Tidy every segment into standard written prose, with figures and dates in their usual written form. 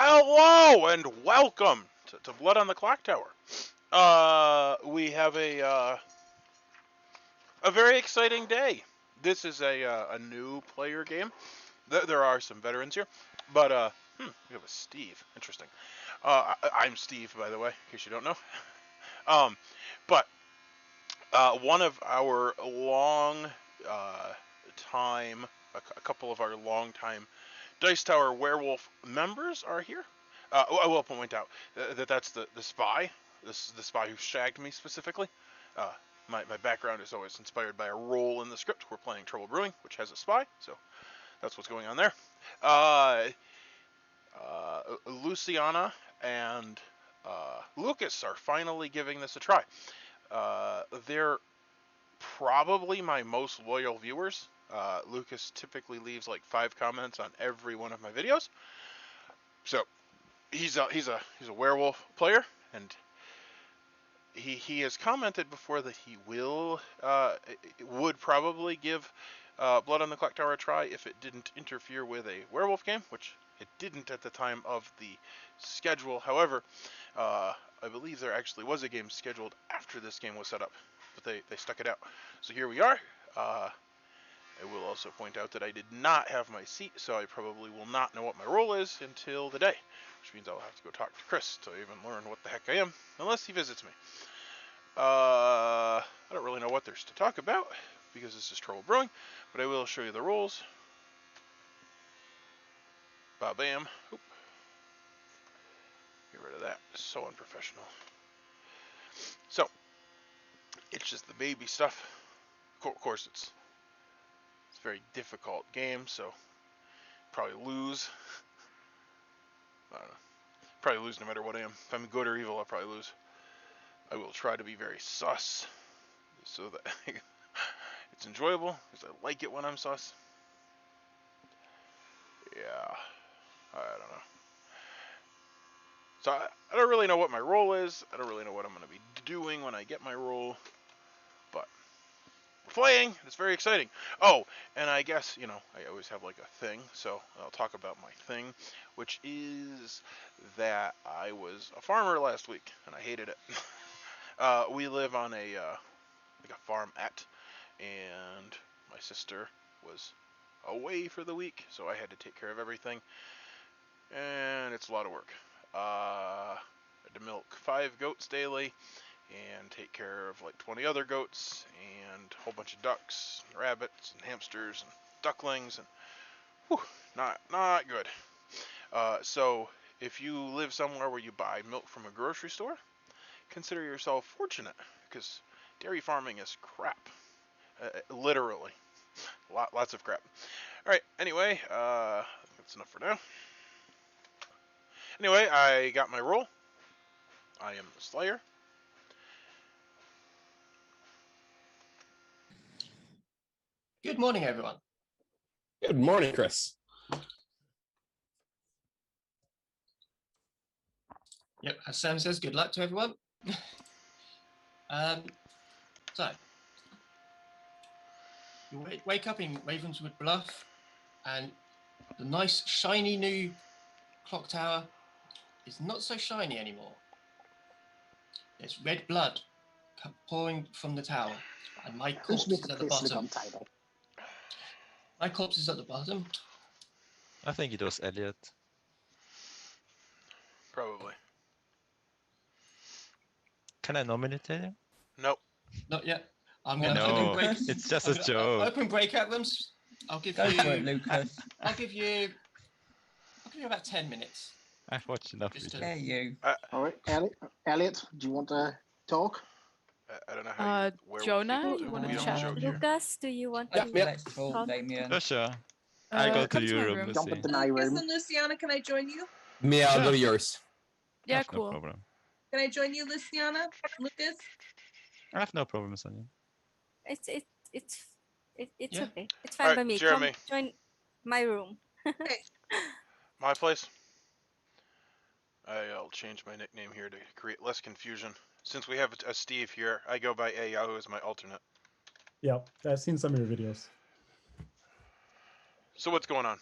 Hello and welcome to Blood on the Clocktower. We have a very exciting day. This is a new player game. There are some veterans here, but we have a Steve. Interesting. I'm Steve, by the way, in case you don't know. But one of our a couple of our long time Dice Tower Werewolf members are here. I will point out that's the spy, the spy who shagged me specifically. My background is always inspired by a role in the script. We're playing Trouble Brewing, which has a spy, so that's what's going on there. Luciana and Lucas are finally giving this a try. They're probably my most loyal viewers. Lucas typically leaves like 5 comments on every one of my videos. So he's a werewolf player, and he has commented before that he would probably give Blood on the Clocktower a try if it didn't interfere with a werewolf game, which it didn't at the time of the schedule. However, I believe there actually was a game scheduled after this game was set up, but they stuck it out. So here we are. I will also point out that I did not have my seat, so I probably will not know what my role is until the day, which means I'll have to go talk to Chris to even learn what the heck I am, unless he visits me. I don't really know what there's to talk about, because this is Trouble Brewing, but I will show you the rules. Bam. Oop. Get rid of that. So unprofessional. So, it's just the baby stuff. Of course, it's a very difficult game, so probably lose. I don't know. Probably lose no matter what I am. If I'm good or evil, I'll probably lose. I will try to be very sus, so that it's enjoyable, because I like it when I'm sus. Yeah, I don't know. So I don't really know what my role is. I don't really know what I'm going to be doing when I get my role. But we're playing. It's very exciting. Oh, and I guess, I always have like a thing. So I'll talk about my thing, which is that I was a farmer last week, and I hated it. We live on a farmette, and my sister was away for the week, so I had to take care of everything, and it's a lot of work. I had to milk 5 goats daily, and take care of like 20 other goats, and a whole bunch of ducks, and rabbits, and hamsters, and ducklings, and not good. So if you live somewhere where you buy milk from a grocery store, consider yourself fortunate, because dairy farming is crap. Literally. Lots of crap. Alright, anyway, that's enough for now. Anyway, I got my role. I am the Slayer. Good morning, everyone. Good morning, Chris. Yep, as Sam says, good luck to everyone. So, you wake up in Ravenswood Bluff, and the nice, shiny new clock tower is not so shiny anymore. There's red blood pouring from the tower, and my corpse is at the bottom. My corpse is at the bottom. I think it was Elliot. Probably. Can I nominate him? Nope. Not yet. I'm going No, to open break. it's just a joke. Open breakout rooms. I'll give Go you. for it, Lucas. I'll give you about 10 minutes. I've watched enough Just videos. There you. All right, Elliot, do you want to talk? I don't know how you werewolf Jonah, people you do. want We to don't chat? joke here. Lucas, do you want Yep, to let's talk, talk? Damien. Sure. I go to come to your my room, room. Jump Lucy. into my Lucas room. and Luciana, can I join you? Me, I'll Sure. go to yours. I Yeah, have no cool. problem. Can I join you, Luciana? Lucas? I have no problem, Sonia. It's Yeah. okay. It's fine by me. Jeremy. Come join my room. Okay. My place. I'll change my nickname here to create less confusion. Since we have a Steve here, I go by Yahoo as my alternate. Yep, I've seen some of your videos. So what's going on?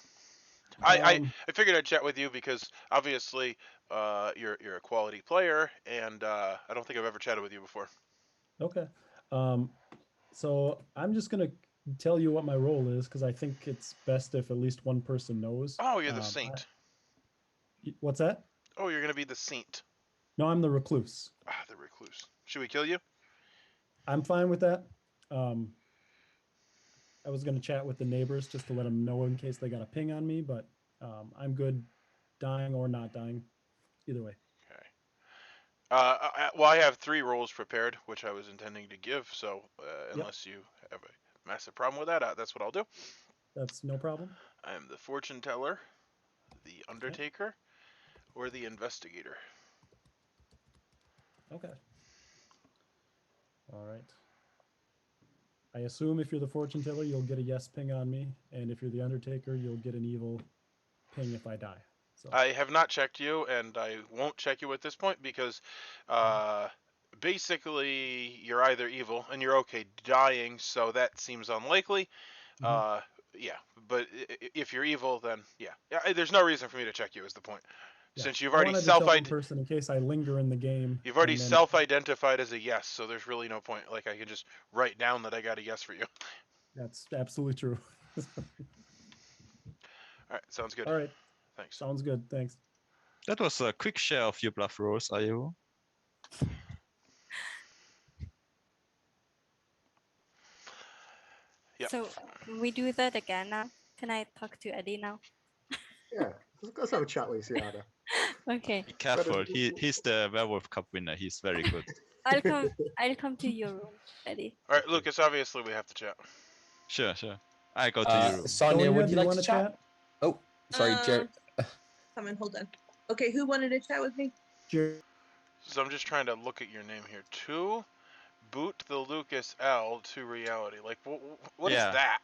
I figured I'd chat with you because obviously you're a quality player, and I don't think I've ever chatted with you before. Okay. So I'm just gonna tell you what my role is because I think it's best if at least one person knows. Oh, you're the saint. What's that? Oh, you're gonna be the saint. No, I'm the recluse. Ah, the recluse. Should we kill you? I'm fine with that. I was gonna chat with the neighbors just to let them know in case they got a ping on me, but I'm good dying or not dying, either way. Okay. Well, I have 3 roles prepared, which I was intending to give. So unless you have a massive problem with that, that's what I'll do. That's no problem. I'm the fortune teller, the Undertaker, or the Investigator. Okay. All right. I assume if you're the fortune teller, you'll get a yes ping on me, and if you're the Undertaker, you'll get an evil ping if I die. So I have not checked you, and I won't check you at this point because basically you're either evil and you're okay dying, so that seems unlikely. Yeah, but if you're evil, then yeah, there's no reason for me to check you. Is the point? yeah. Since you've I already wanted to tell one person in case I linger in the game. You've already and then- self-identified as a yes, so there's really no point. Like I can just write down that I got a yes for you. That's absolutely true. All right, sounds good. All right, Thanks. sounds good. Thanks. That was a quick share of your bluff rolls, IO. Yep. So we do that again now. Can I talk to Eddie now? Yeah, let's have a chat, Luciana. Okay. Be careful. He's the Werewolf Cup winner. He's very good. I'll come to your room, Eddie. All right, Lucas. Obviously, we have to chat. Sure. I go to you. Sonia, would you like to chat? Oh, sorry, Jared. Someone, hold on. Okay, who wanted to chat with me? Jared. So I'm just trying to look at your name here. To boot the Lucas L to reality. Like, what is that?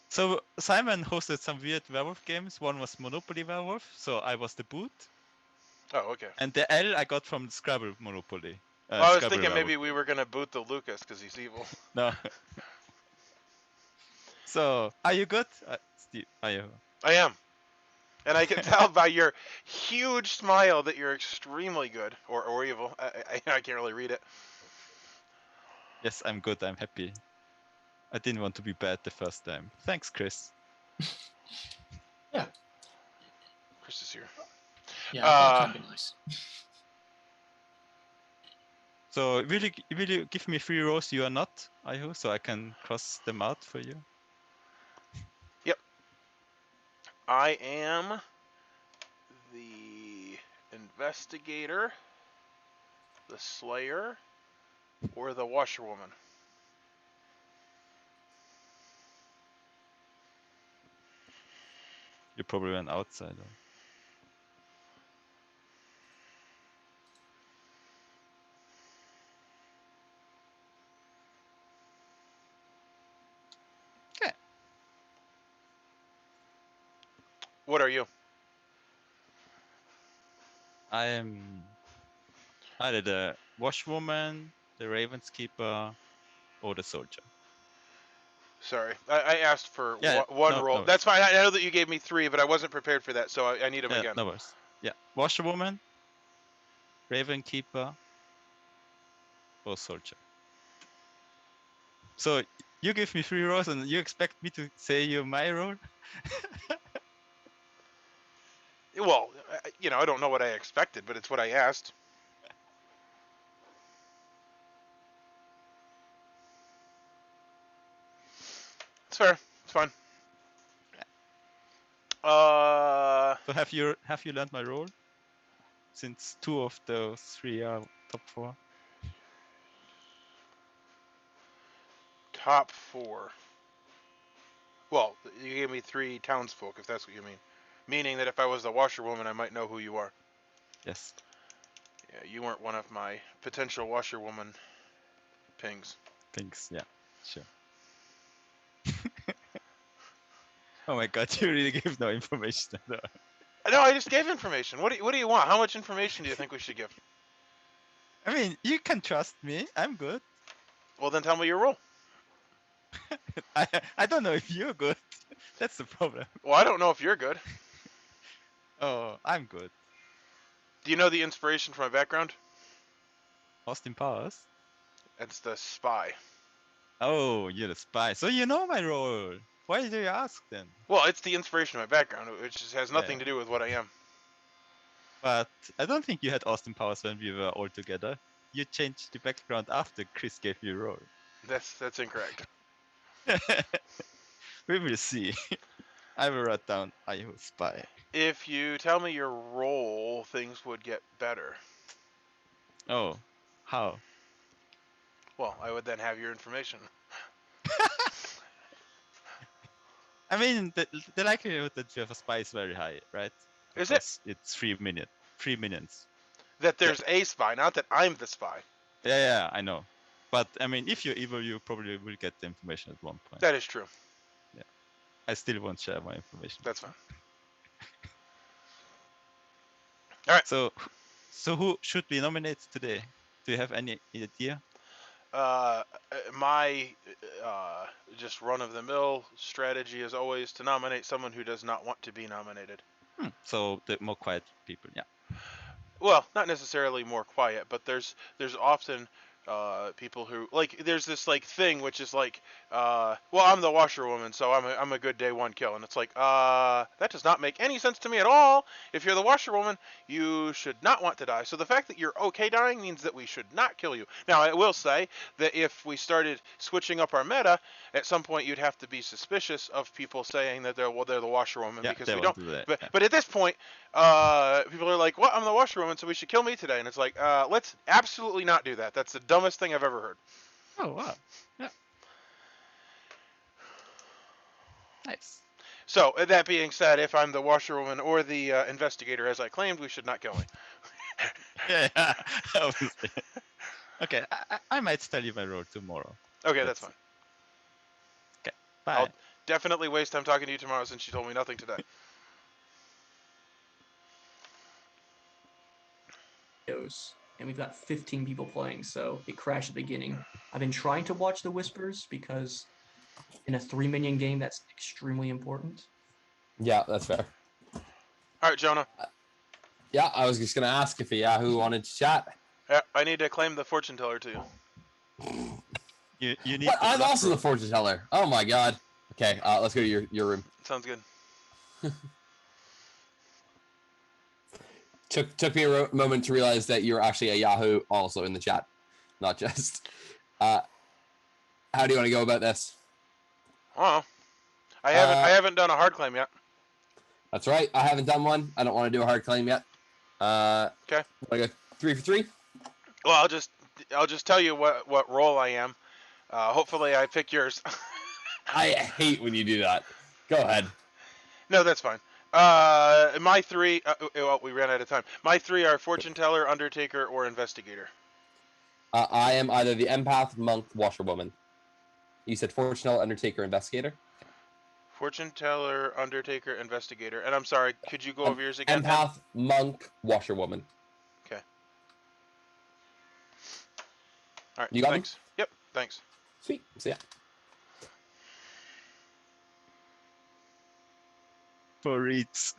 So Simon hosted some weird werewolf games. One was Monopoly Werewolf, so I was the boot. Oh, okay. And the L I got from the Scrabble Monopoly. Well, I was Scrabble thinking Werewolf. maybe we were gonna boot the Lucas because he's evil. No. So, are you good, Steve? Are you? I am. And I can tell by your huge smile that you're extremely good or evil. I can't really read it. Yes, I'm good. I'm happy. I didn't want to be bad the first time. Thanks, Chris. Yeah. Chris is here. Yeah, I can be nice. So will you give me 3 rows you are not, Iho, so I can cross them out for you? Yep. I am the Investigator, the Slayer, or the Washerwoman. You're probably an outsider. Okay. What are you? I am either the Washwoman, the Ravenkeeper, or the Soldier. Sorry, I asked for one no roll. worries. That's fine. I know that you gave me 3, but I wasn't prepared for that, so I need them again. No worries. Yeah, Washerwoman, Ravenkeeper, or Soldier. So you give me 3 roles and you expect me to say you my role? Well, I don't know what I expected, but it's what I asked. It's fair. It's fine. So have you learned my role? Since 2 of those 3 are top 4. Top 4. Well, you gave me 3 townsfolk, if that's what you mean. Meaning that if I was the washerwoman, I might know who you are. Yes. Yeah, you weren't one of my potential washerwoman pings. Thanks. Yeah. Sure. Oh my god, you really gave no information at all. No, I just gave information. What do you want? How much information do you think we should give? I mean, you can trust me. I'm good. Well, then tell me your role. I don't know if you're good. That's the problem. Well, I don't know if you're good. Oh, I'm good. Do you know the inspiration for my background? Austin Powers. It's the spy. Oh, you're the spy. So you know my role. Why do you ask then? Well, it's the inspiration of my background, which just has nothing to do with what I am. But I don't think you had Austin Powers when we were all together. You changed the background after Chris gave you a role. That's incorrect. We will see. I will write down Idaho spy. If you tell me your role, things would get better. Oh, how? Well, I would then have your information. I mean, the likelihood that you have a spy is very high, right? Is because it's 3 minions. That there's a spy, not that I'm the spy. Yeah, I know. But I mean, if you're evil, you probably will get the information at one point. That is true. Yeah, I still won't share my information. That's fine. All right. So who should we nominate today? Do you have any idea? My just run-of-the-mill strategy is always to nominate someone who does not want to be nominated. So the more quiet people, yeah. Well, not necessarily more quiet, but there's often people who like there's this like thing which is like well, I'm the washerwoman, so I'm a good day one kill, and it's like that does not make any sense to me at all. If you're the washerwoman, you should not want to die. So the fact that you're okay dying means that we should not kill you. Now, I will say that if we started switching up our meta, at some point you'd have to be suspicious of people saying that they're the washerwoman, Yeah, because we don't. Do that, But at this point, people are like, well, I'm the washerwoman, so we should kill me today, and it's like, let's absolutely not do that. That's the dumbest thing I've ever heard. Oh wow. Yeah. Nice. So, that being said, if I'm the washerwoman or the investigator, as I claimed, we should not kill me. Yeah, obviously. Okay, I might tell you my role tomorrow. Okay, that's fine. Okay, bye. I'll definitely waste time talking to you tomorrow since you told me nothing today. And we've got 15 people playing, so it crashed at the beginning. I've been trying to watch the whispers because in a 3-minion game, that's extremely important. Yeah, that's fair. All right, Jonah. Yeah, I was just gonna ask if a Yahoo wanted to chat. Yeah, I need to claim the fortune teller too. You need. What? I'm also the fortune teller. Oh my god. Okay, let's go to your room. Sounds good. Took me a moment to realize that you're actually a Yahoo also in the chat, not just. How do you want to go about this? I haven't done a hard claim yet. That's right. I haven't done one. I don't want to do a hard claim yet. Okay. Want to go 3 for 3? Well, I'll just tell you what role I am. Hopefully, I pick yours. I hate when you do that. Go ahead. No, that's fine. My 3. Well, we ran out of time. My 3 are fortune teller, Undertaker, or Investigator. I am either the Empath, Monk, Washerwoman. You said fortune teller, Undertaker, Investigator. Fortune teller, Undertaker, Investigator, and I'm sorry. Could you go over yours again? Empath, Monk, Washerwoman. Okay. All right. You got thanks. them? Yep. Thanks. Sweet. See ya. For reads.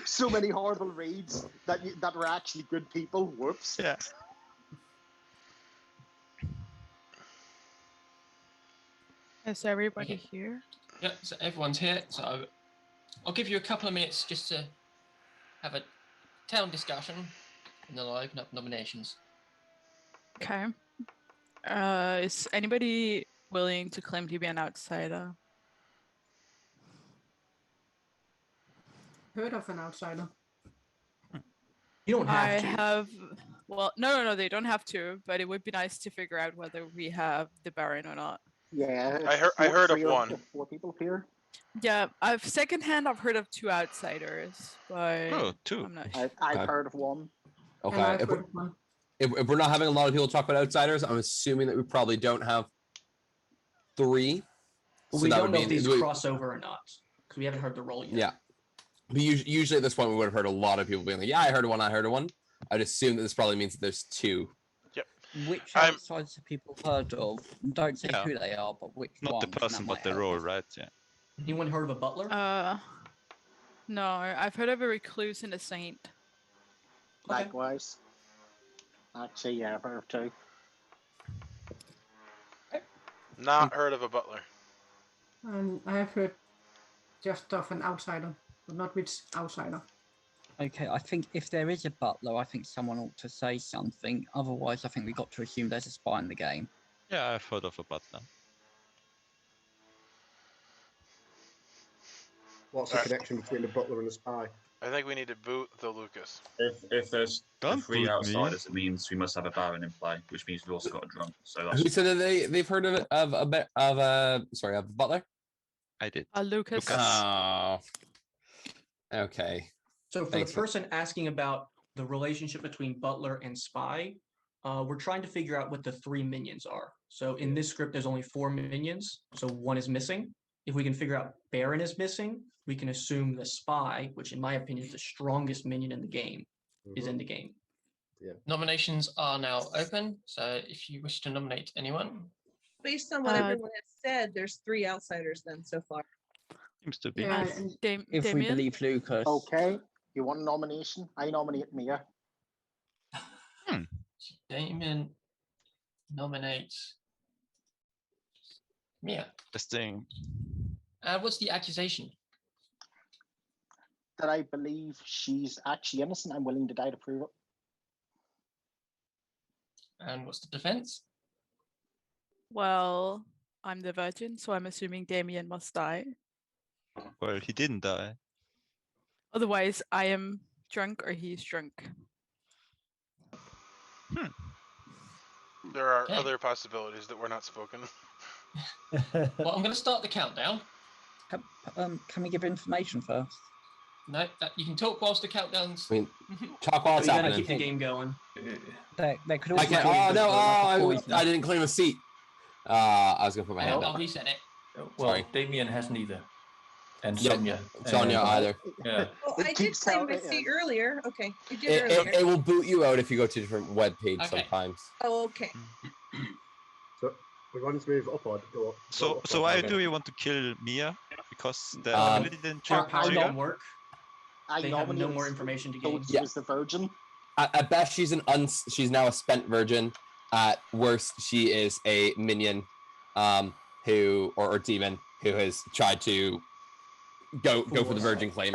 So many horrible reads that were actually good people. Whoops. Yeah. Is everybody here? Yeah, so everyone's here. So I'll give you a couple of minutes just to have a town discussion, and then I'll open up nominations. Okay. Is anybody willing to claim to be an outsider? Heard of an outsider. You don't have to. I have. Well, no, they don't have to. But it would be nice to figure out whether we have the Baron or not. Yeah. I heard of one. 4 people here. Yeah, I've secondhand. I've heard of 2 outsiders, but Oh, 2. I'm not. I've heard of one. Okay. If we're not having a lot of people talk about outsiders, I'm assuming that we probably don't have 3. We don't know if these cross over or not because we haven't heard the roll yet. Yeah. But usually at this point, we would have heard a lot of people being like, yeah, I heard of one. I'd assume that this probably means that there's 2. Yep. Which I'm- outsiders have people heard of? Don't say Yeah. who they are, but which Not the ones, and person, that but might the help role, us. right? Yeah. Anyone heard of a butler? No, I've heard of a recluse and a saint. Okay. Likewise. Actually, yeah, I've heard of two. Not heard of a butler. I have heard just of an outsider, but not which outsider. Okay, I think if there is a butler, I think someone ought to say something. Otherwise, I think we got to assume there's a spy in the game. Yeah, I've heard of a butler. What's the connection between the butler and the spy? I think we need to boot the Lucas. If there's Don't three boot me. outsiders, it means we must have a Baron in play, which means we've also got a drunk. So that's Who said that they've heard of a butler? I did. Lucas. Oh. Okay. So for Thanks the person asking about the relationship between butler and spy, we're trying to figure out what the 3 minions are. So in this script, there's only 4 minions, so 1 is missing. If we can figure out Baron is missing, we can assume the spy, which in my opinion is the strongest minion in the game, is in the game. Yeah. Nominations are now open, so if you wish to nominate anyone. Based on what everyone has said, there's 3 outsiders then so far. Seems to be. Yeah, If we believe Lucas. Okay, you want a nomination? I nominate Mia. Damien nominates Mia. Interesting. What's the accusation? That I believe she's actually innocent. I'm willing to die to prove it. And what's the defense? Well, I'm the virgin, so I'm assuming Damien must die. Well, he didn't die. Otherwise, I am drunk or he's drunk. There are Okay. other possibilities that were not spoken. Well, I'm going to start the countdown. Can we give information first? No, you can talk whilst the countdown's. I mean, talk while it's We gotta happening. keep the game going. There could I also can't. be Oh no! poison. I didn't claim a seat. I was gonna put my hand I'll up. reset it. Well, Sorry. Damien hasn't either. And Yep. Sonia. Sonia either. Yeah. Oh, I did claim my seat earlier. Okay, you did It, earlier. it will boot you out if you go to a different web page Okay. sometimes. Oh, okay. So we wanted to move up or go up? So up so or why down? do you want to kill Mia? Because the Um, ability didn't Her trigger. power trigger? didn't work. I They have no nominated more information to gain. Told she was the virgin. At best, she's she's now a spent virgin. At worst, she is a minion, who or demon who has tried to go for the virgin claim.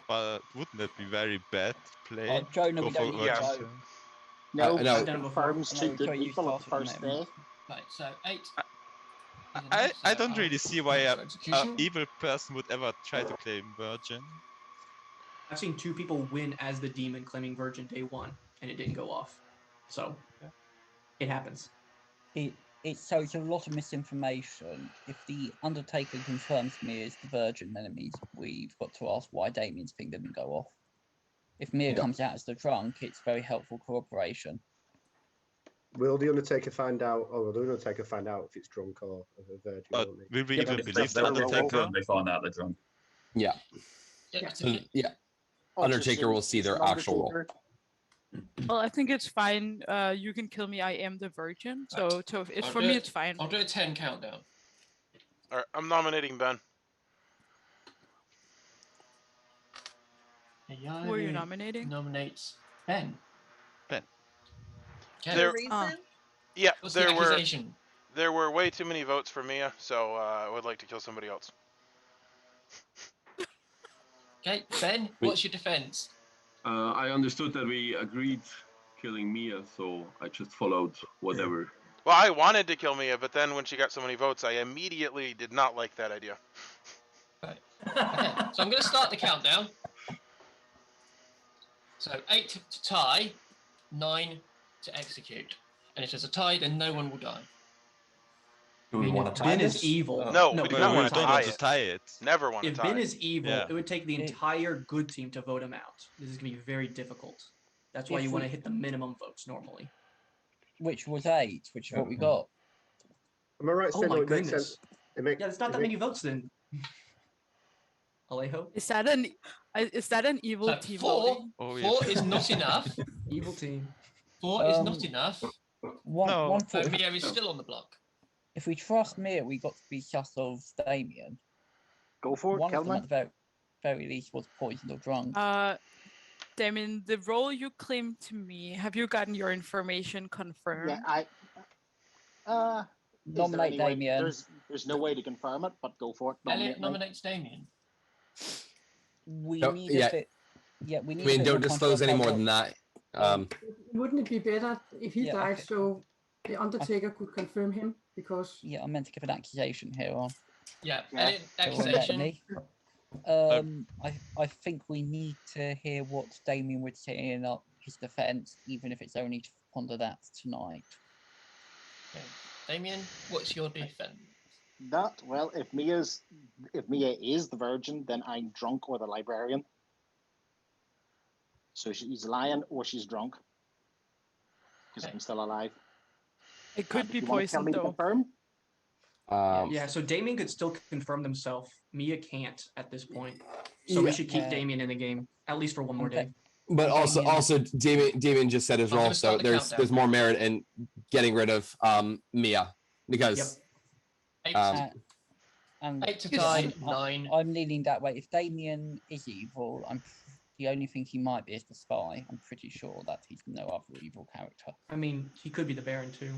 But wouldn't that be very bad play? Oh, Joe, no, Go we for don't need Yeah. Joe. No, no. she confirms No, two good Joe, you people at the started first on it. day. Right, so 8. I don't really see why a an execution. evil person would ever try to claim virgin. I've seen 2 people win as the demon claiming virgin day 1, and it didn't go off. So it happens. So it's a lot of misinformation. If the Undertaker confirms Mia is the virgin, then it means we've got to ask why Damien's thing didn't go off. If Mia comes out as the drunk, it's very helpful cooperation. Will the Undertaker find out? Oh, will the Undertaker find out if it's drunk or a virgin? But won't he? will we If even they- believe if they the don't Undertaker? confirm, they find out they're drunk. Yeah. Yeah. Undertaker will see their actual role. Well, I think it's fine. You can kill me. I am the virgin. So it's for me, it's fine. I'll do a 10 countdown. All right, I'm nominating Ben. Who are you nominating? Nominates Ben. Ben. Okay. There- Reason? Yeah, What's the there were accusation? way too many votes for Mia, so I would like to kill somebody else. Okay, Ben, what's your defense? I understood that we agreed killing Mia, so I just followed whatever. Well, I wanted to kill Mia, but then when she got so many votes, I immediately did not like that idea. Okay, so I'm going to start the countdown. So 8 to tie, 9 to execute. And if there's a tie, then no one will die. Do we want to tie Ben this? is evil. No, no we we don't don't want to tie tie it. it. tie it. Never want to If tie Ben it. is evil, Yeah. it would take the entire good team to vote him out. This is going to be very difficult. That's why If you we- want to hit the minimum votes normally. Which was 8, which is what we got. Am I right? Oh saying my it makes goodness. sense? It make, Yeah, it's not it that make- many votes then. Alejo? Is that an evil So team 4, voting? Oh, 4 yes. is not enough. Evil team. 4 is not enough. One thought. Mia is still on the block. If we trust Mia, we got to be just of Damien. Go for it, One of them Kelman. at the very least was poisoned or drunk. Damien, the role you claimed to me, have you gotten your information confirmed? Yeah, is there Nominate any way- Damien. There's no way to confirm it, but go for it. Elliot Nominate me. nominates Damien. We No, need yeah. a bit. Yeah, we need. I mean, a bit don't more disclose context any about more what- than that. Wouldn't it be better if he Yeah, died okay. so the Undertaker could confirm him? Because Yeah, I meant to give an accusation here on. Yeah, Yeah. Elliot, So will let accusation. me. I think we need to hear what Damien would say in his defence, even if it's only to ponder that tonight. Okay. Damien, what's your defense? That well, if Mia is the virgin, then I'm drunk or the librarian. So she's lying or she's drunk. Because I'm still alive. It could be You want to tell poisoned me to though. confirm? Yeah, so Damien could still confirm themselves. Mia can't at this point. So Yeah. we should keep Damien in the game, at least for one more day. But also, Damien just said his I'm role, gonna so start the there's countdown. more merit in getting rid of Mia because. And 8 to yeah, 9, I'm- 9. I'm leaning that way. If Damien is evil, the only thing he might be is the spy. I'm pretty sure that he's no other evil character. I mean, he could be the Baron too.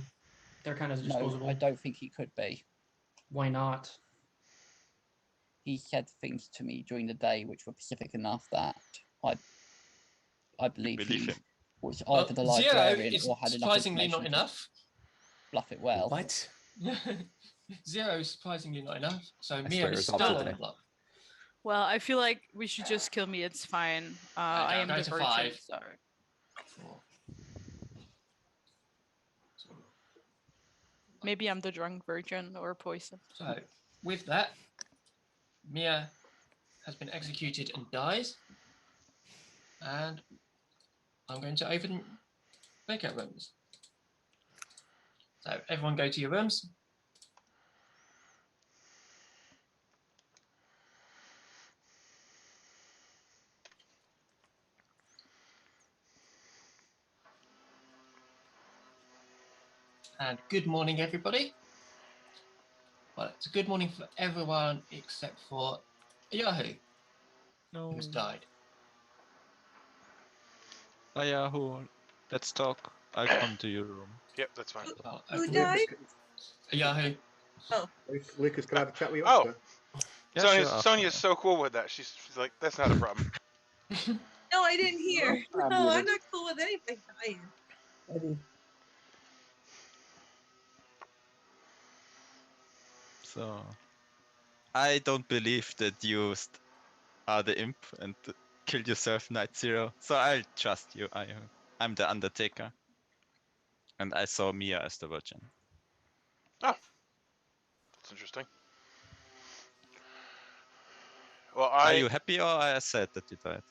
They're kind of disposable. No, I don't think he could be. Why not? He said things to me during the day which were specific enough that I believe believe he him. was Well, either the 0 librarian is or had enough surprisingly not information to enough. bluff it well. What? 0 is surprisingly not enough. So That's Mia great is result still for on the today. block. Well, I feel like we should just kill me. It's fine. I am go the to virgin. 5. So. 4. Maybe I'm the drunk virgin or poison. So with that, Mia has been executed and dies. And I'm going to open breakout rooms. So everyone go to your rooms. And good morning, everybody. Well, it's a good morning for everyone except for Yahoo, who's died. Yahoo, let's talk. I'll come to your room. Yep, that's fine. Who died? Yahoo. Oh. Lucas, can I have a chat with you Oh. after? Sonia's, sure, Sonia's so cool with that. She's like, that's not a problem. No, I didn't hear. I'm No, I'm muted. not cool with anybody dying. So, I don't believe that you are the imp and killed yourself night 0. So I'll trust you. I'm the Undertaker. And I saw Mia as the virgin. Oh, that's interesting. Well, Are you happy or are you sad that you died?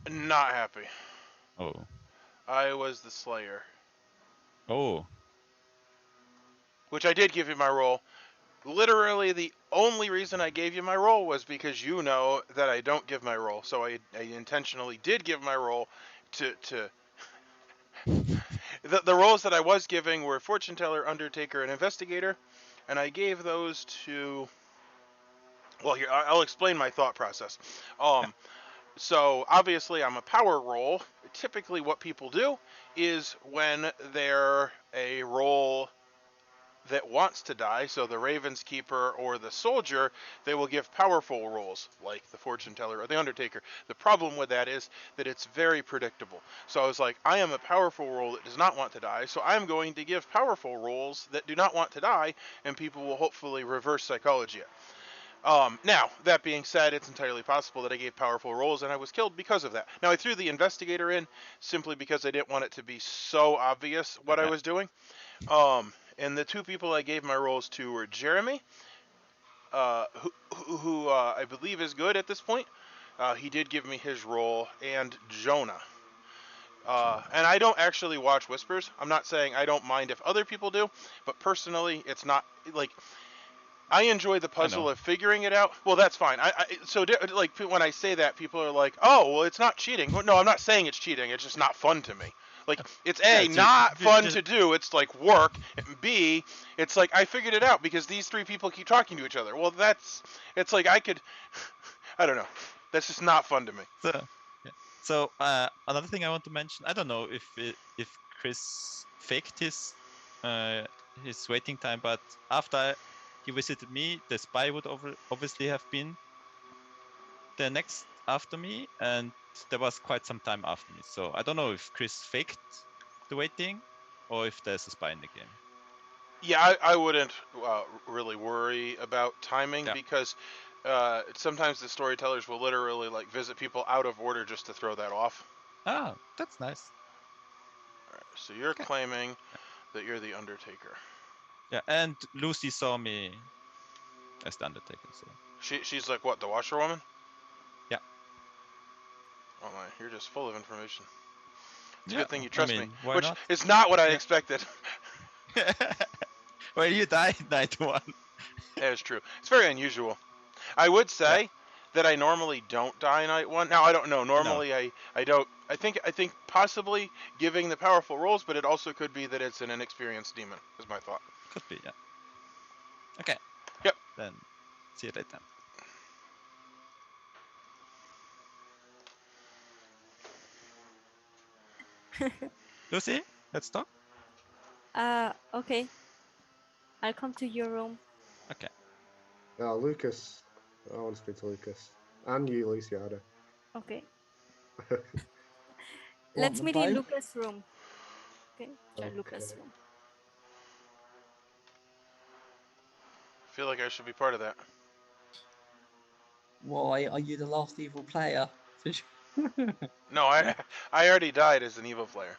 Not happy. Oh. I was the Slayer. Oh. Which I did give you my role. Literally, the only reason I gave you my role was because you know that I don't give my role. So I intentionally did give my role to the roles that I was giving were Fortune Teller, Undertaker, and Investigator. And I gave those to... Well, here, I'll explain my thought process. So, obviously, I'm a power role. Typically, what people do is when they're a role that wants to die, so the Ravenkeeper or the Soldier, they will give powerful roles, like the Fortune Teller or the Undertaker. The problem with that is that it's very predictable. So I was like, I am a powerful role that does not want to die, so I'm going to give powerful roles that do not want to die, and people will hopefully reverse psychology it. Now, that being said, it's entirely possible that I gave powerful roles and I was killed because of that. Now, I threw the Investigator in simply because I didn't want it to be so obvious what I was doing. And the 2 people I gave my roles to were Jeremy, who I believe is good at this point. He did give me his role, and Jonah. And I don't actually watch Whispers. I'm not saying I don't mind if other people do, but personally, it's not, like... I enjoy the puzzle of figuring it out. Well, that's fine. Like when I say that, people are like, "Oh, well, it's not cheating." Well, no, I'm not saying it's cheating. It's just not fun to me. Like, it's Yeah, A, not ju- fun just- to do, it's like work, and B, it's like I figured it out because these three people keep talking to each other. Well, it's like I could, I don't know. That's just not fun to me. So, yeah. So another thing I want to mention, I don't know if Chris faked his waiting time, but after he visited me, the spy would obviously have been the next after me, and there was quite some time after me. So I don't know if Chris faked the waiting or if there's a spy in the game. Yeah, I wouldn't really worry about timing because sometimes the storytellers will literally like visit people out of order just to throw that off. Ah, that's nice. All right, so you're claiming that you're the Undertaker. Yeah, and Lucy saw me as the Undertaker. So She's like what, the Washerwoman? yeah. Oh my, you're just full of information. It's a Yeah, good thing you trust me, why which not? is not what I expected. Well, you died night one. That is true. It's very unusual. I would say that I normally don't die night one. Now I don't know. Normally I don't. I think possibly giving the powerful rolls, but it also could be that it's an inexperienced demon. Is my thought. Could be, yeah. Okay. Yep. Then see you later. Lucy, let's talk. Okay. I'll come to your room. Okay. Oh, Lucas. I want to speak to Lucas. And you, Luciana. Okay. Want Let's them meet in both? Lucas' room. Okay, Okay. Lucas' room. I feel like I should be part of that. Why are you the last evil player? No, I already died as an evil player.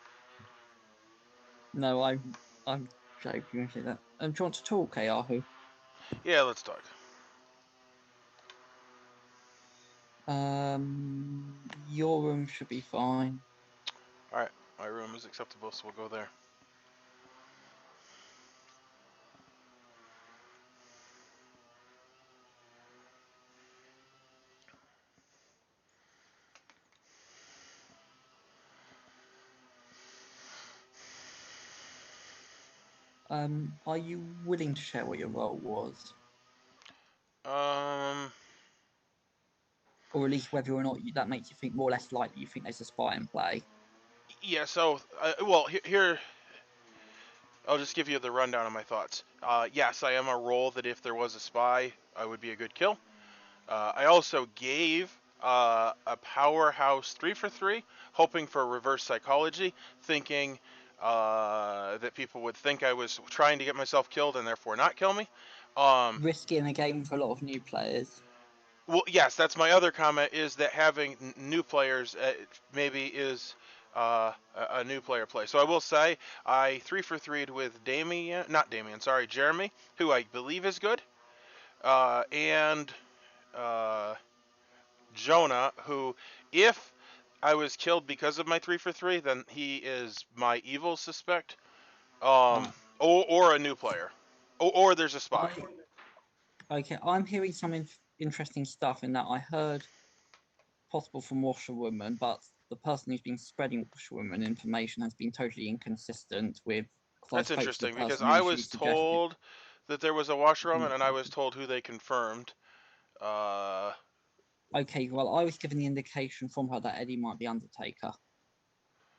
No, I'm joking. I say that. Do you want to talk, Yahoo? Yeah, let's talk. Your room should be fine. All right, my room is acceptable, so we'll go there. Are you willing to share what your role was? Or at least whether or not that makes you think more or less likely you think there's a spy in play. Yeah. So, well, here. I'll just give you the rundown of my thoughts. Yes, I am a role that if there was a spy, I would be a good kill. I also gave a powerhouse 3 for 3, hoping for reverse psychology, thinking that people would think I was trying to get myself killed and therefore not kill me. Risky in a game for a lot of new players. Well, yes, that's my other comment, is that having new players maybe is a new player play. So I will say I 3 for 3'd with Jeremy, who I believe is good, and Jonah, who, if I was killed because of my 3 for 3, then he is my evil suspect, or a new player, or there's a spy. Okay, I'm hearing some interesting stuff in that I heard possible from Washerwoman, but the person who's been spreading Washerwoman information has been totally inconsistent with. That's interesting because I was told that there was a Washerwoman, and I was told who they confirmed. Okay, well, I was given the indication from her that Eddie might be Undertaker.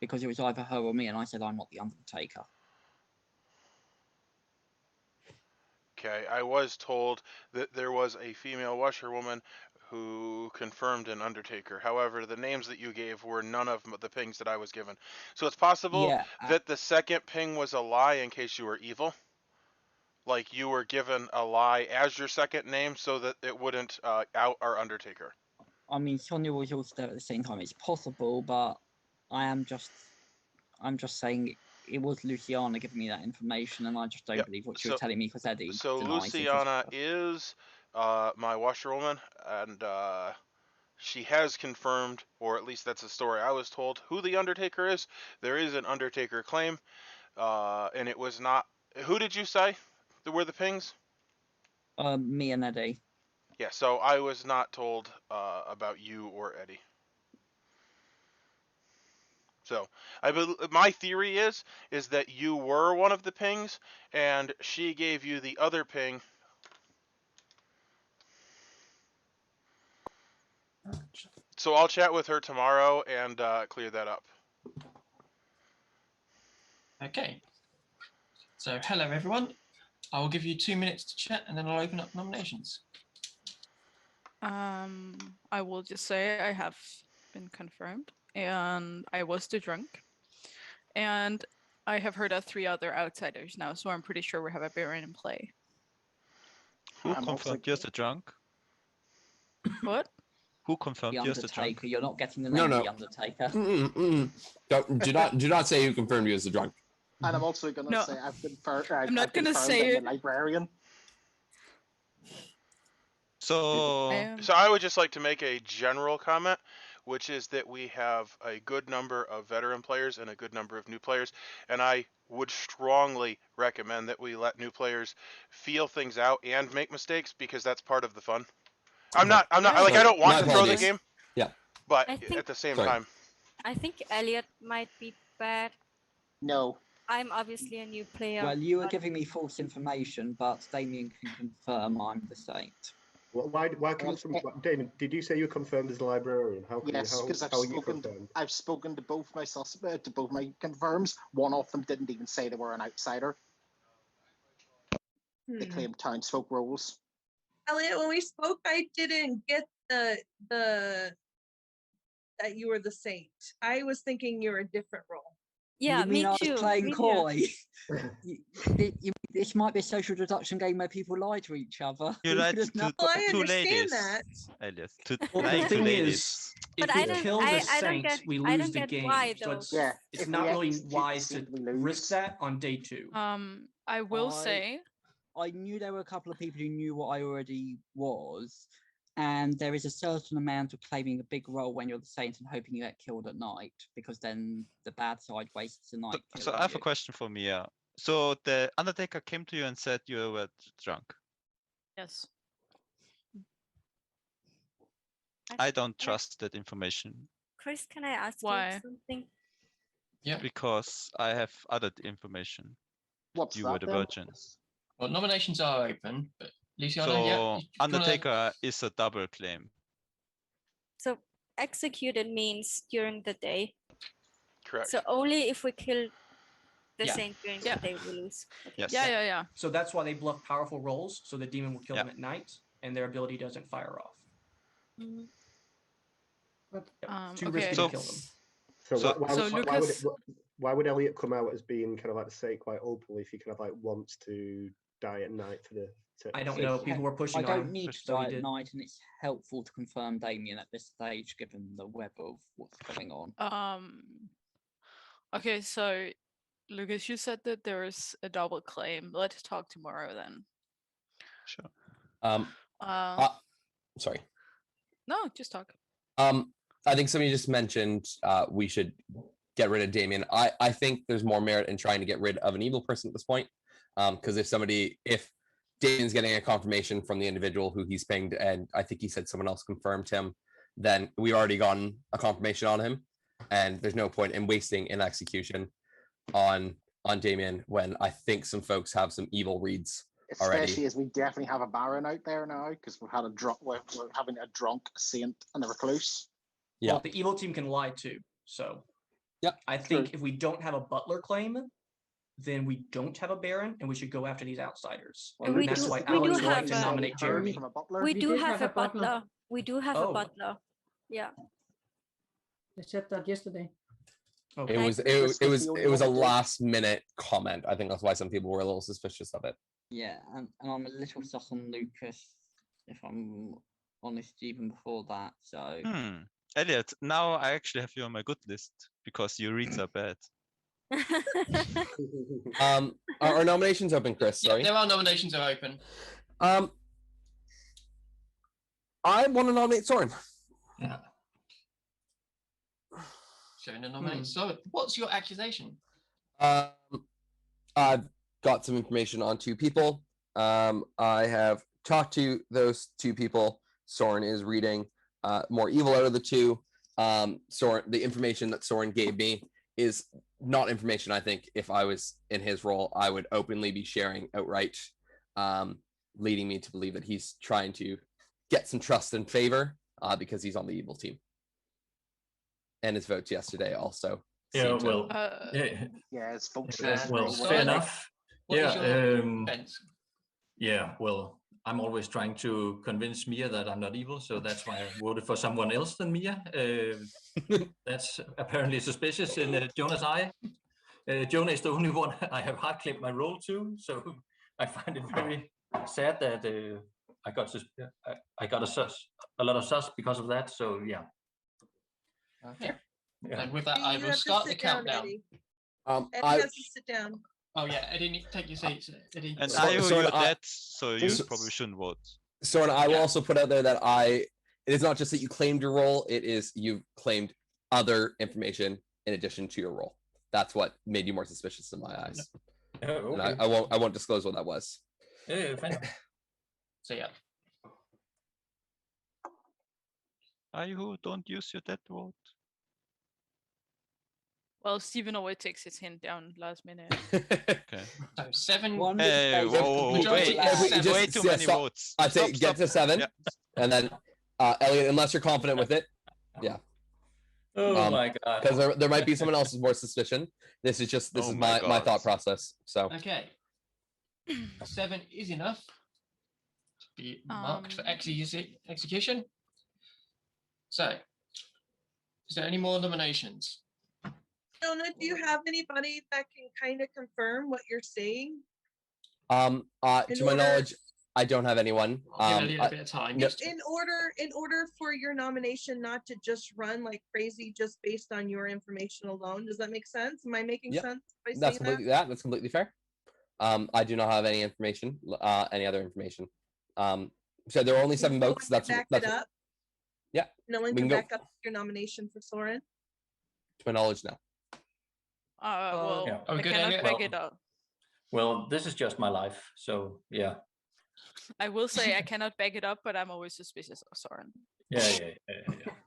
Because it was either her or me, and I said I'm not the Undertaker. Okay, I was told that there was a female Washerwoman who confirmed an Undertaker. However, the names that you gave were none of the pings that I was given. So it's possible that the second ping was a lie in case you were evil. Like you were given a lie as your second name so that it wouldn't out our Undertaker. I mean, Sonia was also there at the same time. It's possible, but I'm just saying it was Luciana giving me that information, and I just don't believe what she was telling me because Eddie So denies Luciana is my Washerwoman, and she has confirmed, or at least that's the story I was told, who the Undertaker is. There is an Undertaker claim, and it was not. Who did you say were the pings? Me and Eddie. Yeah, so I was not told about you or Eddie. So my theory is that you were one of the pings, and she gave you the other ping. So I'll chat with her tomorrow and clear that up. Okay. So hello everyone. I will give you 2 minutes to chat, and then I'll open up nominations. I will just say I have been confirmed, and I was the drunk, and I have heard of 3 other outsiders now, so I'm pretty sure we have a Baron in play. Who confirmed you're the drunk? What? Who confirmed The you're the drunk? Undertaker. You're not getting the name of the Undertaker. Do not say who confirmed you as the drunk. And I'm also going to say I've confirmed. I'm not going to say the it. Librarian. So I would just like to make a general comment, which is that we have a good number of veteran players and a good number of new players, and I would strongly recommend that we let new players feel things out and make mistakes, because that's part of the fun. I don't want to throw the game. Yeah. But I think- at the same Sorry. time. I think Elliot might be bad. No. I'm obviously a new player. Well, you were but- giving me false information, but Damien can confirm I'm the saint. Why can Damon, did you say you were confirmed as the Librarian? How can Yes, because how are you confirmed? I've spoken to both my confirms. One of them didn't even say they were an outsider. They claimed townsfolk roles. Elliot, when we spoke, I didn't get the that you were the saint. I was thinking you were a different role. Yeah, you mean me I too. was playing me too. coy? This might be a social deduction game where people lie to each other. You Who lied could have to known? Well, I two understand ladies. that. Elias, Well, lying the to thing ladies. is, But if I we don't- kill the I don't saint, get- we I lose don't the get game. why, So though. it's, Yeah, it's if not we really execute the wise to saint, we risk lose. that on day 2. I will say I knew there were a couple of people who knew what I already was, and there is a certain amount of claiming a big role when you're the saint and hoping you get killed at night, because then the bad side wastes the night. So I have a question for Mia. So the Undertaker came to you and said you were drunk. yes. I don't trust that information Chris, can I ask Why? you something? Yeah. because I have other information. What's You that were the then? virgin. Well, nominations are open, but Luciano, So yeah. you wanna- Undertaker is a double claim. So executed means during the day. Correct. So only if we kill the Yeah. saint during Yeah. the day we lose. Okay. Yes. Yeah. So that's why they bluff powerful rolls, so the demon will kill them at night, and their ability doesn't fire off. Mhm. Too Okay. risky to kill them. Why would Elliot come out as being kind of like say quite openly if he kind of like wants to die at night for the? I don't know. People were pushing I don't on, need to so he die at did. night, and it's helpful to confirm Damien at this stage, given the web of what's going on. Okay, so Lucas, you said that there is a double claim. Let's talk tomorrow then. Sure. Sorry. No, just talk. I think somebody just mentioned we should get rid of Damien. I think there's more merit in trying to get rid of an evil person at this point. Because if Damien's getting a confirmation from the individual who he's pinged, and I think he said someone else confirmed him, then we already gotten a confirmation on him, and there's no point in wasting an execution on Damien when I think some folks have some evil reads already. Especially as we definitely have a Baron out there now, because we've had we're having a drunk, a saint, and a recluse. Yeah. Well, the evil team can lie too. So yep. I think if we don't have a butler claim, then we don't have a Baron, and we should go after these outsiders. Well, and that's why Alex would like to nominate Jeremy. We do have a butler. We do have a Oh. butler. Yeah. They said that yesterday. It was a last minute comment. I think that's why some people were a little suspicious of it. Yeah, and I'm a little sus on Lucas, if I'm honest, even before that. So. Elliot, now I actually have you on my good list because your reads are bad. Are nominations open, Chris? Sorry. Yeah, there are nominations are open. I want to nominate Soren. Yeah. Showing a nomination. So, what's your accusation? I've got some information on 2 people. I have talked to those 2 people. Soren is reading more evil out of the 2. Soren, the information that Soren gave me is not information. I think if I was in his role, I would openly be sharing outright, leading me to believe that he's trying to get some trust and favor because he's on the evil team. And his votes yesterday also. Yeah, well, yeah, his votes well, fair enough. What is your Yeah, well, I'm always trying to convince Mia that I'm not evil, so that's why I voted for someone else than Mia. That's apparently suspicious in Jonah's eye. Jonah is the only one I have hard claimed my role to, so I find it very sad that I got a lot of sus because of that. So yeah. Okay. Yeah. And with that, You I have will to start the sit down, countdown. Eddie. Eddie I- has to sit down. Oh yeah, Eddie, take your seats. Eddie. And So you're I- dead, so you probably shouldn't vote. So, and I will also put out there that it is not just that you claimed your role, it is you've claimed other information in addition to your role. That's what made you more suspicious in my eyes. Okay. And I won't disclose what that was. Yeah, fine. So yeah. Who don't use your dead vote. Well, Stephen always takes his hand down last minute. Okay. So 7. Hey, whoa, wait, way too many votes. I say get to 7, and then Elliot, unless you're confident with it, yeah. Oh my god! Because there might be someone else's more suspicion. This is my thought process. So okay, 7 is enough to be marked for execution. So, is there any more nominations? Jonah, do you have anybody that can kind of confirm what you're saying? To my knowledge, I don't have anyone. Give it a little bit of time. In order for your nomination not to just run like crazy just based on your information alone, does that make sense? Am I making sense by saying that's completely that? that's completely fair. I do not have any information, any other information. So there are only 7 votes. That's it up. Yeah. No one we can go. back up your nomination for Soren. To my knowledge, no. Well, yeah. I cannot back it up. Well, this is just my life, so yeah. I will say I cannot back it up, but I'm always suspicious of Soren.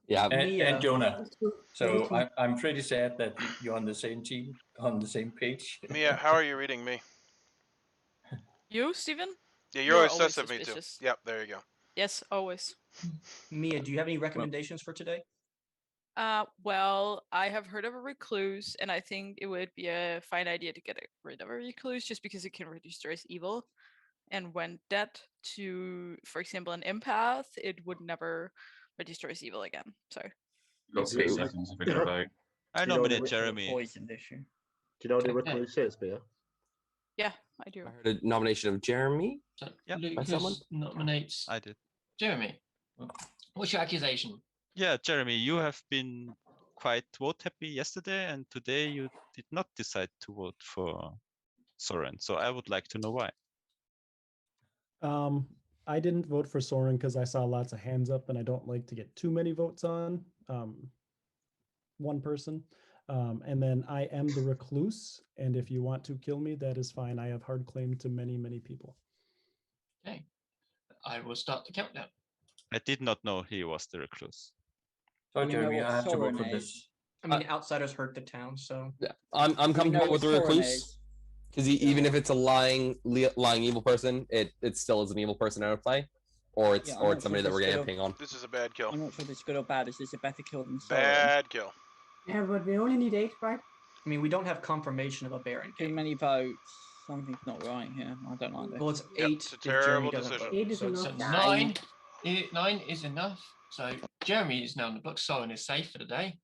Yeah. And Jonah. So I'm pretty sad that you're on the same team, on the same page. Mia, how are you reading me? You, Stephen? Yeah, you're always sus of me too. suspicious. Yep, there you go. Yes, always. Mia, do you have any recommendations for today? Well, I have heard of a recluse, and I think it would be a fine idea to get rid of a recluse just because it can register as evil. And when dead to, for example, an empath, it would never register as evil again. So. Got 3 seconds if we go vote. I nominate Jeremy. Poisoned issue. Do you know what the recluse is, Mia? Yeah, I do. I heard a nomination of Jeremy. Lucas someone? nominates I did. Jeremy. What's your accusation? Yeah, Jeremy, you have been quite vote happy yesterday, and today you did not decide to vote for Soren. So I would like to know why. I didn't vote for Soren because I saw lots of hands up, and I don't like to get too many votes on one person. And then I am the recluse, and if you want to kill me, that is fine. I have hard claim to many, many people. Okay, I will start the countdown. I did not know he was the recluse. So You know Jeremy, what I have to vote Soren for is? this. I mean, outsiders hurt the town, so. Yeah, I'm comfortable with the recluse because even if it's a lying evil person, it still is an evil person out of play, or it's somebody that we're getting a ping on. This is a bad kill. I'm not sure if it's good or bad. Is this a better kill than Soren? Bad kill. Yeah, but we only need 8, right? I mean, we don't have confirmation of a Baron. Too many votes. Something's not right here. I don't like this. Well, it's Yep, 8. it's a if Jeremy terrible doesn't decision. vote. 8 is So enough. 9. 9 is enough. So Jeremy is now in the book. Soren is safe for the day.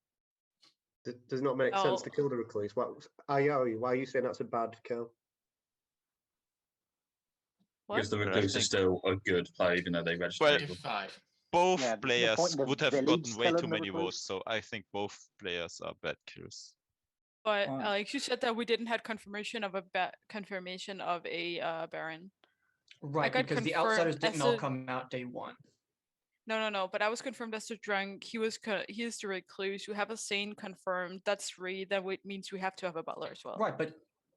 Does not make sense to kill the recluse. Why are you saying that's a bad kill? Because the recluse is still a good play, even though they registered. Both Yeah, the players point of would have village gotten way killing too the many recluse. votes, so I think both players are bad kills. But Alex, you said that we didn't have confirmation of a Baron. Right, got because the confirmed outsiders didn't as all a- come out day 1. No. But I was confirmed as the drunk. He is the recluse. You have a sane confirmed. That's 3. That means we have to have a butler as well. Right, but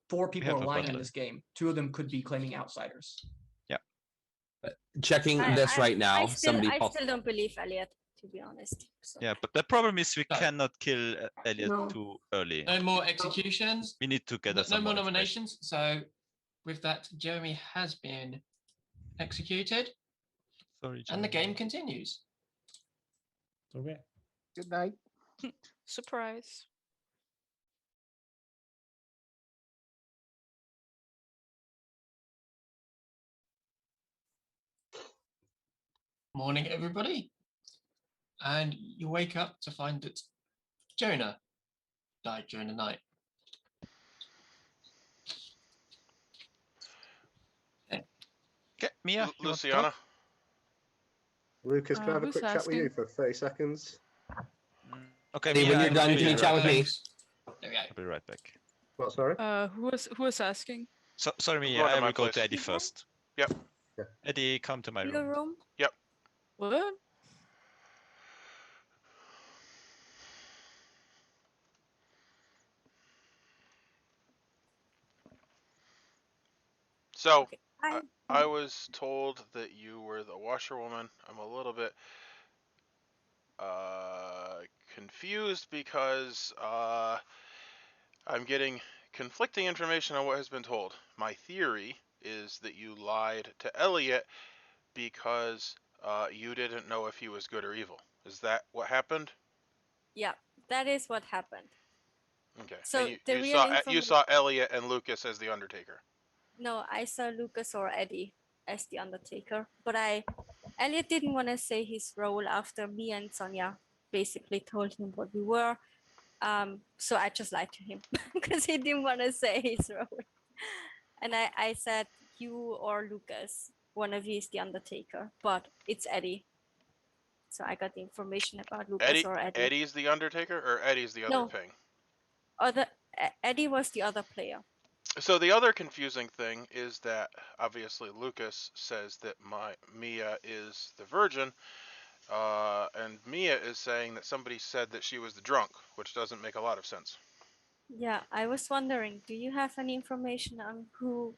4 people have are a lying in butler. this game. 2 of them could be claiming outsiders. Checking this right now. I Somebody still don't believe Elliot. to be honest. So. Yeah, but the problem is we cannot kill Elliot No. too early. No more executions. We need to gather No some more more information. nominations. So with that, Jeremy has been executed. Sorry, And the Jeremy. game continues. Okay. Good night. Surprise. Morning, everybody. And you wake up to find that Jonah died during the night. Okay, Mia, you want to Luciana. talk? Lucas, can I have a who's quick chat with you asking? for 30 seconds? Okay, Hey, Mia, when you're I'm done, really can you chat with me? There we go. I'll be right back. What, sorry? Who was asking? So, sorry, I'm Mia, going to I my will go place. to Eddie first. Yep. Eddie, come to my Your room. room? Yep. What? So, Okay. I was told that you were the washerwoman. I'm a little bit confused because I'm getting conflicting information on what has been told. My theory is that you lied to Elliot because you didn't know if he was good or evil. Is that what happened? Yeah, that is what happened. Okay. So and the you real saw information. you saw Elliot and Lucas as the Undertaker. No, I saw Lucas or Eddie as the Undertaker, but Elliot didn't want to say his role after me and Sonia basically told him what we were. So I just lied to him because he didn't want to say his role. And I said you or Lucas, one of you is the Undertaker, but it's Eddie. So I got the information about Lucas or Eddie. Eddie's the Undertaker or Eddie's the other No. thing? Eddie was the other player. So the other confusing thing is that obviously Lucas says that Mia is the virgin, and Mia is saying that somebody said that she was the drunk, which doesn't make a lot of sense. Yeah, I was wondering, do you have any information on who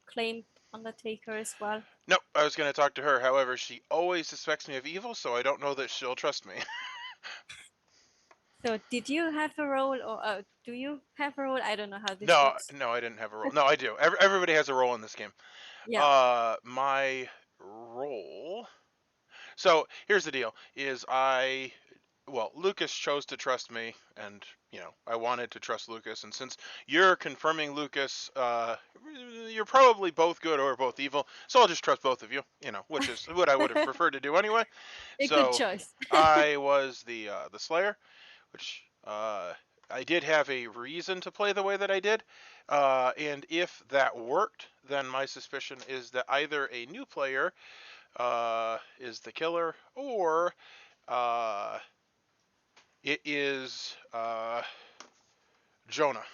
claimed Undertaker as well? Nope, I was going to talk to her. However, she always suspects me of evil, so I don't know that she'll trust me. So did you have a role or do you have a role? I don't know how this No, works. no, I didn't have a role. No, I do. Everybody has a role in this game. Yeah. My role. So here's the deal: Lucas chose to trust me, and I wanted to trust Lucas. And since you're confirming Lucas, you're probably both good or both evil. So I'll just trust both of you. Which is what I would have preferred to do anyway. A good choice. I was the Slayer, which I did have a reason to play the way that I did. And if that worked, then my suspicion is that either a new player is the killer, or it is Jonah.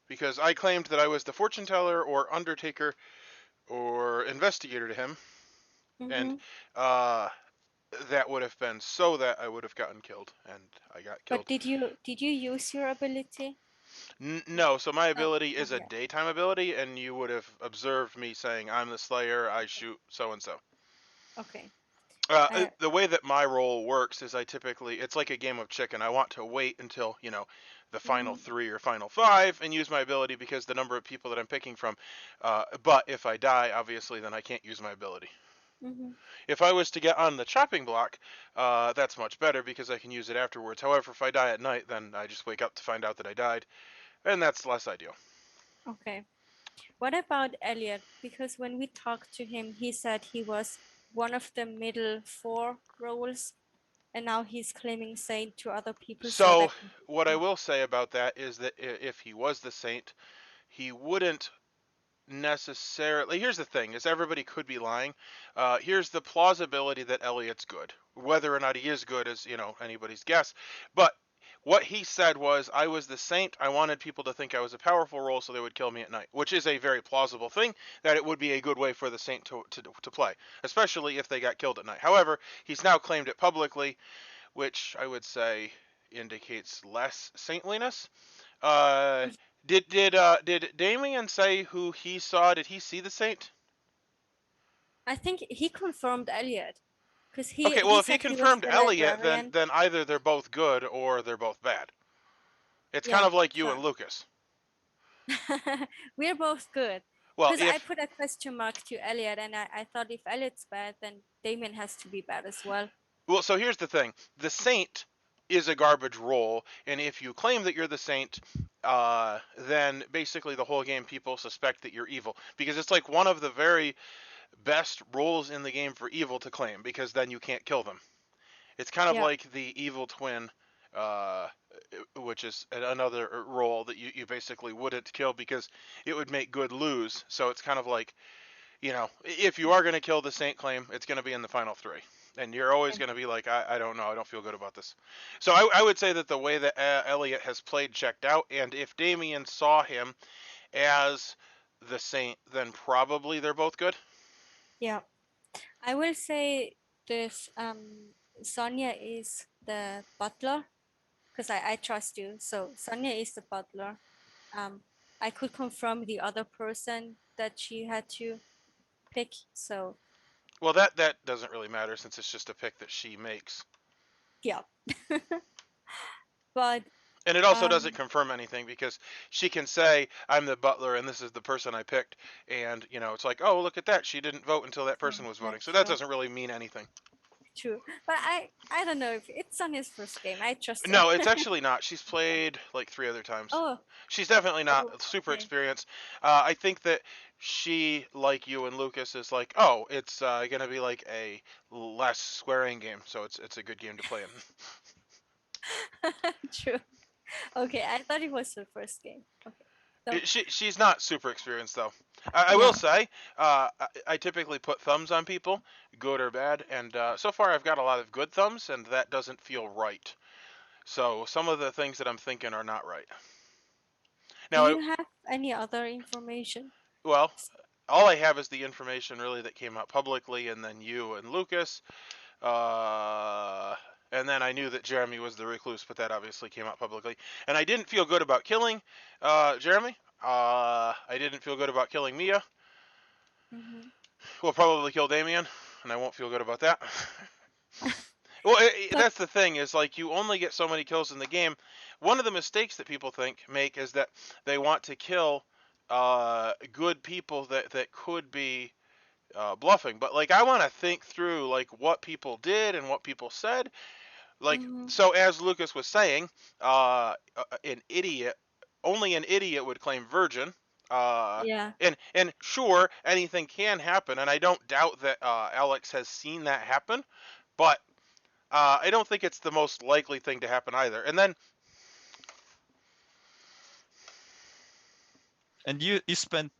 Because I claimed that I was the fortune teller or Undertaker or Investigator to him, and that would have been so that I would have gotten killed, and I got killed. But did you use your ability? No, so my ability is a okay. daytime ability, and you would have observed me saying, I'm the Slayer, I shoot so-and-so. Okay. The way that my role works is it's like a game of chicken. I want to wait until, the final 3 or final 5 and use my ability because the number of people that I'm picking from. But if I die, obviously, then I can't use my ability. If I was to get on the chopping block, that's much better because I can use it afterwards. However, if I die at night, then I just wake up to find out that I died. And that's less ideal. Okay. What about Elliot? Because when we talked to him, he said he was one of the middle 4 roles, and now he's claiming saint to other people. So what I will say about that is that if he was the saint, he wouldn't necessarily. Here's the thing: is everybody could be lying. Here's the plausibility that Elliot's good. Whether or not he is good is anybody's guess. But what he said was, I was the saint. I wanted people to think I was a powerful role so they would kill me at night, which is a very plausible thing, that it would be a good way for the saint to play, especially if they got killed at night. However, he's now claimed it publicly, which I would say indicates less saintliness. Did Damien say who he saw? Did he see the saint? I think he confirmed Elliot. Because he Okay, well, if he said he was confirmed the Elliot, librarian. then either they're both good or they're both bad. It's kind Yeah, of like you so- and Lucas. We're both good. Well, Because I if put a question mark to Elliot, and I thought if Elliot's bad, then Damien has to be bad as well. well, so here's the thing: the Saint is a garbage role, and if you claim that you're the Saint, then basically the whole game people suspect that you're evil, because it's like one of the very best roles in the game for evil to claim, because then you can't kill them. It's kind of Yeah. like the evil twin, which is another role that you basically wouldn't kill because it would make good lose. So it's kind of like, you know, if you are going to kill the Saint claim, it's going to be in the final three. And you're always going to be like, I don't know, I don't feel good about this. So I would say that the way that Elliot has played checked out, and if Damien saw him as the Saint, then probably they're both good. Yeah. I will say this, Sonia is the butler, because I trust you. So Sonia is the butler. I could confirm the other person that she had to pick. So Well, that doesn't really matter since it's just a pick that she makes. yeah. But And it also doesn't confirm anything because she can say, I'm the butler and this is the person I picked. And, you know, it's like, oh, look at that. She didn't vote until that person was voting. So that true. doesn't really mean anything. True. But I don't know if it's Sonia's first game. I trust her. No, it's actually not. She's played like 3 other times. Oh. She's definitely not Oh, super okay. experienced. I think that she, like you and Lucas, is like, oh, it's going to be like a less swearing game. So it's a good game to play in. True. Okay, I thought it was her first game. Okay. So, She's not super experienced though. I will say, I typically put thumbs on people, good or bad, and so far I've got a lot of good thumbs, and that doesn't feel right. So some of the things that I'm thinking are not right. Now, do you have any other information? well, all I have is the information really that came out publicly, and then you and Lucas, and then I knew that Jeremy was the recluse, but that obviously came out publicly. And I didn't feel good about killing Jeremy. I didn't feel good about killing Mia. Mm-hmm. We'll probably kill Damien, and I won't feel good about that. Well, that's the thing, is like you only get so many kills in the game. One of the mistakes that people make is that they want to kill good people that could be bluffing. But like I want to think through like what people did and what people said. Like so, as Lucas was saying, an idiot, only an idiot would claim virgin. Yeah. And sure, anything can happen, and I don't doubt that Alex has seen that happen, but I don't think it's the most likely thing to happen either. And then, and you spent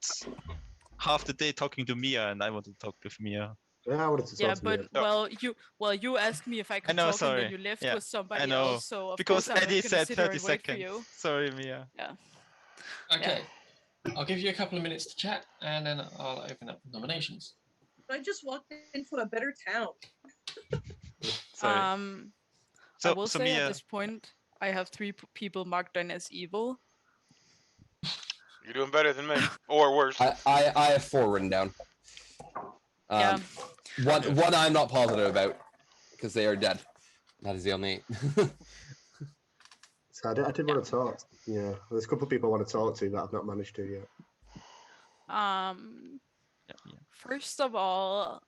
half the day talking to Mia, and I wanted to talk with Mia. Yeah, I wanted to Yeah, talk to Mia. but you asked me if I could I know, talk, sorry. and then you left Yeah, with somebody I know. else. So of Because course I'm Eddie not gonna said sit here 30 and wait for seconds. you. Sorry, Mia. Yeah. Okay. I'll give you a couple of minutes to chat, and then I'll open up nominations. I just walked into a better town. Sorry. I will say Mia, at this point, I have 3 people marked down as evil. you're doing better than me, or worse. I have 4 written down. Yeah. One I'm not positive about because they are dead. That is the only. So I did want to talk. Yeah, there's a couple of people I want to talk to that I've not managed to yet. First of all,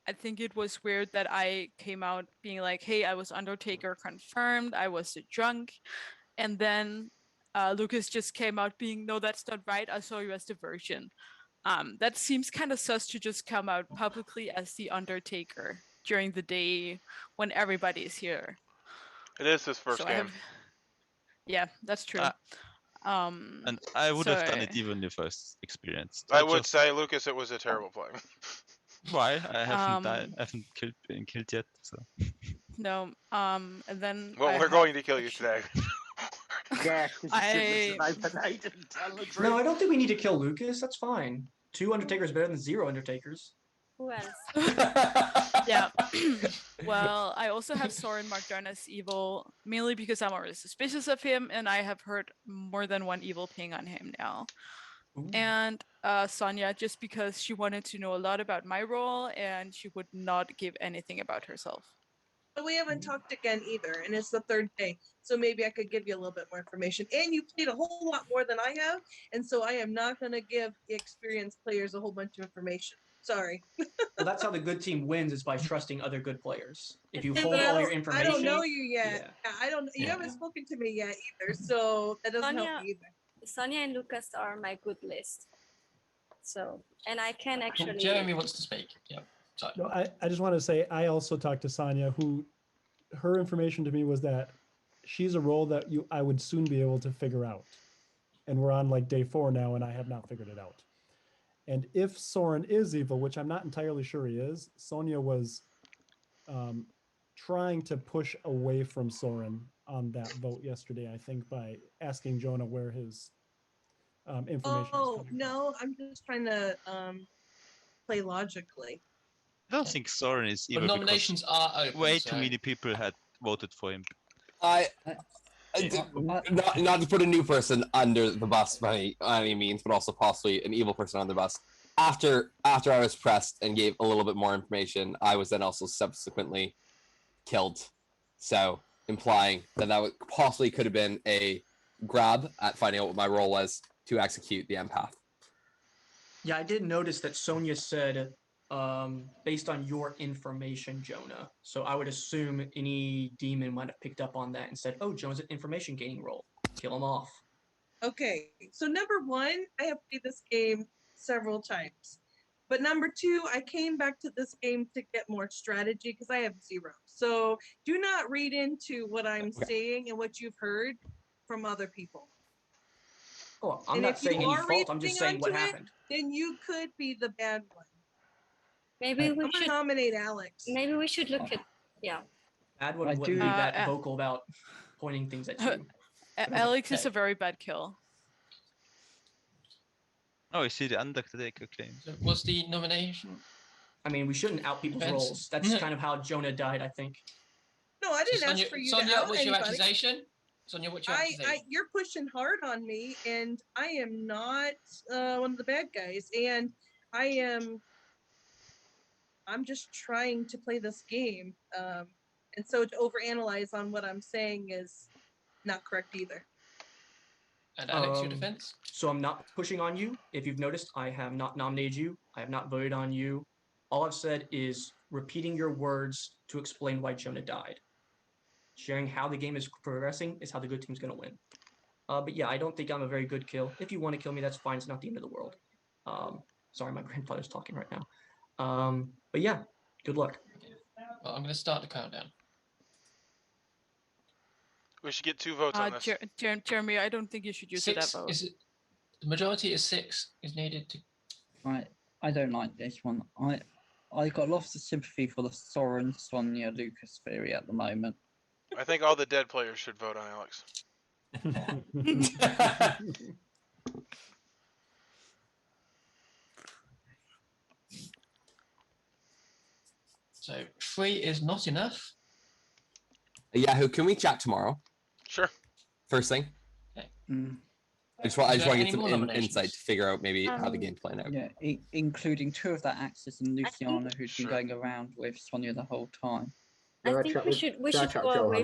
I think it was weird that I came out being like, hey, I was Undertaker confirmed, I was a drunk. And then Lucas just came out being, no, that's not right, I saw you as the Virgin. That seems kind of sus to just come out publicly as the Undertaker during the day when everybody's here. It is his first game. Yeah, that's true. And I would have done it even if I was experienced. I would say, Lucas, it was a terrible play. Why? I haven't died. I haven't been killed yet. So. No. And then. Well, we're going to kill you today. Yeah, No, I don't think we need to kill Lucas. That's fine. 2 Undertakers better than 0 Undertakers. Who else? Yeah. Well, I also have Soren marked down as evil, mainly because I'm already suspicious of him, and I have heard more than one evil ping on him now. and Sonia, just because she wanted to know a lot about my role and she would not give anything about herself. But we haven't talked again either, and it's the third day, so maybe I could give you a little bit more information. And you played a whole lot more than I have, and so I am not going to give the experienced players a whole bunch of information. Sorry. Well, that's how the good team wins, is by trusting other good players. If you Yeah, hold but all I your don't information, know you yet. yeah. I don't. You Yeah. haven't spoken to me yet either, so that doesn't help me either. Sonia and Lucas are my good list. So, and I can actually. Jeremy wants to speak. Yeah. Sorry. No, I just want to say I also talked to Sonia, who her information to me was that she's a role that I would soon be able to figure out. And we're on like day 4 now, and I have not figured it out. And if Soren is evil, which I'm not entirely sure he is, Sonia was trying to push away from Soren on that vote yesterday, I think, by asking Jonah where his information is Oh coming no, I'm just trying to play logically. I don't think Soren is But evil nominations because are open, way so- too many people had voted for him. Not to put a new person under the bus by any means, but also possibly an evil person on the bus. After I was pressed and gave a little bit more information, I was then also subsequently killed. So implying that possibly could have been a grab at finding out what my role was to execute the empath. Yeah, I did notice that Sonia said, based on your information, Jonah. So I would assume any demon might have picked up on that and said, oh, Jonah's an information gaining role. Kill him off. Okay, so number 1, I have played this game several times. But number 2, I came back to this game to get more strategy because I have 0. So do not read into what I'm saying and what you've heard from other people. Oh, I'm And not if you saying any are fault. I'm just reading saying what onto it, happened. then you could be the bad one. Maybe I'm we gonna should nominate Alex. Maybe we should look at Adwood I wouldn't do- be that vocal about pointing things at you. Alex is a very bad kill. Oh, you see the Undertaker claim. So what's the nomination? I mean, we shouldn't out people's Depends. roles. That's kind of how Jonah died, I think. No, I didn't Sonia, ask for you Sonia, to out what's your anybody. accusation? Sonia, what's your accusation? You're pushing hard on me, and I am not one of the bad guys, and I'm just trying to play this game, and so to overanalyze on what I'm saying is not correct either. And Alex, your defense? So I'm not pushing on you. If you've noticed, I have not nominated you. I have not voted on you. All I've said is repeating your words to explain why Jonah died. Sharing how the game is progressing is how the good team's going to win. But yeah, I don't think I'm a very good kill. If you want to kill me, that's fine. It's not the end of the world. Sorry, my grandfather's talking right now. But yeah, good luck. Well, I'm going to start the countdown. We should get 2 votes on this. Jeremy, I don't think you should use that 6 vote. is the majority is 6 is needed to. I don't like this one. I got lots of sympathy for the Soren, Sonia, Lucas theory at the moment. I think all the dead players should vote on Alex. So 3 is not enough. Yahoo, can we chat tomorrow? Sure. First thing. Okay. I just want to get any some more nominations? insight to figure out maybe how the game's playing out. Yeah, including 2 of that Axis and Luciana, who's been going around with Sonia the whole time. I think we should go away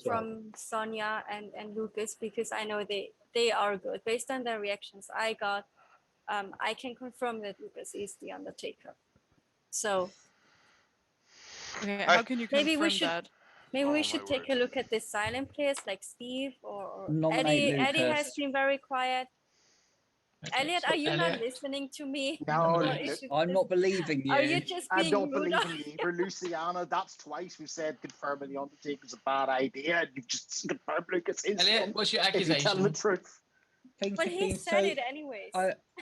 from Sonia and Lucas, because I know they are good. Based on their reactions I got, I can confirm that Lucas is the Undertaker. So Okay, how can you confirm maybe we should that? maybe we should take a look at the silent players like Steve or Nominate Eddie. Eddie Lucas. has been very quiet. Elliot, are you not Elliot. listening to me? No, Or Lucas. is it I'm not believing you. Are you just I being don't rude believe on in you either, Luciana. That's twice we've said confirming the Undertaker's a bad idea, and you've just confirmed Lucas is. Elliot, what's your If you tell accusation? the truth. Things But have he been said so- it anyways.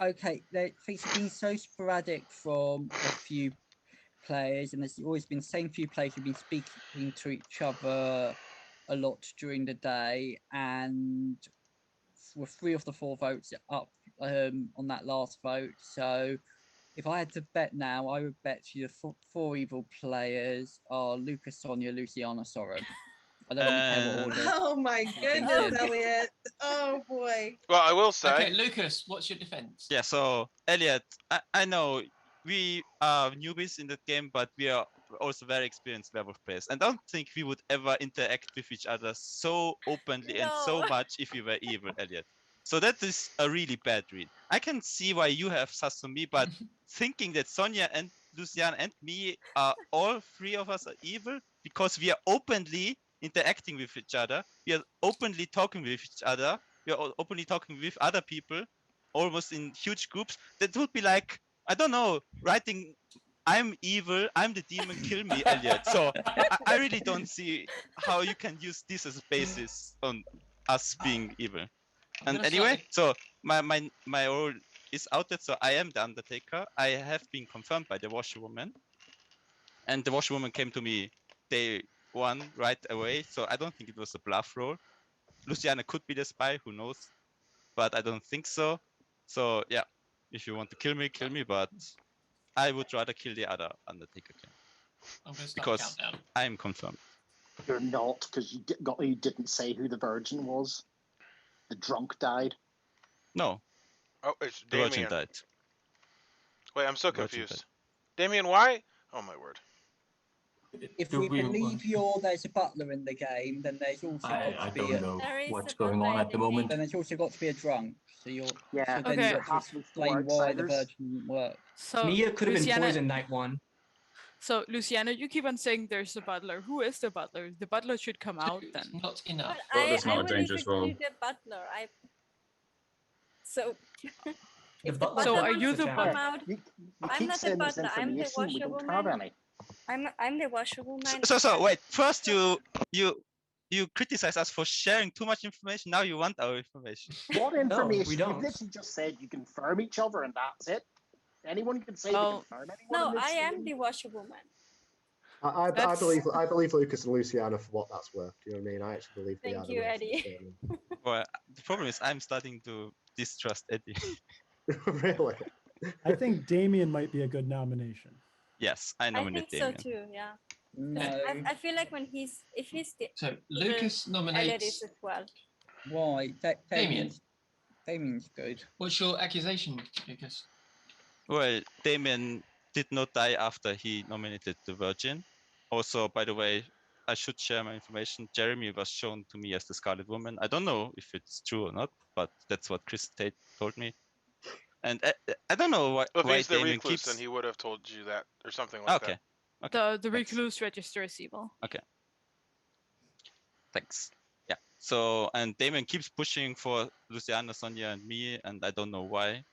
Okay, things have been so sporadic from a few players, and there's always been the same few players who've been speaking to each other a lot during the day, and with 3 of the 4 votes up on that last vote. So if I had to bet now, I would bet you the 4 evil players are Lucas, Sonia, Luciana, Soren. I don't really care what order. Oh my goodness, Elliot. Oh boy. Well, I will say. Okay, Lucas, what's your defense? Yeah, so Elliot, I know we are newbies in that game, but we are also very experienced werewolf players. And I don't think we would ever interact with each other so openly and so No. much if we were evil, Elliot. So that is a really bad read. I can see why you have sus on me, but thinking that Sonia and Luciana and me are all three of us are evil because we are openly interacting with each other, we are openly talking with each other, we are openly talking with other people, almost in huge groups. That would be like, I don't know, writing I'm evil, I'm the demon, kill me, Elliot. So I really don't see how you can use this as a basis on us being evil. And anyway, so my role is outed, so I am the Undertaker. I have been confirmed by the Washerwoman. And the Washerwoman came to me day one right away, so I don't think it was a bluff roll. Luciana could be the spy, who knows? But I don't think so. So yeah, if you want to kill me, but I would rather kill the other Undertaker king. I'm going to start Because the countdown. I am confirmed. You're not, because you didn't say who the virgin was. The drunk died. No. Oh, it's The virgin Damien. died. Wait, I'm so The virgin confused. Damien, why? Oh my word. If Do we we- believe there's a butler in the game, then there's also got I to be don't a, know There is what's a going on butler at the in the moment. then there's also got to be a drunk. So you're Yeah, so then Okay. you've got to explain why the virgin didn't work. So Mia could have been Luciana, poisoned night one. So Luciana, you keep on saying there's a butler. Who is the butler? The butler should come out then. Not enough. But Butler's not a would dangerous role. execute the butler. So The if butler So had are you the the challenge. butler? out, You I'm keep not the saying this butler. I'm the information. We don't have washerwoman. any. I'm the washerwoman. So wait. First you criticize us for sharing too much information. Now you want our information. What we information? You don't. literally just said you confirm each other and that's it. Anyone can say Well, they confirm anyone. No, in this I am game. the washerwoman. I That's- believe Lucas and Luciana for what that's worth. Do you know what I mean? I actually believe they Thank are the you, ones that Eddie. say them. Well, the problem is I'm starting to distrust Eddie. Really? I think Damien might be a good nomination. Yes, I I nominate think Damien. so too. Yeah. No. I feel like when if he's the So evil, Lucas Elliot nominates is as well. Why? Damien. Damien's good. What's your accusation, Lucas? Well, Damien did not die after he nominated the Virgin. Also, by the way, I should share my information. Jeremy was shown to me as the Scarlet Woman. I don't know if it's true or not, but that's what Chris Tate told me. And I don't know Well, if why he's the Damien recluse, keeps. then he would have told you that, or something like Okay. that. Okay. The thanks. recluse register is evil. Okay. Thanks. Yeah. So and Damien keeps pushing for Luciana, Sonia, and me, and I don't know why.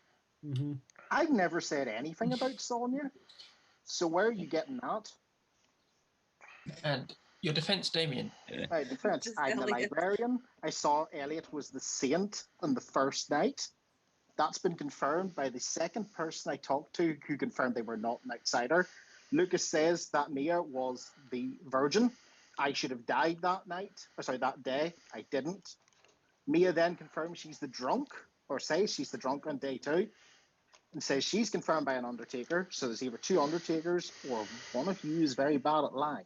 Mm-hmm. I've never said anything about Sonia. So where are you getting that? And your defense, Damien. My defense, Just I'm the Elliot. librarian. I saw Elliot was the saint on the first night. That's been confirmed by the second person I talked to who confirmed they were not an outsider. Lucas says that Mia was the virgin. I should have died that night, or sorry, that day. I didn't. Mia then confirms she's the drunk, or says she's the drunk on day 2, and says she's confirmed by an Undertaker. So there's either 2 Undertakers or one of you is very bad at lying.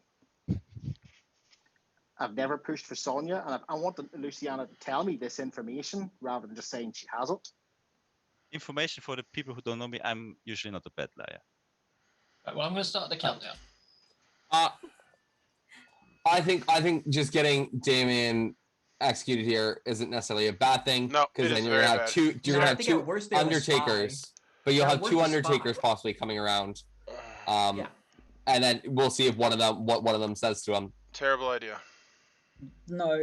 I've never pushed for Sonia, and I want Luciana to tell me this information rather than just saying she has it. Information for the people who don't know me, I'm usually not a bad liar. Right, well, I'm going to start the countdown. I think just getting Damien executed here isn't necessarily a bad thing. No, because it then is you're gonna very have bad. two. You're No, gonna I have think two at worst they're the Undertakers, spy. but you'll At have worst two the Undertakers spy. possibly coming around. Yeah. And then we'll see if one of them says to him. Terrible idea. No,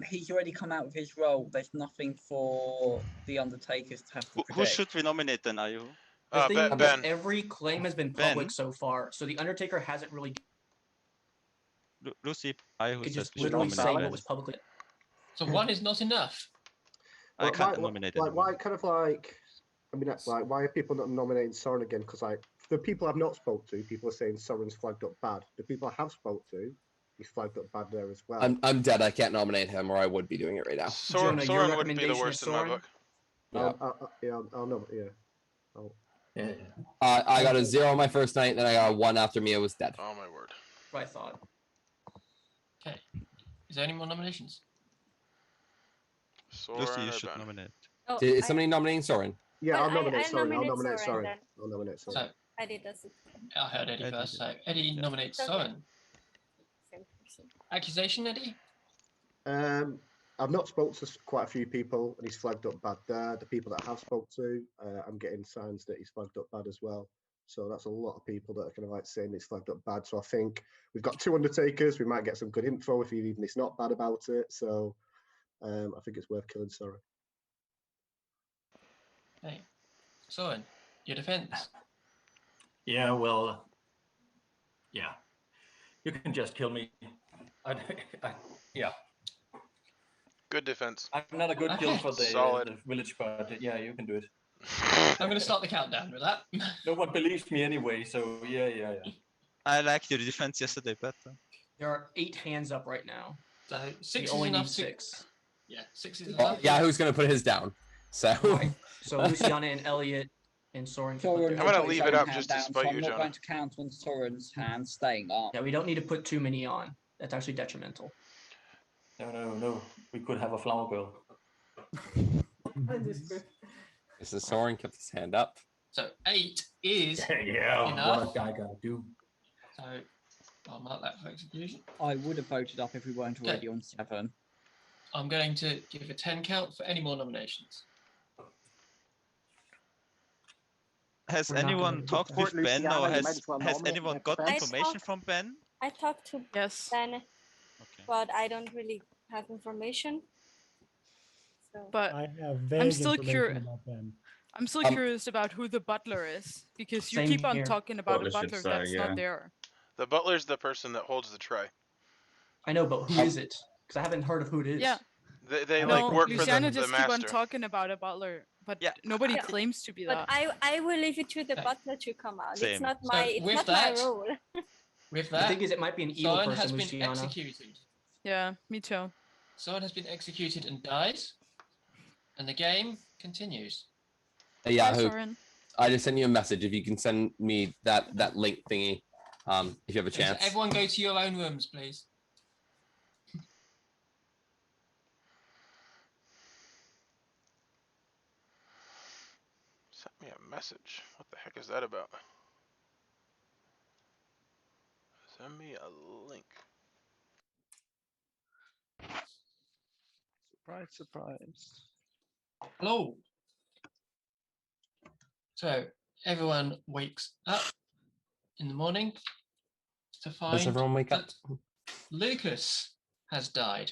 he's already come out with his role. There's nothing for the Undertakers to have to Who predict. should we nominate then, are you? The thing is, Ben. every claim has been Ben. public so far, so the Undertaker hasn't really Lucy, I who could says just we should literally nominate say Ben. what was publicly. So one is not enough. I Well, can't nominate like, anyone. why kind of like, I mean, like, why are people not nominating Soren again? Because like, the people I've not spoke to, people are saying Soren's flagged up bad. The people I have spoke to, he's flagged up bad there as well. I'm dead. I can't nominate him, or I would be doing it right now. Jonah, your Soren wouldn't be the recommendation worst is in my Soren? book. I'll know. Yeah. Yeah. I got a 0 on my first night, then I got a 1 after Mia was dead. Oh my word. What I thought. Okay. Is there any more nominations? Soren Lucy, you or should Ben? nominate. Oh, Is somebody nominating Soren? Yeah, well, I'll nominate I Soren. I'll nominate nominate Soren Soren. then. I'll nominate So Soren. Eddie does it. I heard Eddie Eddie first. did. So Eddie Yeah. nominates Okay. Soren. Same person. Accusation, Eddie? I've not spoke to quite a few people, and he's flagged up bad there. The people that I have spoke to, I'm getting signs that he's flagged up bad as well. So that's a lot of people that are kind of like saying it's flagged up bad. So I think we've got 2 Undertakers. We might get some good info if even it's not bad about it. So I think it's worth killing Soren. Hey, Soren, your defense. Yeah, well, yeah. You can just kill me. Yeah. Good defense. I'm not a good kill Okay. for the Solid. village, but yeah, you can do it. I'm going to start the countdown with that. No one believes me anyway, so yeah. I liked your defense yesterday better. There are 8 hands up right now. So We 6 is only enough need to... 6. Yeah, 6 is Well, enough. Yahoo's going to put his down. So. Right. So Luciana and Elliot and Soren can put Soren their I'm gonna has put his leave it own up hand just to down, spite so I'm you, not Jonah. going to count on Soren's hand staying up. Yeah, we don't need to put too many on. That's actually detrimental. No. We could have a flower girl. This is Soren kept his hand up. So 8 is Yeah, enough. what a guy gotta do. So I'll mark that for execution. I would have voted up if we weren't Okay. already on 7. I'm going to give a 10 count for any more nominations. Has We're not gonna anyone talked report with Ben, Luciana, or you might has as well has nominate anyone Nick got Fence. information from Ben? I talked to Yes. Ben, Okay. but I don't really have information. So But I have vague still information about them. I'm still curious about who the butler is because you Same keep on here. talking about Butler a should butler say, that's yeah. not there. The butler's the person that holds the tray. I know, but who is it? Because I haven't heard of who it is. Yeah. They No, like work Luciana for the just keep on master. talking about a butler, but Yeah. nobody Yeah. claims to be but that. I will leave it to the Okay. butler to come out. Same. It's not So my it's with not that- my role. With The that, thing is, it might be an evil Soren person, has been Luciana. executed. Yeah, me too. Soren has been executed and dies, and the game continues. Hey, Bye, Yahoo. Soren. I just sent you a message. If you can send me that link thingy, if you have a Please, chance. everyone go to your own rooms, please. Sent me a message. What the heck is that about? Send me a link. Surprise. Hello. So everyone wakes up in the morning to find Does everyone wake up? that Lucas has died.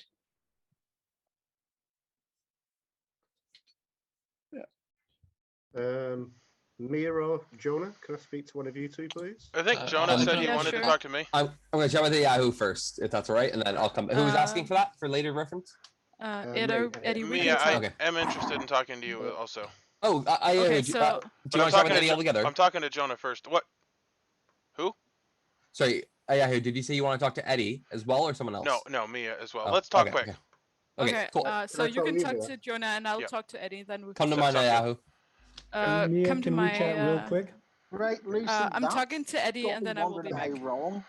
Mira, Jonah, can I speak to one of you two, please? I think Uh, Jonah I'll said go he Yeah, wanted sure. to talk to me. I'm going to chat with the Yahoo first, if that's all right, and then I'll come. Who was asking for that for later reference? Eddie, we Mia, can I talk. Okay. am interested in talking to you also. Oh, Okay, do so- you But want I'm to chat with talking Eddie to altogether? I'm talking to Jonah first. What? Who? Sorry, Yahoo, did you say you want to talk to Eddie as well or someone else? No, Mia as well. Oh, Let's talk okay, quick. Okay, cool. So I you tell can you talk that? to Jonah and I'll Yeah. talk to Eddie. Then we Come to can mine, sounds Yahoo. Mia, come to can my. we chat real quick? Right, Lucy. I'm that talking to Eddie got and me then I will wondering, be am back. I wrong?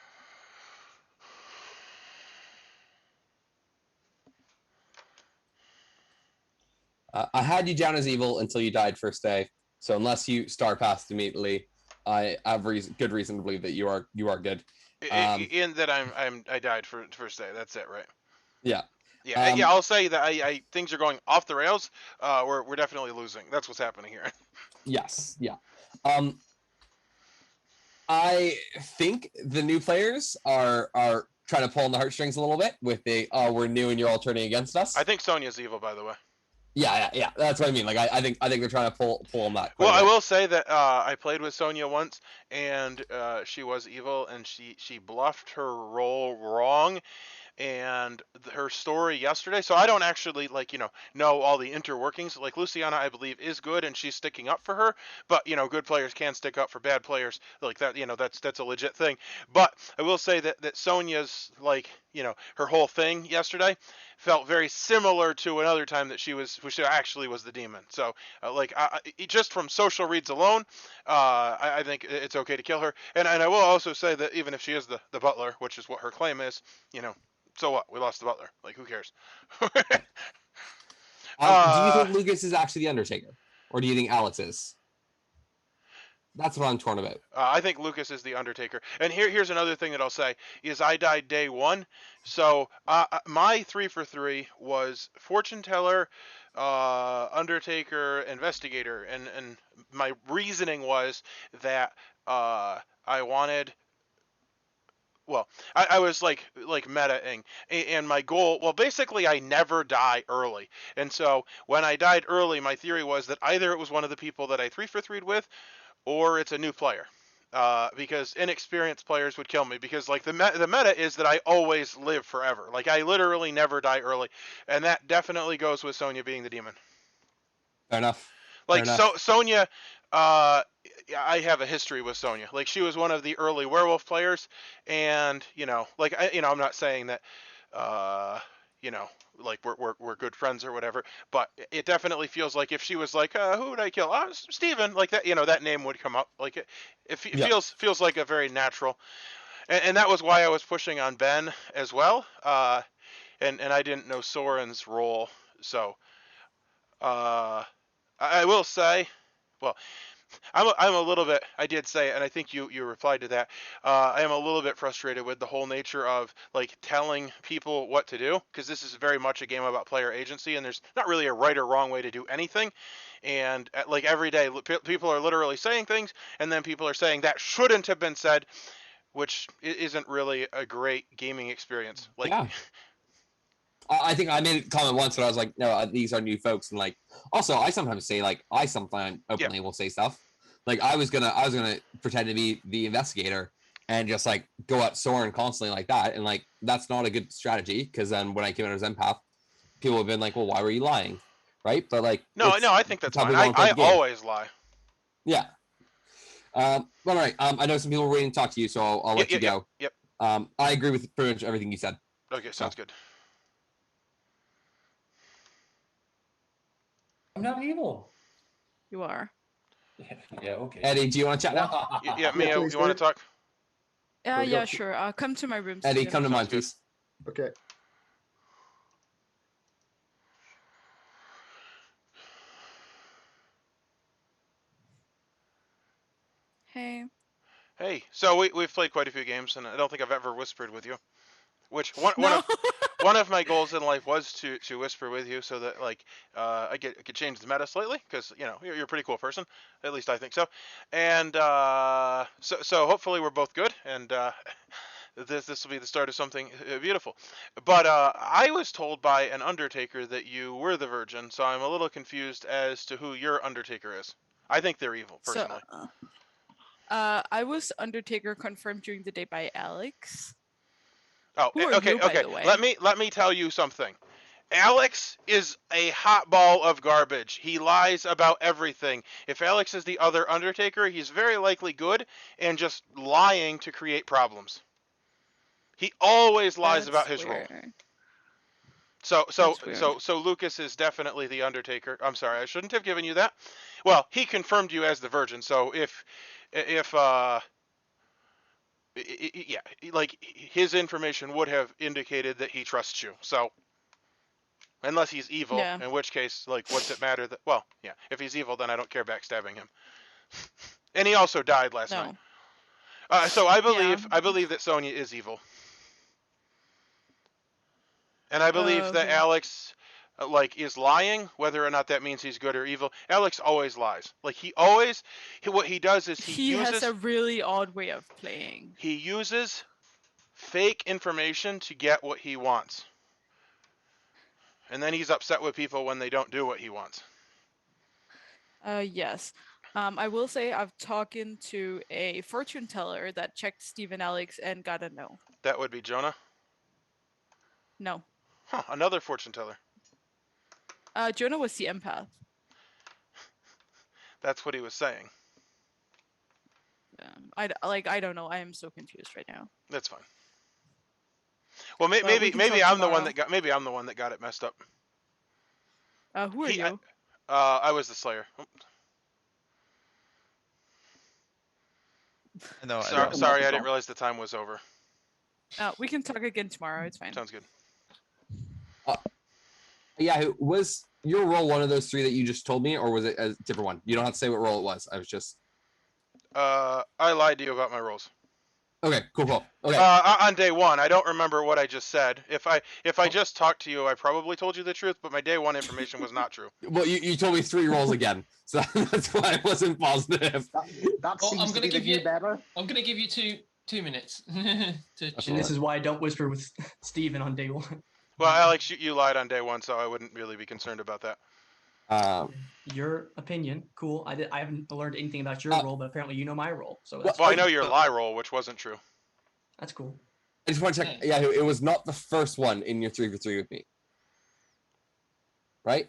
I had you down as evil until you died first day. So unless you star passed immediately, I have good reason to believe that you are good. In that I died for first day. That's it, right? Yeah. Yeah, yeah. I'll say that I things are going off the rails. We're definitely losing. That's what's happening here. Yes. Yeah. I think the new players are trying to pull on the heartstrings a little bit with the we're new and you're all turning against us. I think Sonya's evil, by the way. Yeah. That's what I mean. Like I think they're trying to pull on that. Well, I will say that I played with Sonya once, and she was evil, and she bluffed her role wrong, and her story yesterday. So I don't actually know all the interworkings. Like Luciana, I believe is good, and she's sticking up for her. But good players can stick up for bad players like that. That's a legit thing. But I will say that Sonya's her whole thing yesterday felt very similar to another time that she actually was the demon. So just from social reads alone, I think it's okay to kill her. And I will also say that even if she is the butler, which is what her claim is, so what? We lost the butler. Like, who cares? Do you think Lucas is actually the Undertaker, or do you think Alex is? That's what I'm torn about. I think Lucas is the Undertaker. And here's another thing that I'll say is I died day 1. So my 3 for 3 was Fortune Teller, Undertaker, Investigator. And my reasoning was that I wanted... Well, I was like metaing, and my goal, well, basically I never die early. And so when I died early, my theory was that either it was one of the people that I 3 for 3'd with, or it's a new player, because inexperienced players would kill me. Because like the meta is that I always live forever. Like I literally never die early, and that definitely goes with Sonya being the demon. Fair enough. Like Sonya, I have a history with Sonya. Like she was one of the early werewolf players, and like I'm not saying that, like we're good friends or whatever, but it definitely feels like if she was like, who would I kill? Steven, like that, that name would come up. Like it feels like a very natural, and that was why I was pushing on Ben as well. And I didn't know Soren's role, so I will say, well, I'm a little bit, I did say it, and I think you replied to that. I am a little bit frustrated with the whole nature of like telling people what to do, because this is very much a game about player agency, and there's not really a right or wrong way to do anything. And like every day, people are literally saying things, and then people are saying that shouldn't have been said, which isn't really a great gaming experience. Like, yeah. I think I made a comment once where I was like, no, these are new folks. And like, also I sometimes say like, I sometimes openly will say stuff. Like I was gonna pretend to be the investigator and just like go at Soren constantly like that. And like, that's not a good strategy. Cause then when I came out as Empath, people have been like, well, why were you lying? Right. But like, no, I think that's fine. I always lie. Yeah. All right. I know some people were waiting to talk to you, so I'll let you go. Yep. I agree with pretty much everything you said. Okay. Sounds good. I'm not evil. You are. Yeah, okay. Eddie, do you want to chat now? Yeah, Mia, you want to talk? Yeah, sure. Come to my room. Eddie, come to mine, please. Okay. Hey. Hey, so we've played quite a few games, and I don't think I've ever whispered with you. Which one of my goals in life was to whisper with you, so that like I could change the meta slightly, because you're a pretty cool person, at least I think so. And so hopefully we're both good, and this will be the start of something beautiful. But I was told by an Undertaker that you were the Virgin, so I'm a little confused as to who your Undertaker is. I think they're evil, personally. So, I was Undertaker confirmed during the day by Alex. Oh, Who are okay, you, by okay. the way? Let me tell you something. Alex is a hot ball of garbage. He lies about everything. If Alex is the other Undertaker, he's very likely good and just lying to create problems. He always lies about his role. So Lucas is definitely the Undertaker. I'm sorry, I shouldn't have given you that. Well, he confirmed you as the Virgin. So if yeah, like his information would have indicated that he trusts you. So unless he's evil, in which case, like, what's it matter that? Well, yeah, if he's evil, then I don't care backstabbing him. And he also died last night. So I believe that Sonya is evil, and I believe that Alex, like, is lying. Whether or not that means he's good or evil, Alex always lies. Like what he does is he uses, has a really odd way of playing. He uses fake information to get what he wants. And then he's upset with people when they don't do what he wants. Yes. I will say I've talked to a fortune teller that checked Steve and Alex and got a no. That would be Jonah? No. Huh, another fortune teller. Jonah was the empath. That's what he was saying. I don't know. I am so confused right now. That's fine. Well, maybe I'm the one that got it messed up. Who are you? I was the Slayer. No, sorry, I didn't realize the time was over. We can talk again tomorrow. It's fine. Sounds good. Yeah, was your role one of those three that you just told me, or was it a different one? You don't have to say what role it was. I was just. I lied to you about my rolls. Okay, cool. Okay. On day one, I don't remember what I just said. If I just talked to you, I probably told you the truth, but my day one information was not true. Well, you told me 3 rolls again, so that's why I wasn't positive. That seems I'm to gonna be the give you new better. I'm gonna give you 2 minutes. That's and this fine. is why I don't whisper with Steven on day one. Well, Alex, you lied on day one, so I wouldn't really be concerned about that. Your opinion, cool. I haven't learned anything about your role, but apparently you know my role. So that's Well, I know your lie roll, which wasn't true. That's cool. I just want to check. Yeah, it was not the first one in your 3 for 3 with me, right?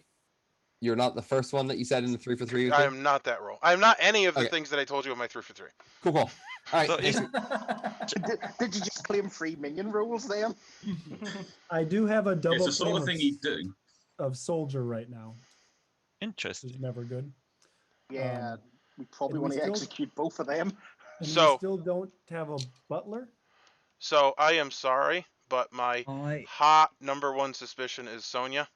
You're not the first one that you said in the 3 for 3 with I me. am not that role. I am not any of the Okay. things that I told you in my 3 for 3. Cool. All right. So Did you just claim 3 minion rules then? I do have a double It's the sort of thing he'd do. of soldier right now. Interesting. Which is never good. Yeah, we probably and want we to still- execute both of them. And So- we still don't have a butler. So I am sorry, but my hot #1 suspicion is Sonia.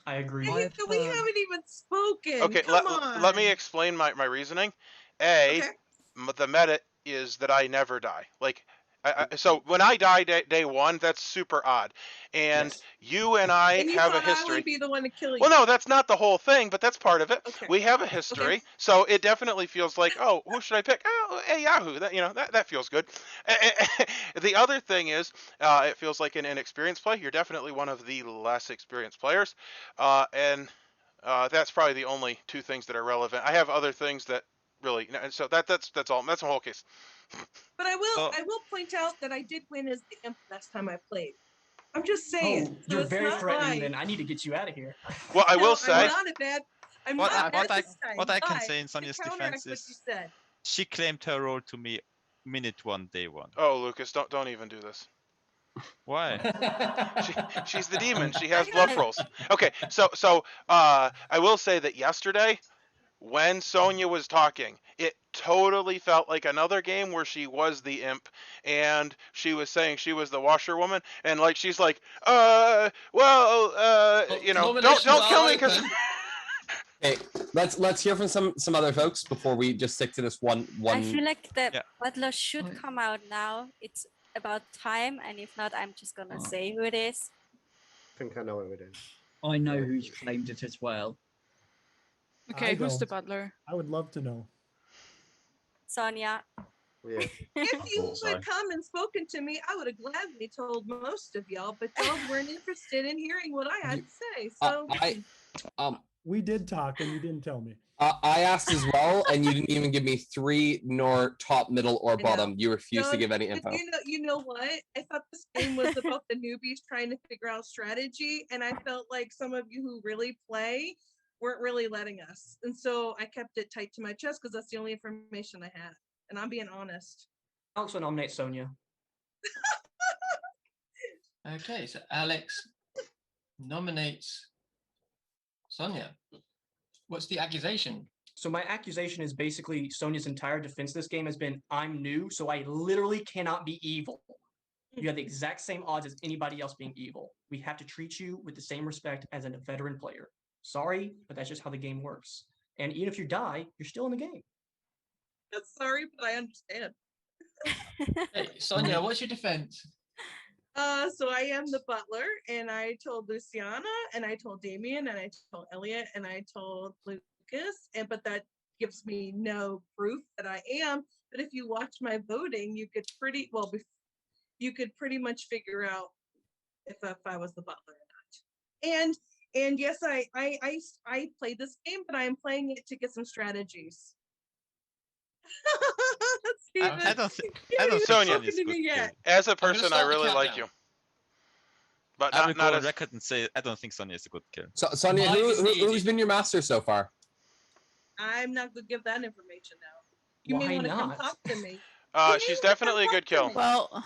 I agree. We haven't even spoken. Okay, Come on. let me explain my reasoning. The meta is that I never die. Like, so when I die day one, that's super odd. And you and I And you have a thought I history. would be the one to kill you. Well, no, that's not the whole thing, but that's part of it. Okay. We have a history, so it definitely feels like, oh, who should I pick? Oh, hey, Yahoo! That feels good. The other thing is, it feels like an inexperienced play. You're definitely one of the less experienced players, and that's probably the only 2 things that are relevant. I have other things that really, so that's all. That's the whole case. But I will point out that I did win as the imp last time I played. I'm just saying. Oh, so you're it's very not threatening. like- Then I need to get you out of here. Well, I will No, say. I'm not a bad. I'm What not I- bad what I- this time. what I can but say in to Sonia's counteract defense what is- you said. She claimed her role to me minute 1, day 1. Oh, Lucas, don't even do this. Why? She's the demon. She has bluff rolls. Okay, so I will say that yesterday, when Sonia was talking, it totally felt like another game where she was the imp, and she was saying she was the washerwoman, and like she's like, don't kill me because. Hey, let's hear from some other folks before we just stick to this one. I feel like the butler should come out now. It's about time, and if not, I'm just gonna say who it is. I think I know who it is. I know who's claimed it as well. Okay, I who's the don't. butler? I would love to know. Yeah. Oh, If you had come and spoken to me, I would have gladly told most of y'all, but y'all weren't interested in hearing what I had to say. So We did talk, and you didn't tell me. I asked as well, and you didn't even give me 3 nor top, middle, or I know. bottom. You refused to No, give any but info. You know what? I thought this game was about the newbies trying to figure out strategy, and I felt like some of you who really play weren't really letting us, and so I kept it tight to my chest because that's the only information I had, and I'm being honest. I also nominate Sonia. Okay, so Alex nominates Sonia. What's the accusation? So my accusation is basically Sonia's entire defense this game has been, I'm new, so I literally cannot be evil. You have the exact same odds as anybody else being evil. We have to treat you with the same respect as a veteran player. Sorry, but that's just how the game works. And even if you die, you're still in the game. Sorry, but I understand. Hey, Sonia, what's your defense? So I am the butler, and I told Luciana, and I told Damien, and I told Elliot, and I told Lucas, but that gives me no proof that I am. But if you watch my voting, you could pretty much figure out if I was the butler or not. And yes, I played this game, but I am playing it to get some strategies. I don't think Sonia, Sonia's good kid. as a I'm gonna person, I start the really like countdown. you. But I will not go on as record and say I don't think Sonia is a good kid. So, Sonia, who's been your master so far? I'm not going to give that information now. You Why may want to come not? talk to me. She's definitely a good kill. Well,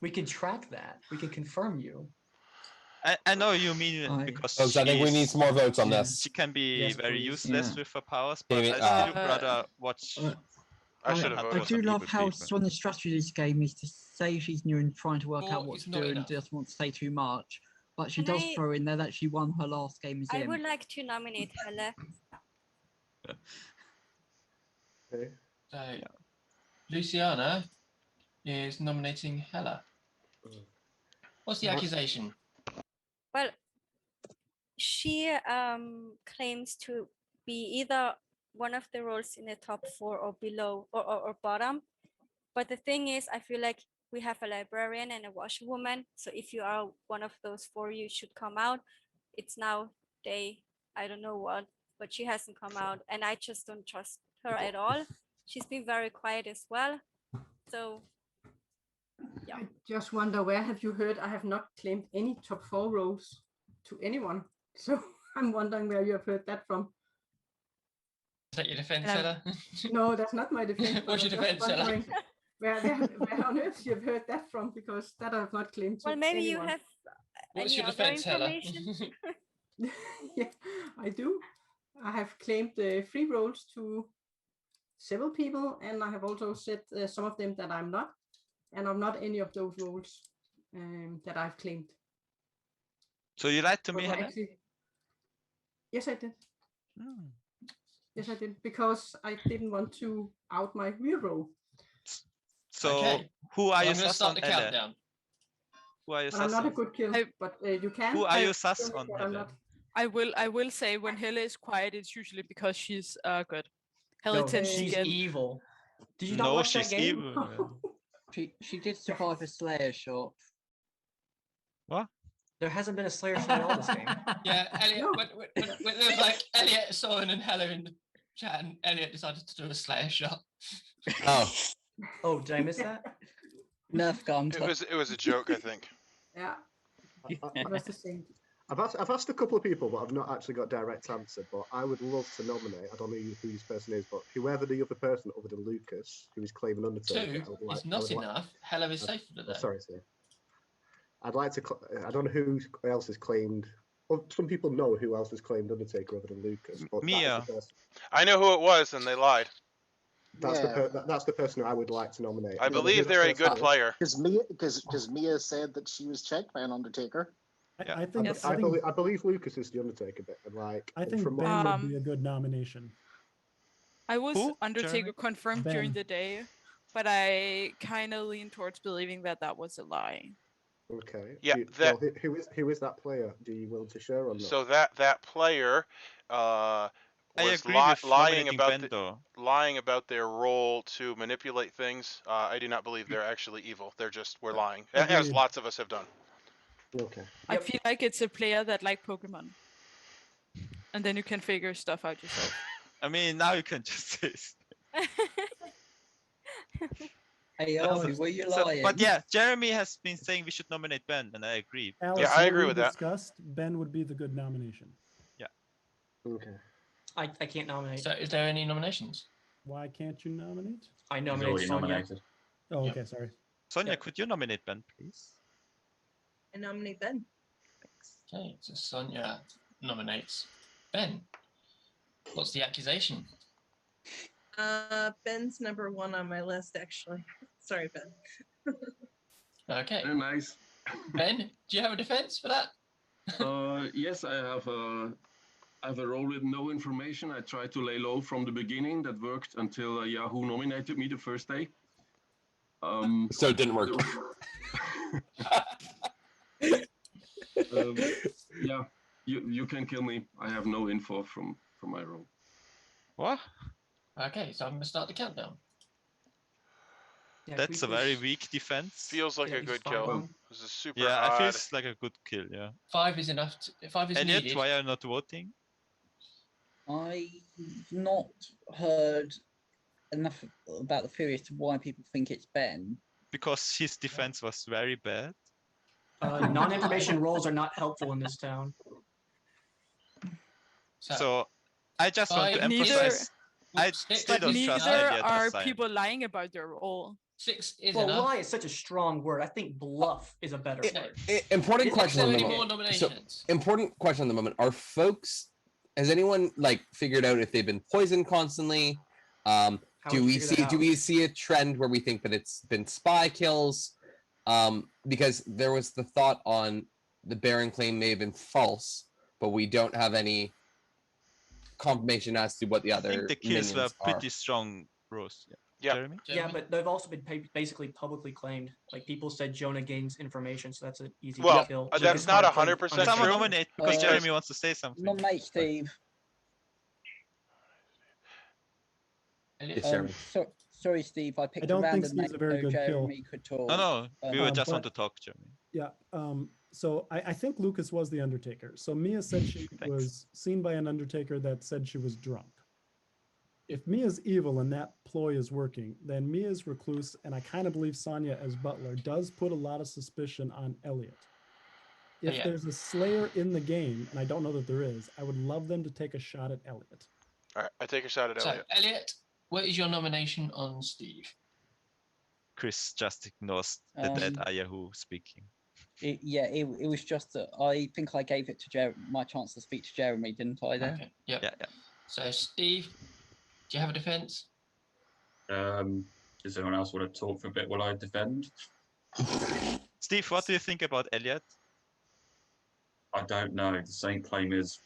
we can track that. We can confirm you. I know you mean it because Folks, I think we need some more votes on this. She can be Yes, very please. useless with her powers, but Damien, I still rather watch. I should have I voted. do love how people. Sonia's strategy this game is to say she's new and trying to work Well, out what it's to not do and enough. doesn't want to say too much. But she Can does I- throw in there that she won her last game as I imp. would like to nominate Helle. Okay. So, Luciana is nominating Hella. What's the What? accusation? Well, she claims to be either one of the roles in the top 4 or below or bottom. But the thing is, I feel like we have a librarian and a washerwoman. So if you are one of those 4, you should come out. It's now day, I don't know what, but she hasn't come out, and I just don't trust her at all. She's been very quiet as well. So yeah. I just wonder, where have you heard I have not claimed any top 4 roles to anyone? So I'm wondering where you have heard that from. Is that your defense, Um, Hella? No, that's not my defense. but What's your I'm just defense, Hella? wondering where on earth you have heard that from, because that I have not claimed to Well, maybe anyone. you have What's any your other defense, Hella? information. Yeah, I do. I have claimed free roles to several people, and I have also said some of them that I'm not, and I'm not any of those roles that I've claimed. So you lied to me, But Hannah? actually, yes, I did. Hmm. Yes, I did, because I didn't want to out my real role. So Okay. who are Well, you I'm going to sus start on, the Elle? countdown. Who are you But I'm sus not a on? good kill, but you can. Who are you I- sus on, But I'm Helle? not. I will say when Helle is quiet, it's usually because she's good. Helle No, tends to she's get evil. Did you not No, watch that she's game? evil. She did survive a Slayer shot. What? There hasn't been a Slayer shot all this game. Yeah, Elliot, No. when there was like Elliot, Soren, and Hella in the chat, and Elliot decided to do a Slayer shot. Oh, Oh, did I miss that? Nerf gun. It was a joke, I think. Yeah, it was the same. I've asked a couple of people, but I've not actually got direct answer. But I would love to nominate. I don't know who this person is, but whoever the other person other than Lucas, who is claiming Undertaker, 2 is not enough. Hella is safer than that. Sorry. I'd like to. I don't know who else has claimed. Well, some people know who else has claimed Undertaker other than Lucas. But Mia. I know who it was, and they lied. That's Yeah. that's the person who I would like to nominate. I don't know who believe that they're a person good is. player. Because Mia said that she was checked by an Undertaker. I think Yes. I think I believe Lucas is the Undertaker, but like I think from Ben my, would be a good nomination. I was Who? Undertaker Jeremy? confirmed during Ben. the day, but I kind of lean towards believing that that was a lie. okay. Yeah, Well, who is that player? Do you will to share or not? So that player I was agree with lying nominating about Ben, though. lying about their role to manipulate things. I do not believe they're actually evil. We're lying, as Agreed. lots of us have done. Okay. I feel like it's a player that like Pokemon, and then you can figure stuff out yourself. I mean, now you can just say. Hey, Alfie, were you So, lying? but yeah, Jeremy has been saying we should nominate Ben, and I agree. Alice, Yeah, I what agree we with that. discussed, Ben would be the good nomination. Okay. I can't nominate. So, is there any nominations? Why can't you nominate? I He's nominate already Sonia. nominated. Oh, Yeah. okay, sorry. Sonia, Yep. could you nominate Ben, please? I nominate Ben. Okay, so Sonia nominates Ben. What's the accusation? Ben's number 1 on my list, actually. Sorry, Ben. Okay, Very nice. Ben, do you have a defense for that? Yes, I have a role with no information. I tried to lay low from the beginning. That worked until Yahoo nominated me the first day. so it didn't work. Yeah, you can kill me. I have no info from my role. What? Okay, so I'm going to start the countdown. Yeah, That's a can we very push- weak defense. Feels like Yeah, a he's good fine. kill. Well, This is super Yeah, it odd. feels like a good kill. Yeah. 5 is enough. 5 is Elliot, needed. why are you not voting? I've not heard enough about the theory as to why people think it's Ben. Because his defense was very bad. Non-information roles are not helpful in this town. So I just want to Neither- emphasize. I Six, still But don't trust neither Elliot are as I am. people lying about their role. 6 is Well, enough. lie is such a strong word. I think bluff is a better word. Important Is question there on the any more moment. So, nominations? important question on the moment. Are folks? Has anyone like figured out if they've been poisoned constantly? How Do would you we figure that see? Do out? we see a trend where we think that it's been spy kills? Because there was the thought on the Baron claim may have been false, but we don't have any confirmation as to what the I other think the kills were minions are. pretty strong, Rose. Yeah. Yeah. Jeremy? Yeah, but they've also been basically publicly claimed. Like people said, Jonah gains information, so that's an easy Well, kill. that's not 100% Someone true. nominate because Jeremy wants to say something. Nominate Steve. Yes, Jeremy. Sorry, Steve. I picked I don't a think random Steve's name a very so good kill. Jeremy could talk. No, we were just but- on to talk, Jeremy. Yeah. So I think Lucas was the Undertaker. So Mia said she was seen by an Undertaker that said she was drunk. If Mia's evil and that ploy is working, then Mia's Recluse, and I kind of believe Sonya as Butler, does put a lot of suspicion on Elliot. If Yeah. there's a Slayer in the game, and I don't know that there is, I would love them to take a shot at Elliot. All right, I take a shot at So, Elliot. Elliot, what is your nomination on Steve? Chris just ignores the dead Ayahu speaking. It was just that I think I gave it to my chance to speak to Jeremy, didn't I? There. Okay. Yep. Yeah. So, Steve, do you have a defense? Does anyone else want to talk for a bit while I defend? Steve, what do you think about Elliot? I don't know. The Saint claim is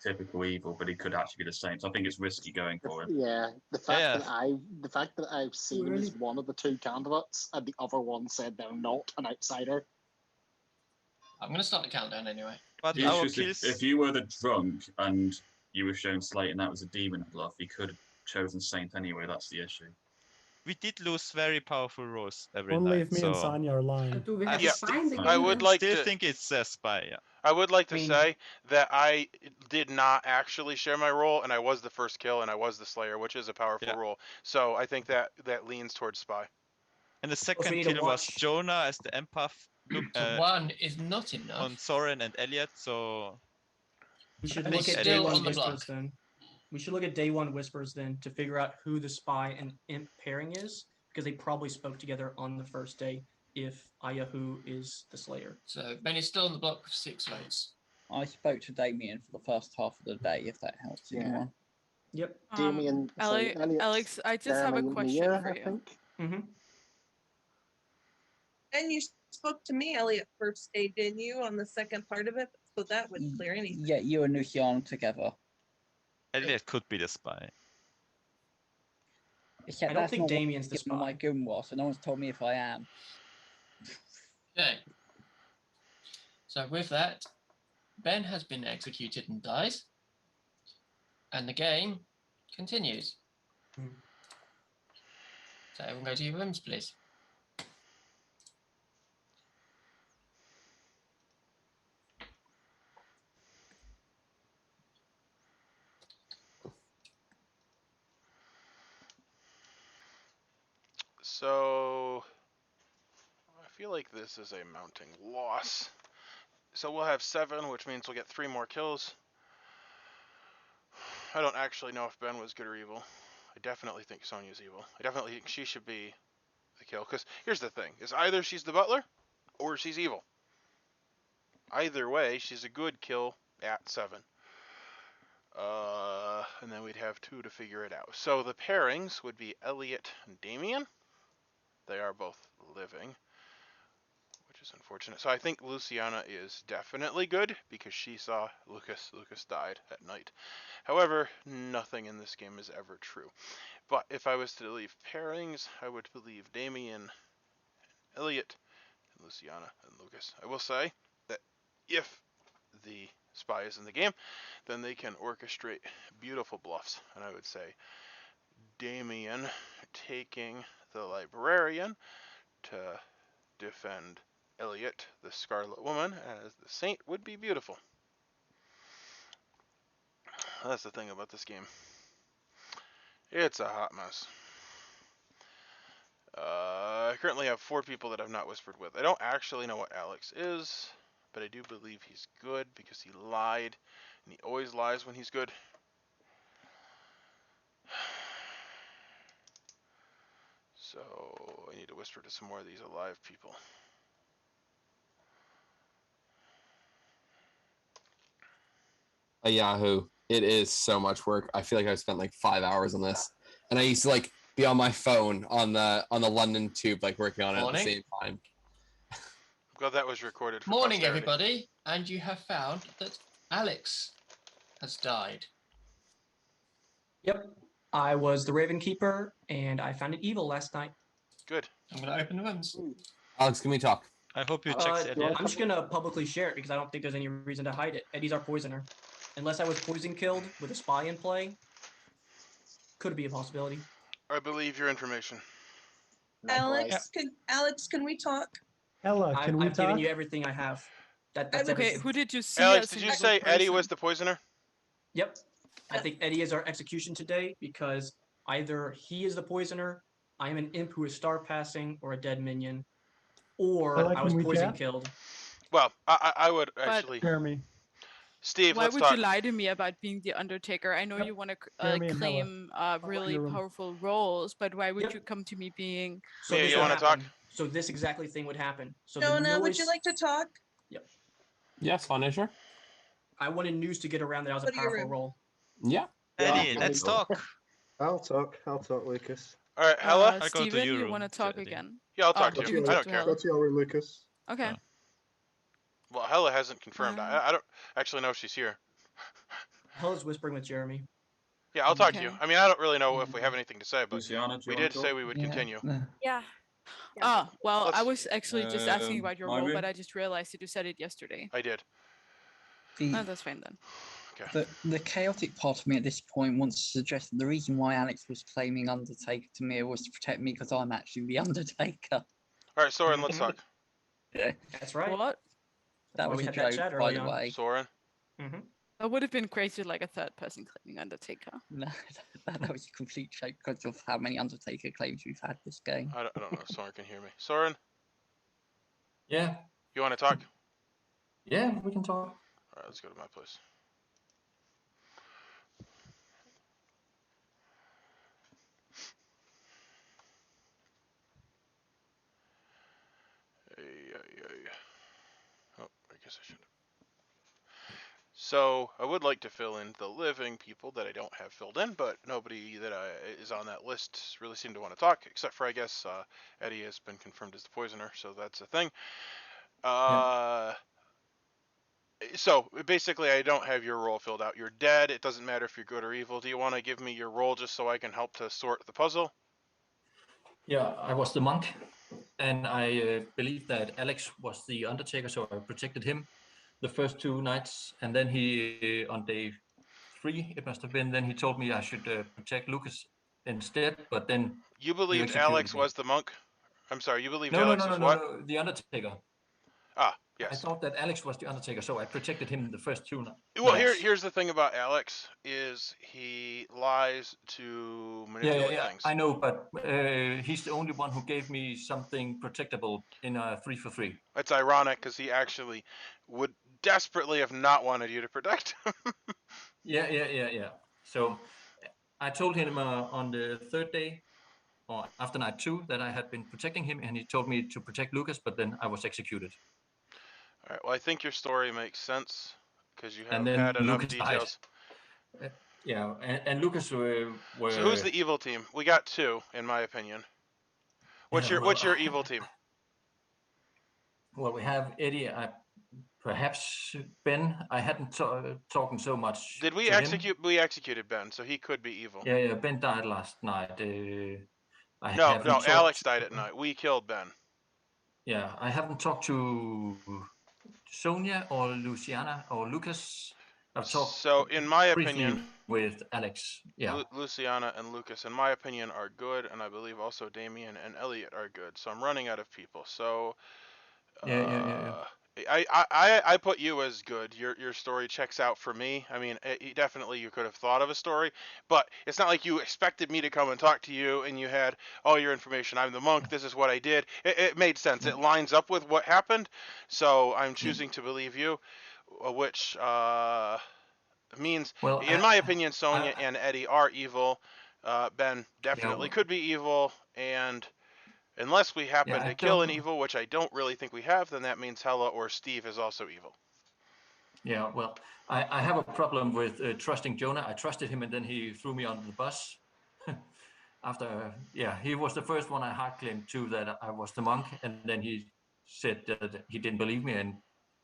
typical evil, but he could actually be the Saint. So I think it's risky going for him. Yeah, the fact that I've seen him as one of the two candidates, and the other one said they're not an outsider. I'm going to start the countdown anyway. But The issue is if you were the drunk and you were shown Slate and that was a demon bluff, he could have chosen Saint anyway. That's the issue. We did lose very powerful Rose every Only night. if me and Sonya are lying. Do we have Yeah, a spy in the game? I would like still to think it's a spy. Yeah. I would like to say that I did not actually share my role, and I was the first kill, and I was the Slayer, which is a powerful role. So I think that leans towards spy. And the we second need to kill was watch. Jonah as the empath. So one is not enough. On Soren and Elliot. So We should I look think at Elliot day one was the whispers block. then. We should look at day one whispers then to figure out who the spy and imp pairing is, because they probably spoke together on the first day if Ayahu is the Slayer. So Ben is still on the block with 6 votes. I spoke to Damien for the first half of the day, if that helps anyone. Yep. Damien, sorry, Elliot, Alex, I just have a Jeremy, question Mia, for I you. think. Mm-hmm. And you spoke to me, Elliot, first day, didn't you, on the second part of it? So that would clear anything. Yeah, you and Luciano together. Elliot could be the spy. Except I don't that's think not what Damien's the given my gun was, so no one's told me if I am. Okay. So with that, Ben has been executed and dies. And the game continues. So everyone go to your rooms, please. So I feel like this is a mounting loss. So we'll have 7, which means we'll get 3 more kills. I don't actually know if Ben was good or evil. I definitely think Sonya's evil. I definitely think she should be the kill. Because here's the thing. Is either she's the butler or she's evil. Either way, she's a good kill at 7. And then we'd have 2 to figure it out. So the pairings would be Elliot and Damien. They are both living, which is unfortunate. So I think Luciana is definitely good because she saw Lucas. Lucas died at night. However, nothing in this game is ever true. But if I was to believe pairings, I would believe Damien and Elliot and Luciana and Lucas. I will say that if the spy is in the game, then they can orchestrate beautiful bluffs. And I would say Damien taking the Librarian to defend Elliot, the Scarlet Woman, as the Saint would be beautiful. That's the thing about this game. It's a hot mess. I currently have 4 people that I've not whispered with. I don't actually know what Alex is, but I do believe he's good because he lied, and he always lies when he's good. So I need to whisper to some more of these alive people. A Yahoo. It is so much work. I feel like I've spent like 5 hours on this, and I used to like be on my phone on the London tube, like working on it at the same time. Well, that was recorded for Morning, posterity. everybody, and you have found that Alex has died. Yep. I was the Ravenkeeper, and I found it evil last night. Good. I'm going to open the rooms. Alex, can we talk? I hope you checked Eddie. I'm just going to publicly share it because I don't think there's any reason to hide it. Eddie's our poisoner. Unless I was poison killed with a spy in play, could be a possibility. I believe your information. Alex, can we talk? Ella, can we I've talk? given you everything I have. That's Okay, everything. who did you see Alex, as did an you evil say Eddie person? was the poisoner? Yep. I think Eddie is our execution today because either he is the poisoner, I am an imp who is star passing, or a dead minion, or Ella, I was can we poison chat? killed. Well, I would actually. Jeremy. Steve, Why let's would talk. you lie to me about being the Undertaker? I know you want to Jeremy and Hella. claim really your room. powerful roles, but why would you come to me being? So Mia, this you would want to talk? happen. So this exactly thing would happen. So the Jonah, would noise, you like to talk? Yes, fine, sure. I wanted news to get around that I was a Go to your powerful room. role. Yeah. Eddie, Yeah. let's talk. I'll talk, Lucas. All right, Hella. I'll go to Steven, your you room, want to talk Eddie. again? Yeah, I'll talk Oh, to you you. can I talk don't to care. Go to your room, Lucas. Okay. Well, Hella hasn't confirmed. I don't actually know if she's here. Hella's whispering with Jeremy. Yeah, I'll talk to you. Okay. I mean, I don't really know if we have anything to say, but Luciana, do you we want did to say talk? we would Yeah. continue. Yeah. Oh, well, I Let's- was actually just asking about your my role, room? but I just realized that you said it yesterday. I did. No, The, that's fine then. Okay. the chaotic part of me at this point wants to suggest that the reason why Alex was claiming Undertaker to me was to protect me because I'm actually the Undertaker. All right, Soren, let's talk. Yeah, That's right. What? that why was we a had that joke, chat by early the on. way. Soren. Mm-hmm. That would have been crazy, like a third person claiming Undertaker. No, that was a complete joke because of how many Undertaker claims we've had this game. I don't know if Soren can hear me. Soren, Yeah, you want to talk? yeah, we can talk. All right, let's go to my place. Oh, I guess I should. So I would like to fill in the living people that I don't have filled in, but nobody that is on that list really seemed to want to talk, except for I guess Eddie has been confirmed as the poisoner, so that's a thing. So basically, I don't have your role filled out. You're dead. It doesn't matter if you're good or evil. Do you want to give me your role just so I can help to sort the puzzle? Yeah, I was the monk, and I believe that Alex was the Undertaker, so I protected him the first 2 nights, and then he, on day 3, it must have been, then he told me I should protect Lucas instead, but then You believed executed Alex me. was the monk? I'm sorry, you believed No, Alex was what? no, the Undertaker. Ah, I yes. thought that Alex was the Undertaker, so I protected him the first 2 nights. Well, here's the thing about Alex is he lies to manipulate things. I know, but he's the only one who gave me something protectable in a 3 for 3. It's ironic because he actually would desperately have not wanted you to protect him. Yeah. So I told him on the 3rd day, or after night 2, that I had been protecting him, and he told me to protect Lucas, but then I was executed. All right. Well, I think your story makes sense because you have And then had enough Lucas details. Yeah, and Lucas were. So who's the evil team? We got 2, in my opinion. What's your evil team? Well, we have Eddie. Perhaps Ben. I hadn't talking so much. Did we to him. execute? We executed Ben, so he could be evil. Yeah. Ben died last night. No, Alex died at night. We killed Ben. Yeah, I haven't talked to Sonia or Luciana or Lucas. I've talked. So, in my briefly opinion, with Alex. Yeah. Luciana and Lucas, in my opinion, are good, and I believe also Damien and Elliot are good. So I'm running out of people. So. Yeah. I put you as good. Your story checks out for me. I mean, definitely you could have thought of a story, but it's not like you expected me to come and talk to you and you had all your information. I'm the monk. This is what I did. It made sense. It lines up with what happened. So I'm choosing to believe you, which means, well, in my opinion, Sonia and Eddie are evil. Ben definitely could be evil, and unless we happen to kill an evil, which I don't really think we have, then that means Hella or Steve is also evil. Yeah, well, I have a problem with trusting Jonah. I trusted him, and then he threw me under the bus. After, he was the first one I hard claimed to that I was the monk, and then he said that he didn't believe me, and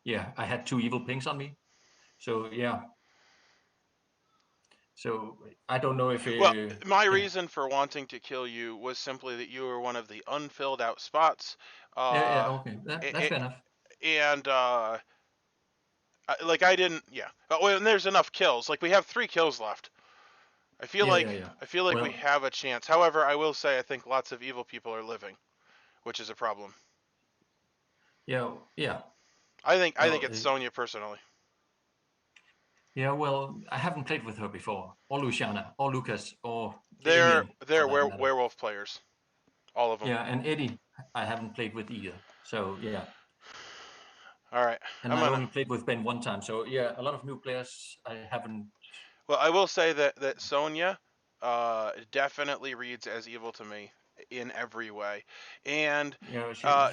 yeah, I had 2 evil pings on me. So yeah. So I don't know if Well, my reason for wanting to kill you was simply that you were one of the unfilled out spots. yeah, okay, that's fair enough. And like I didn't, yeah. Well, and there's enough kills. Like we have 3 kills left. I feel like we Well, have a chance. However, I will say I think lots of evil people are living, which is a problem. Yeah. I think Well, it's Sonya personally. Yeah, well, I haven't played with her before, or Luciana, or Lucas, or They're Damien, for that matter. werewolf players, all of them. Yeah, and Eddie, I haven't played with either. So yeah. All right. And I only played with Ben one time. So yeah, a lot of new players I haven't. Well, I will say that Sonya definitely reads as evil to me in every way, and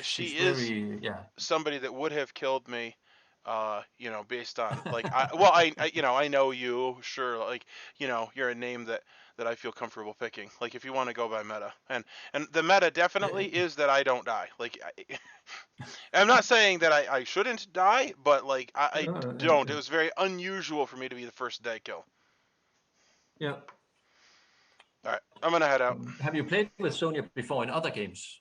she is somebody that would have killed me. Based on like I know you, sure, like you're a name that I feel comfortable picking. Like if you want to go by meta, and the meta definitely is that I don't die. Like I'm not saying that I shouldn't die, but like I don't. It was very unusual for me to be the first day kill. Yeah. All right, I'm gonna head out. Have you played with Sonya before in other games?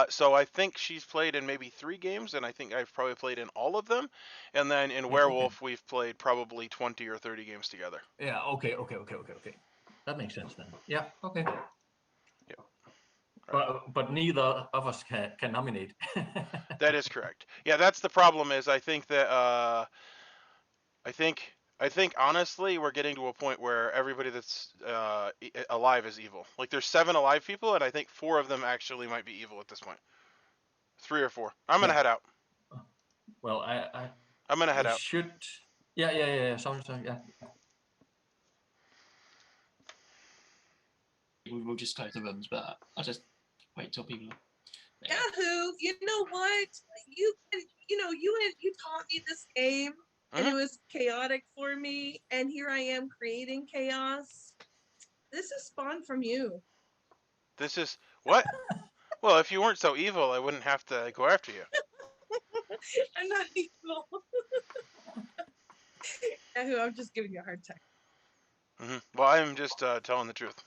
So I think she's played in maybe 3 games, and I think I've probably played in all of them. And then in Werewolf, we've played probably 20 or 30 games together. Yeah. Okay. That makes sense then. Yeah. Okay. Yeah. But neither of us can nominate. That is correct. Yeah, that's the problem. Is I think that I think honestly we're getting to a point where everybody that's alive is evil. Like there's 7 alive people, and I think 4 of them actually might be evil at this point. 3 or 4. I'm gonna head out. Well, I'm gonna head out. Should. Yeah. Sorry. Yeah. We'll just close the rooms, but I'll just wait till people. Yahoo! You know what? You taught me this game, and it was chaotic for me, and here I am creating chaos. This is spawned from you. This is what? Well, if you weren't so evil, I wouldn't have to go after you. I'm not evil. Yahoo! I'm just giving you a hard time. Well, I'm just telling the truth.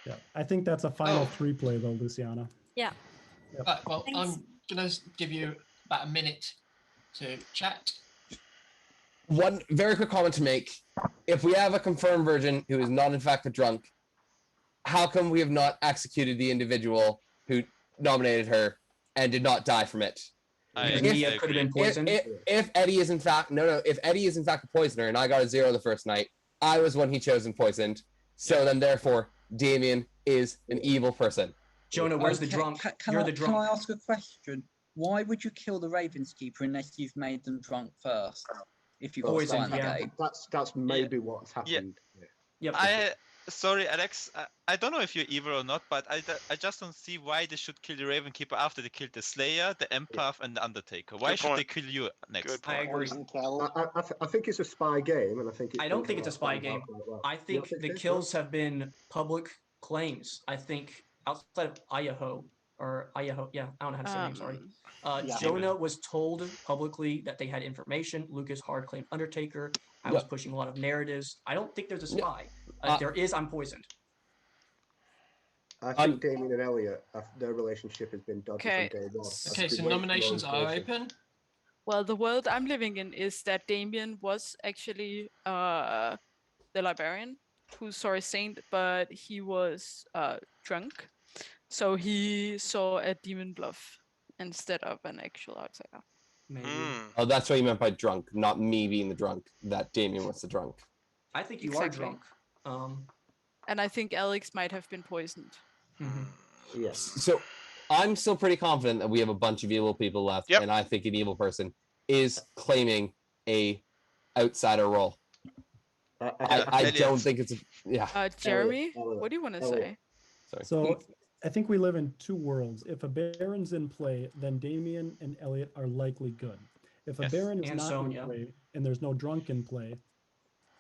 Yeah, I think that's a final 3 play though, Luciana. Yeah. Yep. Right, well, I'm gonna give you about a minute to chat. One very quick comment to make. If we have a confirmed virgin who is not in fact a drunk, how come we have not executed the individual who nominated her and did not die from it? Mia could have been poisoned. If Eddie is in fact if Eddie is in fact a poisoner and I got a 0 the first night, I was one he chose and poisoned. So then therefore Damien is an evil person. Jonah, where's the drunk? You're the drunk. Can I ask a question? Why would you kill the Ravenkeeper unless you've made them drunk first? If you poison the game. That's maybe what's happened. Sorry, Alex. I don't know if you're evil or not, but I just don't see why they should kill the Ravenkeeper after they killed the Slayer, the Empath, and the Undertaker. Why should they kill you next? I agree. I think it's a spy game, and I think I don't think it's a spy game. I think the kills have been public claims. I think outside of Idaho, I don't know how to say her name, sorry. Jonah was told publicly that they had information. Lucas hard claimed Undertaker. I was pushing a lot of narratives. I don't think there's a spy. If there is, I'm poisoned. I think Damien and Elliot, their relationship has been dodgy from day one. Okay, so nominations are open. Well, the world I'm living in is that Damien was actually the Librarian who saw a saint, but he was drunk. So he saw a demon bluff instead of an actual outsider. Maybe. Oh, that's what you meant by drunk, not me being the drunk. That Damien was the drunk. I think you are drunk. And I think Alex might have been poisoned. Yes. So I'm still pretty confident that we have a bunch of evil people left, and I think an evil person is claiming a outsider role. I don't think it's Jeremy, what do you want to say? Sorry. So I think we live in 2 worlds. If a Baron's in play, then Damien and Elliot are likely good. If a Baron is not in play and there's no drunk in play,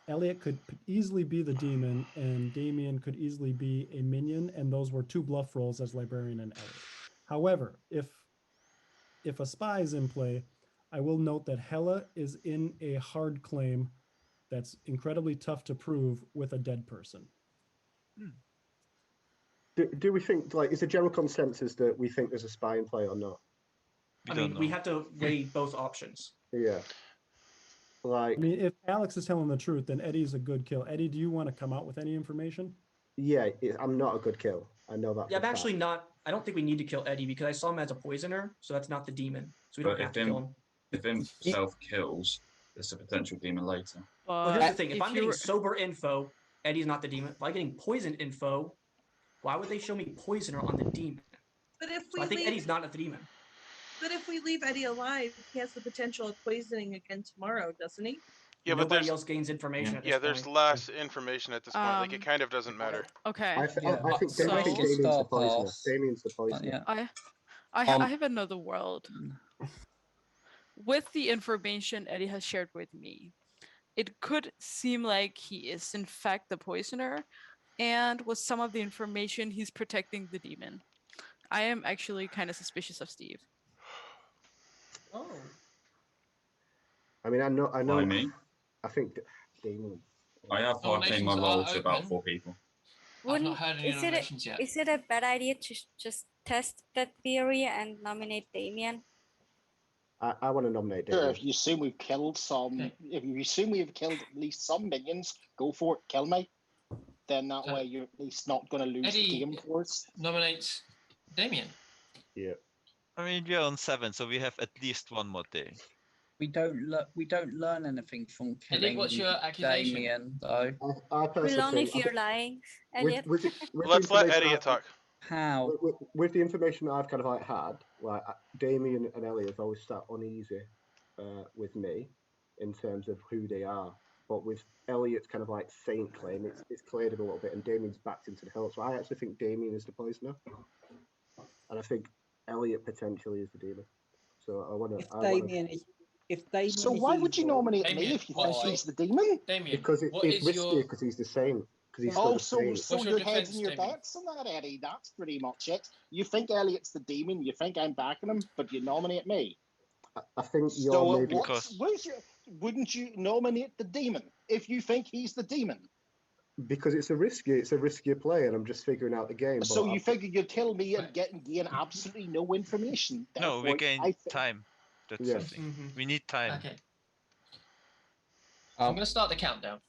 Elliot could easily be the demon, and Damien could easily be a minion, and those were 2 bluff rolls as Librarian and Elliot. However, if a spy is in play, I will note that Hella is in a hard claim that's incredibly tough to prove with a dead person. Do we think, like, is the general consensus that we think there's a spy in play or not? We have to weigh both options. Yeah. Like, I mean, if Alex is telling the truth, then Eddie's a good kill. Eddie, do you want to come out with any information? yeah, I'm not a good kill. I know that. Yeah, I'm actually not. I don't think we need to kill Eddie because I saw him as a poisoner, so that's not the demon. So we don't have to kill him. If him self-kills, there's a potential demon later. Well, here's the thing. If I'm getting sober info, Eddie's not the demon. If I'm getting poisoned info, why would they show me poisoner on the demon? But if So we I think leave, Eddie's not the demon. But if we leave Eddie alive, he has the potential of poisoning again tomorrow, doesn't he? Yeah, but Nobody else gains information at this Yeah, point. there's less information at this point. Like, it kind of doesn't matter. Okay. I think Damien's the poisoner. Damien's the poisoner. I have another world. With the information Eddie has shared with me, it could seem like he is in fact the poisoner, and with some of the information, he's protecting the demon. I am actually kind of suspicious of Steve. Oh. I mean, I know. Why me? I think Damien. I have hard my roll to about 4 people. I've not heard any nominations yet. Is it a bad idea to just test that theory and nominate Damien? I want to nominate Sure, Damien. if you assume we've killed some, if you assume we've killed at least some minions, go for it, kill me. Then that way you're at least not going to lose the Eddie game for us. nominates Damien. Yeah. I mean, we are on 7, so we have at least 1 more day. We don't learn anything from killing what's your accusation? Damien, though. I We'll learn if you're lying, Elliot. Let's let Eddie talk. How? With the information that I've kind of like had, like Damien and Elliot have always sat uneasy with me in terms of who they are. But with Elliot's kind of like saint claim, it's cleared him a little bit, and Damien's backed into the hill. So I actually think Damien is the poisoner, and I think Elliot potentially is the demon. So I want to. If Damien So why would you nominate me if you think he's the demon? Damien, because it's risky because he's the saint. Oh, so you're hedging your bets on that, Eddie. That's pretty much it. You think Elliot's the demon, you think I'm backing him, but you nominate me. I think you're So maybe wouldn't you nominate the demon if you think he's the demon? because it's a riskier play, and I'm just figuring out the game. So you figure you'd kill me and gain absolutely no information. No, we Therefore, gain time. That's the thing. We need time. Okay. I'm going to start the countdown.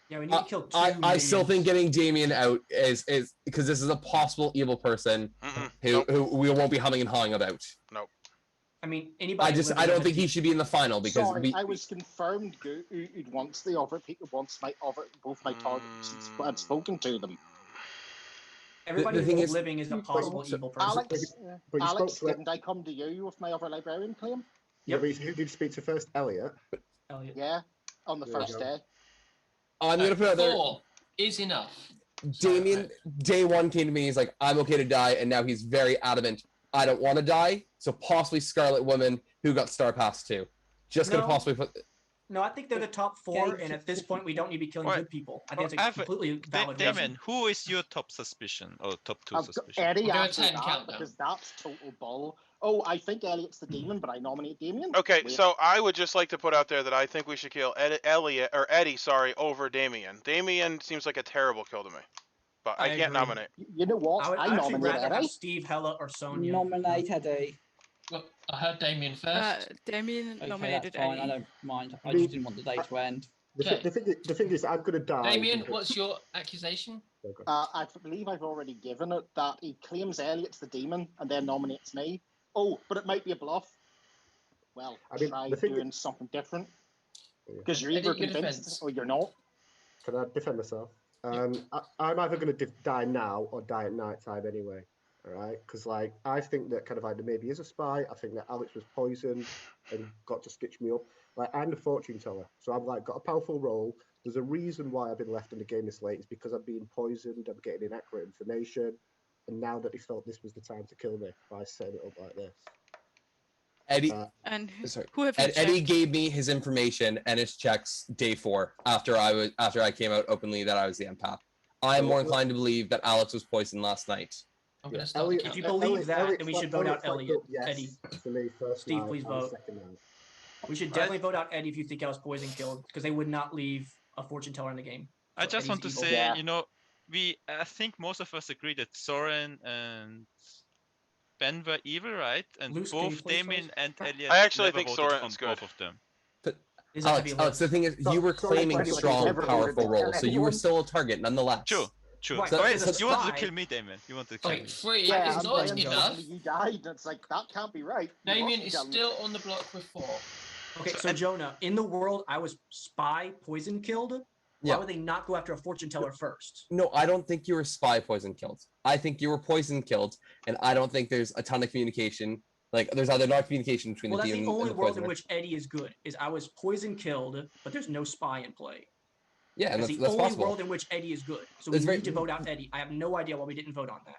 Yeah, we need to kill 2 I still minions. think getting Damien out is because this is a possible evil person who we won't be humming and hawing about. Nope. I mean, anybody. I don't think he should be in the final because Sorry, I was confirmed who'd once the other people both my targets had spoken to them. Everybody the thing who's is- living is a possible evil person. Alex, didn't I come to you with my other librarian claim? Yeah, but who did you speak to first? Elliot. Yeah, on the There you first go. day. I'm gonna put out there. 4 is enough. Damien, day 1 came to me. He's like, "I'm okay to die," and now he's very adamant. I don't want to die. So possibly Scarlet Woman, who got Star Pass too. Just gonna No. possibly put. No, I think they're the top 4, and at this point, we don't need to be killing good people. I think it's a completely valid reason. Damien, who is your top suspicion or top 2 I've got suspicion? Eddie We'll do a after 10 that countdown. because that's total bull. Oh, I think Elliot's the demon, but I nominate Damien. Okay, Wait. so I would just like to put out there that I think we should kill Eddie, over Damien. Damien seems like a terrible kill to me, but I can't agree. nominate. You know what? I would I actually nominate rather have Eddie. Steve, Hella, or Sonia. Nominate Eddie. Well, I heard Damien first. Damien Okay, nominated that's fine. Eddie. I don't mind. I just didn't want the day to end. The thing is, I'm gonna die. Damien, because- what's your accusation? I believe I've already given it that he claims Elliot's the demon and then nominates me. Oh, but it might be a bluff. Well, I mean, try the thing doing something different. Because you're either Eddie, your convinced defense. or you're not. Can I defend myself? I'm either going to die now or die at night time anyway. All right, because like I think that kind of like there maybe is a spy. I think that Alex was poisoned and got to stitch me up. Like I'm the fortune teller, so I've like got a powerful role. There's a reason why I've been left in the game this late. It's because I'm being poisoned. I'm getting inaccurate information, and now that he felt this was the time to kill me by setting it up like this. Eddie, And sorry, who have you Eddie checked? gave me his information and his checks day 4 after I came out openly that I was the empath. I am more inclined to believe that Alex was poisoned last night. I'm gonna start the count. If you believe that, then we should vote out Elliot. Yes, Eddie. for me first Steve, night please and vote. second night. We should definitely vote out Eddie if you think I was poison killed, because they would not leave a fortune teller in the game. I So just Eddie's want to evil. say, you know, I think most of us agree that Soren and Ben were evil, right? And Luce, can you both please Damien vote? and Elliot I actually never think voted on Soren's good. both of them. But Is a Alex, heavy Alex, the lift. thing is, you were claiming anybody strong, never voted powerful to role, kill so you were anyone. still a target nonetheless. True. Right, So, but hey, as a you wanted to spy- kill me, Damien. You wanted to kill Okay, me. 3 Yeah, is and not then enough. suddenly you died, and it's like, that can't be right. You Damien must is be telling the still truth. on the block with 4. Okay, so Jonah, in the world I was spy poison killed, why Yeah. would they not go after a fortune teller first? No, I don't think you were spy poison killed. I think you were poison killed, and I don't think there's a ton of communication. Like, there's either not communication between Well, the that's the demon only and the world in poisoner. which Eddie is good, is I was poison killed, but there's no spy in play. Yeah, and That's the that's only possible. world in which Eddie is good. So That's we very- need to vote out Eddie. I have no idea why we didn't vote on that.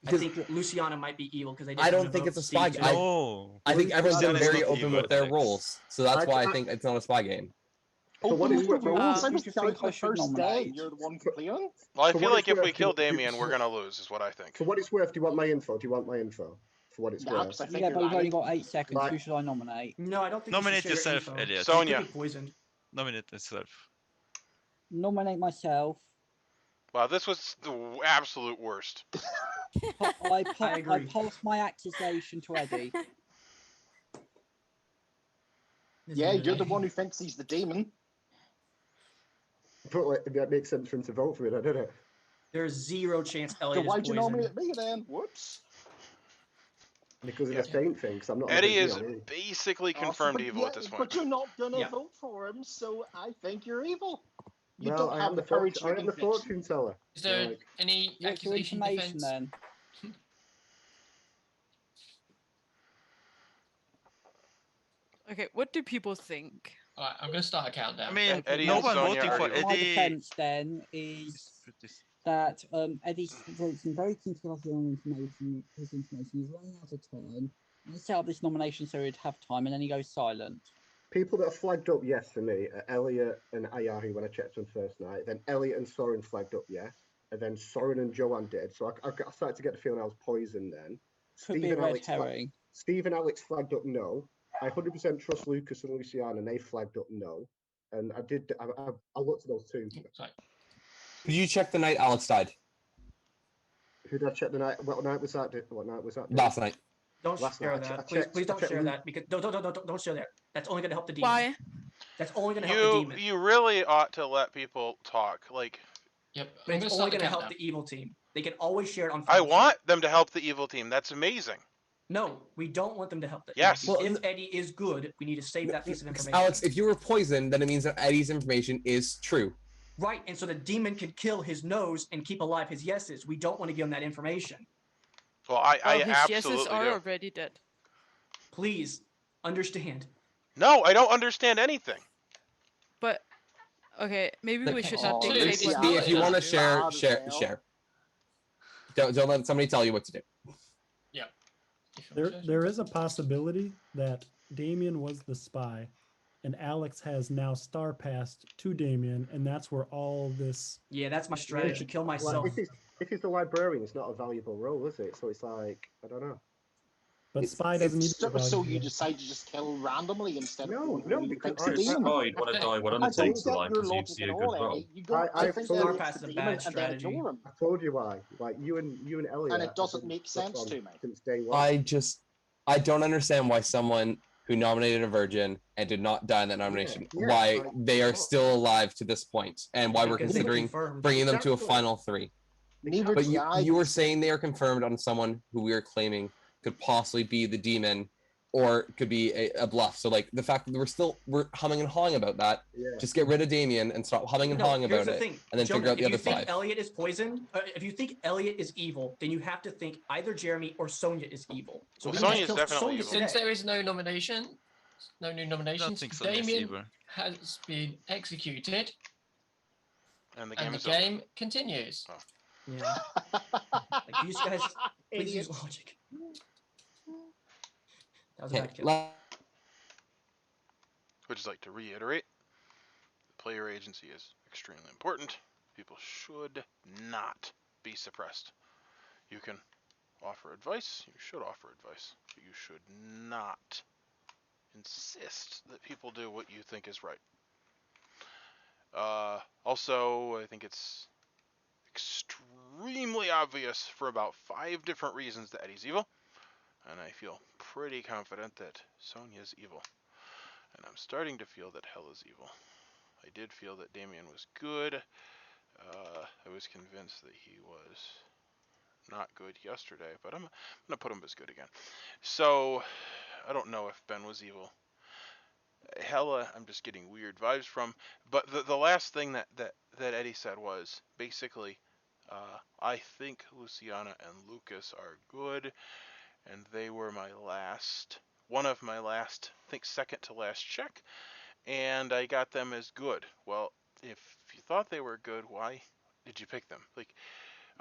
I Because- think Luciana might be evil because they didn't I want don't to think vote it's a Steve spy. too. I think everyone's been Luciana's very not open evil, with their Alex. roles, so that's why I think it's not a spy game. For what Open it's with the worth, rules. I who was do you down think for I the should first day, nominate? and you're the one complaining. Well, I For feel what like it's if we worth, kill do you- Damien, we're gonna lose, is what I think. For what it's worth, do you want my info? Do you want my info? For what it's Yeah, worth. because I think Yeah, you're but we've only lying. got 8 seconds. Like- Who should I nominate? No, I don't think Nominate you should share your yourself, info. Elliot. So you Sonia. could be poisoned. Nominate yourself. Nominate myself. Wow, this was the absolute worst. I agree. pass my accusation to Eddie. Yeah, you're the one who thinks he's the demon. But like, that makes sense for him to vote for me, doesn't it? There's zero chance So Elliot is why'd you poisoned. nominate me then? Whoops. Because of Yeah. the saint thing, because I'm not. Eddie a big is deal, basically Also, confirmed but evil yeah, at this point. But you're not gonna Yeah. vote for him, so I think you're evil. You Well, don't I have am the the courage I to am the convince me. fortune teller. Is there Like, any What's your accusation information defense? then? Okay, what do people think? Alright, I'm gonna start a countdown. I mean, Eddie no and one Sonia voting are for evil. My Eddie. defense then is that Eddie wrote some very controversial information. His information is running out of time. I set up this nomination so he'd have time, and then he goes silent. people that are flagged up yes for me are Elliot and Ayahi when I checked them first night. Then Elliot and Soren flagged up yes. And then Soren and Joanne did. So I started to get the feeling I was poisoned then. Could be a red herring. Steve and Alex flagged up no. I 100% trust Lucas and Luciana, and they flagged up no. And I did. I looked at those two. Sorry. Did you check the night Alex died? Who did I check the night? What night was that? What night was that? Last night. Don't Last share night, I that. Please, checked- please I don't checked share Luke. that because don't share that. That's only going to help the demon. Why? That's only going to help the demon. You really ought to let people talk. Like, Yep. But I'm it's gonna only start going the to help countdown. the evil team. They can always share it on. I Fellowship. want them to help the evil team. That's amazing. No, we don't want them to help the Yes. evil team. Well, If Eddie is good, we need to save that piece of information. Alex, if you were poisoned, then it means that Eddie's information is true. Right, and so the demon can kill his no's and keep alive his yeses. We don't want to give him that information. Well, I Well, his yeses absolutely are do. already dead. Please understand. No, I don't understand anything. But okay, maybe we should not Oh, dictate Lucy, what Steve, if you want to to share, Loud as share, hell. share. Don't let somebody tell you what to do. Yeah. There is a possibility that Damien was the spy, and Alex has now star passed to Damien, and that's where all this. Yeah, that's my strategy. Kill myself. Like, if it's the librarian, it's not a valuable role, is it? So it's like, I don't know. But spy doesn't need to be So you valuable. decide to just kill randomly instead No, of going no, who because thinks I- the If demon. Spy want to die, well, I don't Undertaker's get alive your because you logic see at a all, good role. Eddie. You go, I I think Star Elliot's Pass the is a demon bad and then strategy. ignore him. I told you why. Like you and Elliot. And it have doesn't been make stuck sense on to me. since day one. I don't understand why someone who nominated a virgin and did not die in that nomination, Yeah, why like, they are oh. still alive to this point, and why we're Because they considering confirmed. bringing them to a Exactly. final three. Neither But do I. you were saying they are confirmed on someone who we are claiming could possibly be the demon, or could be a bluff. So like the fact that we're humming and hawing about that. Yeah. Just get rid of Damien and stop humming and No, hawing here's about the it, thing. and then Jonah, figure out the if other you think five. Elliot is poisoned, if you think Elliot is evil, then you have to think either Jeremy or Sonia is evil. So Well, we need to Sonia's kill definitely Sonia evil. Since today. there is no nomination, no new nominations, think Sonia's Damien evil. has been executed, And the game and the is over. game continues. Yeah. Like, these guys, please use Idiots. logic. That was a bad kill. le- Would just like to reiterate, the player agency is extremely important. People should not be suppressed. You can offer advice, you should offer advice, but you should not insist that people do what you think is right. Also, I think it's extremely obvious for about 5 different reasons that Eddie's evil, and I feel pretty confident that Sonia's evil. And I'm starting to feel that Hella's evil. I did feel that Damien was good. I was convinced that he was not good yesterday, but I'm gonna put him as good again. So I don't know if Ben was evil. Hella, I'm just getting weird vibes from. But the last thing that Eddie said was basically, I think Luciana and Lucas are good, and they were one of my last, I think second to last check, and I got them as good. Well, if you thought they were good, why did you pick them? Like,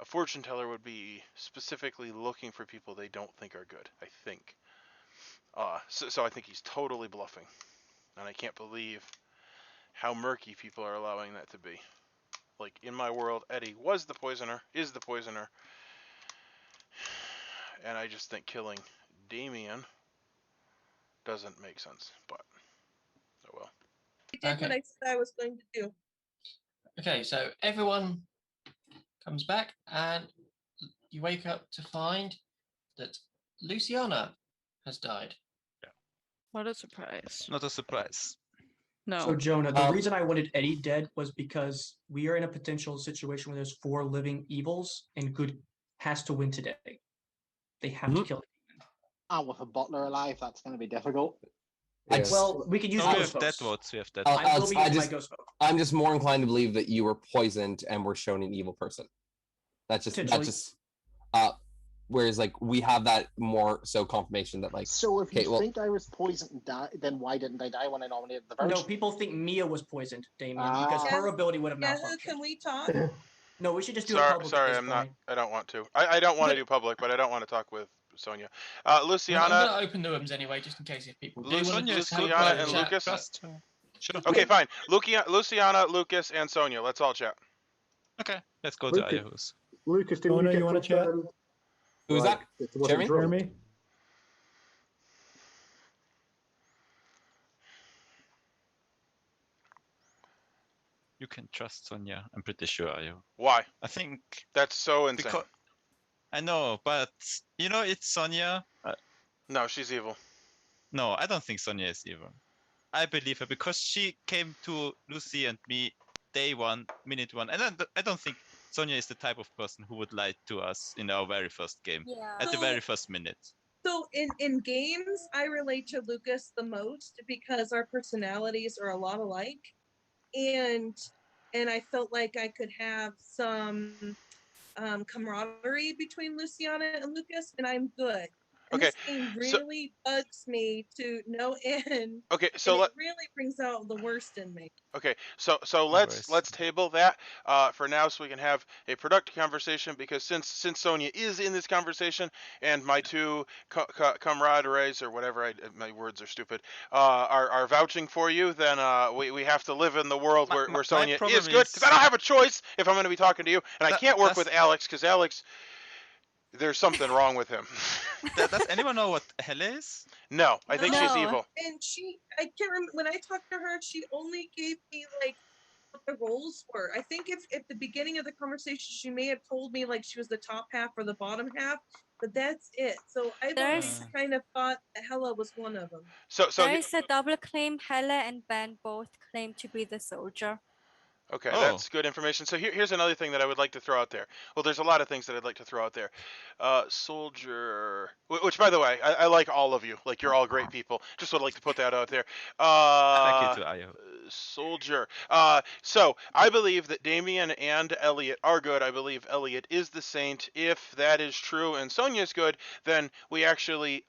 a fortune teller would be specifically looking for people they don't think are good, I think. So I think he's totally bluffing. And I can't believe how murky people are allowing that to be. Like, in my world, Eddie was the poisoner, is the poisoner. And I just think killing Damien doesn't make sense. But, oh well. I did what I said I was going to do. Okay, so everyone comes back and you wake up to find that Luciana has died. What a surprise. Not a surprise. No. So Jonah, the reason I wanted Eddie dead was because we are in a potential situation where there's 4 living evils and good has to win today. They have to kill him. And with a butler alive, that's going to be difficult. Well, we could use we ghost have dead votes. votes. We have dead I will votes. be using my ghost vote. I'm just more inclined to believe that you were poisoned and were shown an evil person. That's just whereas like we have that more so confirmation that like. So if you think I was poisoned and died, then why didn't I die when I nominated the Virgin? No, people think Mia was poisoned, Damien, because her ability would have malfunctioned. Can we talk? No, we should just do it Sorry, public. sorry, at this I'm point. not. I don't want to. I don't want to do public, but I don't want to talk with Sonia. I'm Luciana. going to open the rooms anyway, just in case if people do want to just have a Luciana private and chat. Lucas. Okay, fine. Luciana, Lucas, and Sonia. Let's all chat. Okay, let's go Lucas- to Ayahu's. Lucas, didn't Mona, you get you wanna chat? confirmed? Who's Like, that? it wasn't drunk? Jeremy? You can trust Sonia. I'm pretty sure, Ayo. Why? I think that's so insane. Because I know, but you know, it's Sonia. No, she's evil. No, I don't think Sonia is evil. I believe her because she came to Lucy and me day 1, minute 1, and I don't think Sonia is the type of person who would lie to us in our very first game, at the very first minute. So in games, I relate to Lucas the most because our personalities are a lot alike, and I felt like I could have some camaraderie between Luciana and Lucas, and I'm good. And Okay, this game really bugs me to no end. Okay, so and it really brings out the worst in me. Okay, so let's table that for now, so we can have a productive conversation. Because since Sonia is in this conversation, and my two camaraderies or whatever, my words are stupid, are vouching for you, then we have to live in the world where Sonia is good. Because I don't have a choice if I'm going to be talking to you, and I can't work with Alex because Alex. There's something wrong with him. Does anyone know what Helle is? No, I think she's evil. And I can't remember, when I talked to her, she only gave me like what the roles were. I think if at the beginning of the conversation, she may have told me like she was the top half or the bottom half, but that's it. So I always kind of thought that Hella was one of them. So there is a double claim. Hella and Ben both claim to be the soldier. Okay, that's good information. So here's another thing that I would like to throw out there. Well, there's a lot of things that I'd like to throw out there. Soldier, which by the way, I like all of you. Like, you're all great people. Just would like to put that out there. Thank you to Ayo. Soldier. So I believe that Damien and Elliot are good. I believe Elliot is the saint. If that is true and Sonia's good, then we actually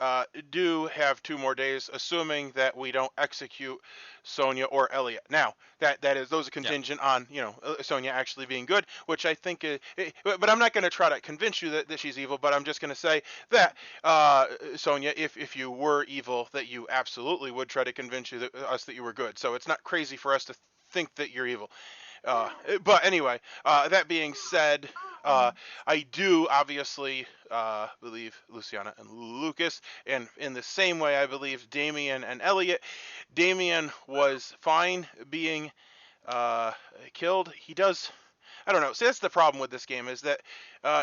do have 2 more days, assuming that we don't execute Sonia or Elliot. Now, those are contingent on Sonia actually being good, which I think. But I'm not going to try to convince you that she's evil. But I'm just going to say that Sonia, if you were evil, that you absolutely would try to convince us that you were good. So it's not crazy for us to think that you're evil. But anyway, that being said, I do obviously believe Luciana and Lucas, and in the same way I believe Damien and Elliot. Damien was fine being killed. He does. I don't know. See, that's the problem with this game, is that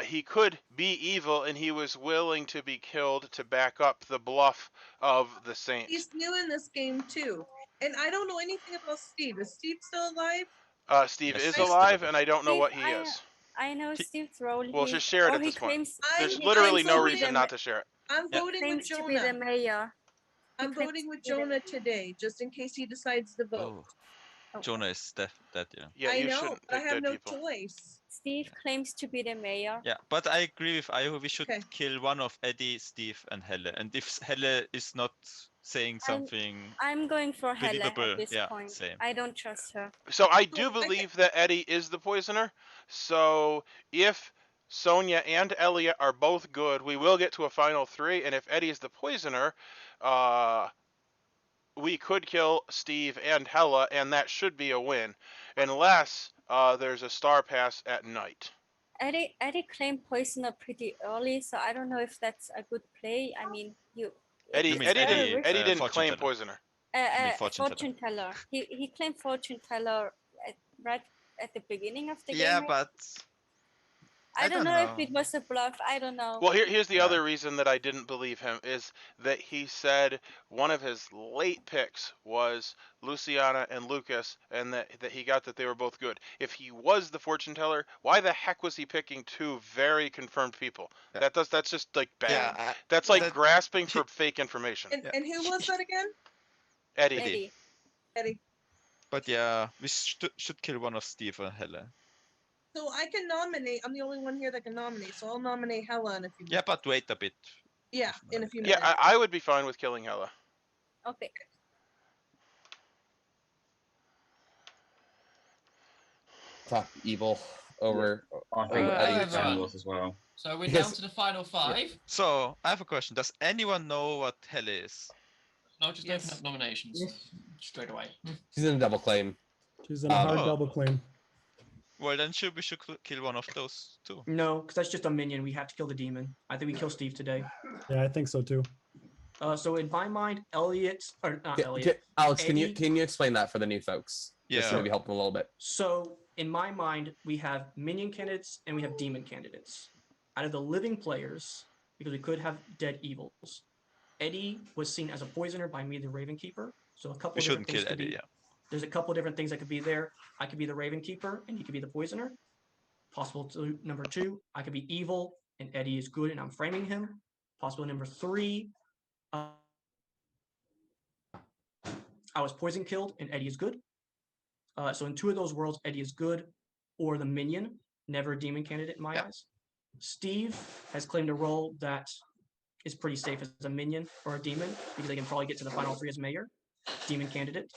he could be evil, and he was willing to be killed to back up the bluff of the Saint. He's new in this game too, and I don't know anything about Steve. Is Steve still alive? Steve is alive, and I don't know Steve, what he is. I know Steve's role. We'll just share it at he this point. claims, There's he literally claims no to be reason the not to share it. I'm voting with claims to be the Jonah. mayor. I'm voting with Jonah today, just in case he decides to vote. Jonah is dead, yeah. Yeah, I you know, shouldn't but I pick have dead no people. choice. Steve claims to be the mayor. Yeah, but I agree with Io. We should kill one of Eddie, Steve, and Helle. And if Helle is not saying something I'm going for Helle believable, at this yeah, point. same. I don't trust her. So I do believe that Eddie is the poisoner. So if Sonia and Elliot are both good, we will get to a final 3. And if Eddie is the poisoner, we could kill Steve and Hella, and that should be a win, unless there's a star pass at night. Eddie claimed poisoner pretty early, so I don't know if that's a good play. I mean, Eddie didn't claim poisoner. Fortune teller. He claimed fortune teller right at the beginning of the game. Yeah, but I don't know if it was a bluff. I don't know. Well, here's the other reason that I didn't believe him, is that he said one of his late picks was Luciana and Lucas, and that he got that they were both good. If he was the fortune teller, why the heck was he picking 2 very confirmed people? Yeah. That's just like bad. Yeah, that's like grasping for fake information. And who was that again? Eddie. Eddie. But yeah, we should kill one of Steve or Helle. So I can nominate. I'm the only one here that can nominate, so I'll nominate Hella in a few minutes. Yeah, but wait a bit. Yeah, in a few minutes. Yeah, I would be fine with killing Hella. Okay. Top evil over. I think Eddie was as well. So we're down to the final 5. Yeah. So I have a question. Does anyone know what Helle is? I'll just open up nominations straight away. She's in a double claim. She's in a hard double claim. Well, then we should kill one of those 2. No, because that's just a minion. We have to kill the demon. I think we kill Steve today. Yeah, I think so too. So in my mind, Elliot or not Elliot. Alex, Eddie, can you explain that for the new folks? Just to maybe help them a little bit. So in my mind, we have minion candidates and we have demon candidates. Out of the living players, because we could have dead evils, Eddie was seen as a poisoner by me, the Ravenkeeper. So a couple. We shouldn't kill Eddie. Yeah. There's a couple different things that could be there. I could be the Ravenkeeper and he could be the poisoner. Possible number 2, I could be evil and Eddie is good and I'm framing him. Possible number 3, I was poison killed and Eddie is good. So in 2 of those worlds, Eddie is good, or the minion, never a demon candidate in my eyes. Steve has claimed a role that is pretty safe as a minion or a demon because they can probably get to the final 3 as mayor. Demon candidate.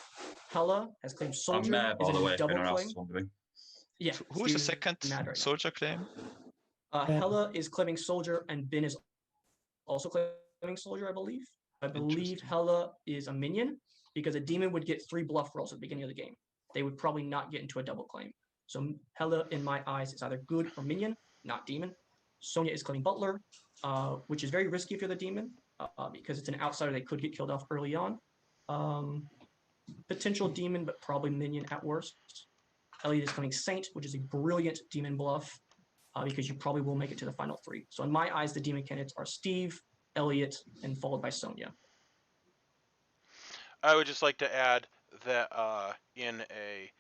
Hella has claimed soldier. I'm by the way, if double anyone else claim. is wondering. Yeah. Who is the second soldier claim? Hella is claiming soldier, and Bin is also claiming soldier, I believe. I believe Hella is a minion because a demon would get 3 bluff rolls at the beginning of the game. They would probably not get into a double claim. So Hella, in my eyes, is either good or minion, not demon. Sonia is claiming butler, which is very risky if you're the demon because it's an outsider. They could get killed off early on. Potential demon, but probably minion at worst. Elliot is claiming saint, which is a brilliant demon bluff because you probably will make it to the final 3. So in my eyes, the demon candidates are Steve, Elliot, and followed by Sonia. I would just like to add that in a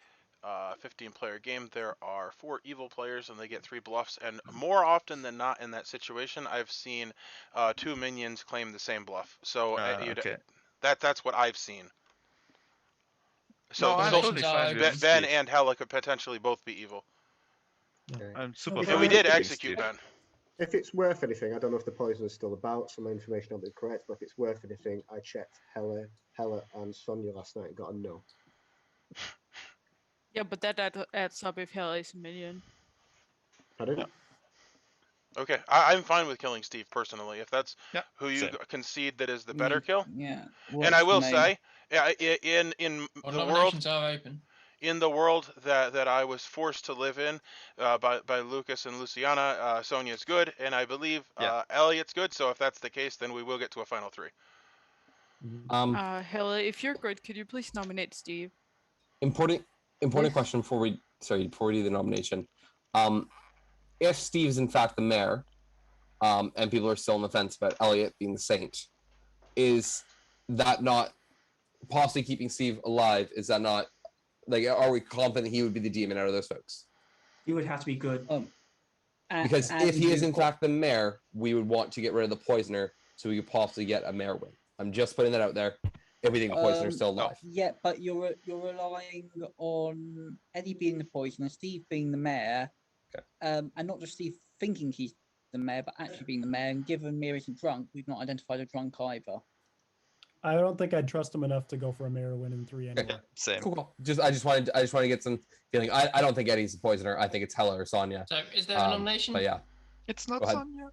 15-player game, there are 4 evil players, and they get 3 bluffs. And more often than not, in that situation, I've seen 2 minions claim the same bluff. So that's what I've seen. So, Ben and Hella could potentially both be evil. I'm super. And we did execute Ben. If it's worth anything, I don't know if the poison is still about, so my information will be correct, but if it's worth anything, I checked Hella and Sonia last night and got a no. Yeah, but that adds up if Hell is a minion. Pardon? Okay, I'm fine with killing Steve personally, if that's Yeah, who you same. concede that is the better kill. Yeah. And I works for will me. say, yeah, in Well, the world, nominations are open. in the world that I was forced to live in by Lucas and Luciana, Sonia's good, and I believe Yeah. Elliot's good. So if that's the case, then we will get to a final 3. Hella, if you're good, could you please nominate Steve? Important Please. question before we do the nomination. If Steve's in fact the mayor, and people are still on the fence about Elliot being the saint, is that not possibly keeping Steve alive? Is that not, like, are we confident he would be the demon out of those folks? He would have to be good. Because if he is in Andrew- fact the mayor, we would want to get rid of the poisoner so we could possibly get a mayor win. I'm just putting that out there. If we think the poisoner's still alive. Yeah, but you're relying on Eddie being the poisoner, Steve being the mayor, and not just Steve thinking he's the mayor, but actually being the mayor. And given Mir isn't drunk, we've not identified a drunk either. I don't think I'd trust him enough to go for a mayor win in 3 anyway. Same. Cool. I just wanted to get some feeling. I don't think Eddie's the poisoner. I think it's Hella or Sonia. So is there a nomination? But yeah. It's not Go ahead. Sonia.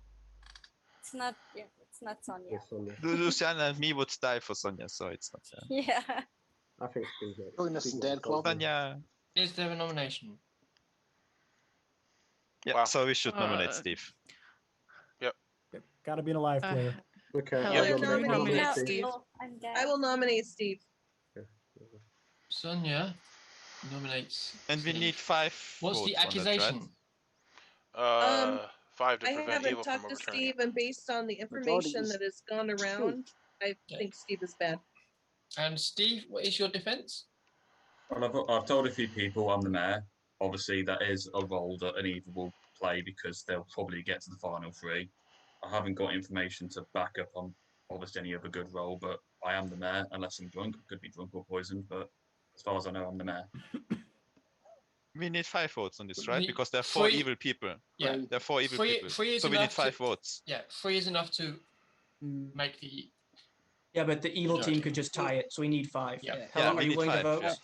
It's not. Yeah, it's not Sonia. Luciana and me would die for Sonia, so it's not. Yeah. I think Steve. Illness and Dead Club. Sonia. Is there a nomination? Yeah, so we should nominate Steve. Yep. Gotta be an alive player. Okay. I Yeah. will nominate No, Steve. no, I'm dead. I will nominate Steve. Sonia nominates. And we Steve. need 5 What's the votes on that, accusation? right? 5 to I prevent haven't evil from talked to overturning. Steve, and based on the information is that has gone around, I think Steve is bad. And Steve, what is your defense? Well, I've told a few people I'm the mayor. Obviously, that is a role that an evil will play because they'll probably get to the final 3. I haven't got information to back up on obviously any other good role, but I am the mayor unless I'm drunk. I could be drunk or poisoned, but as far as I know, I'm the mayor. We need 5 votes on this, right? We- Because there are 4 three- evil people. Yeah. There are 4 evil people. Three is So we need enough 5 votes. Yeah, 3 is enough to make the. Yeah, but the evil Majority. team could just tie it, so we need 5. Yeah. Helen, we are you need willing to 5, vote? yeah.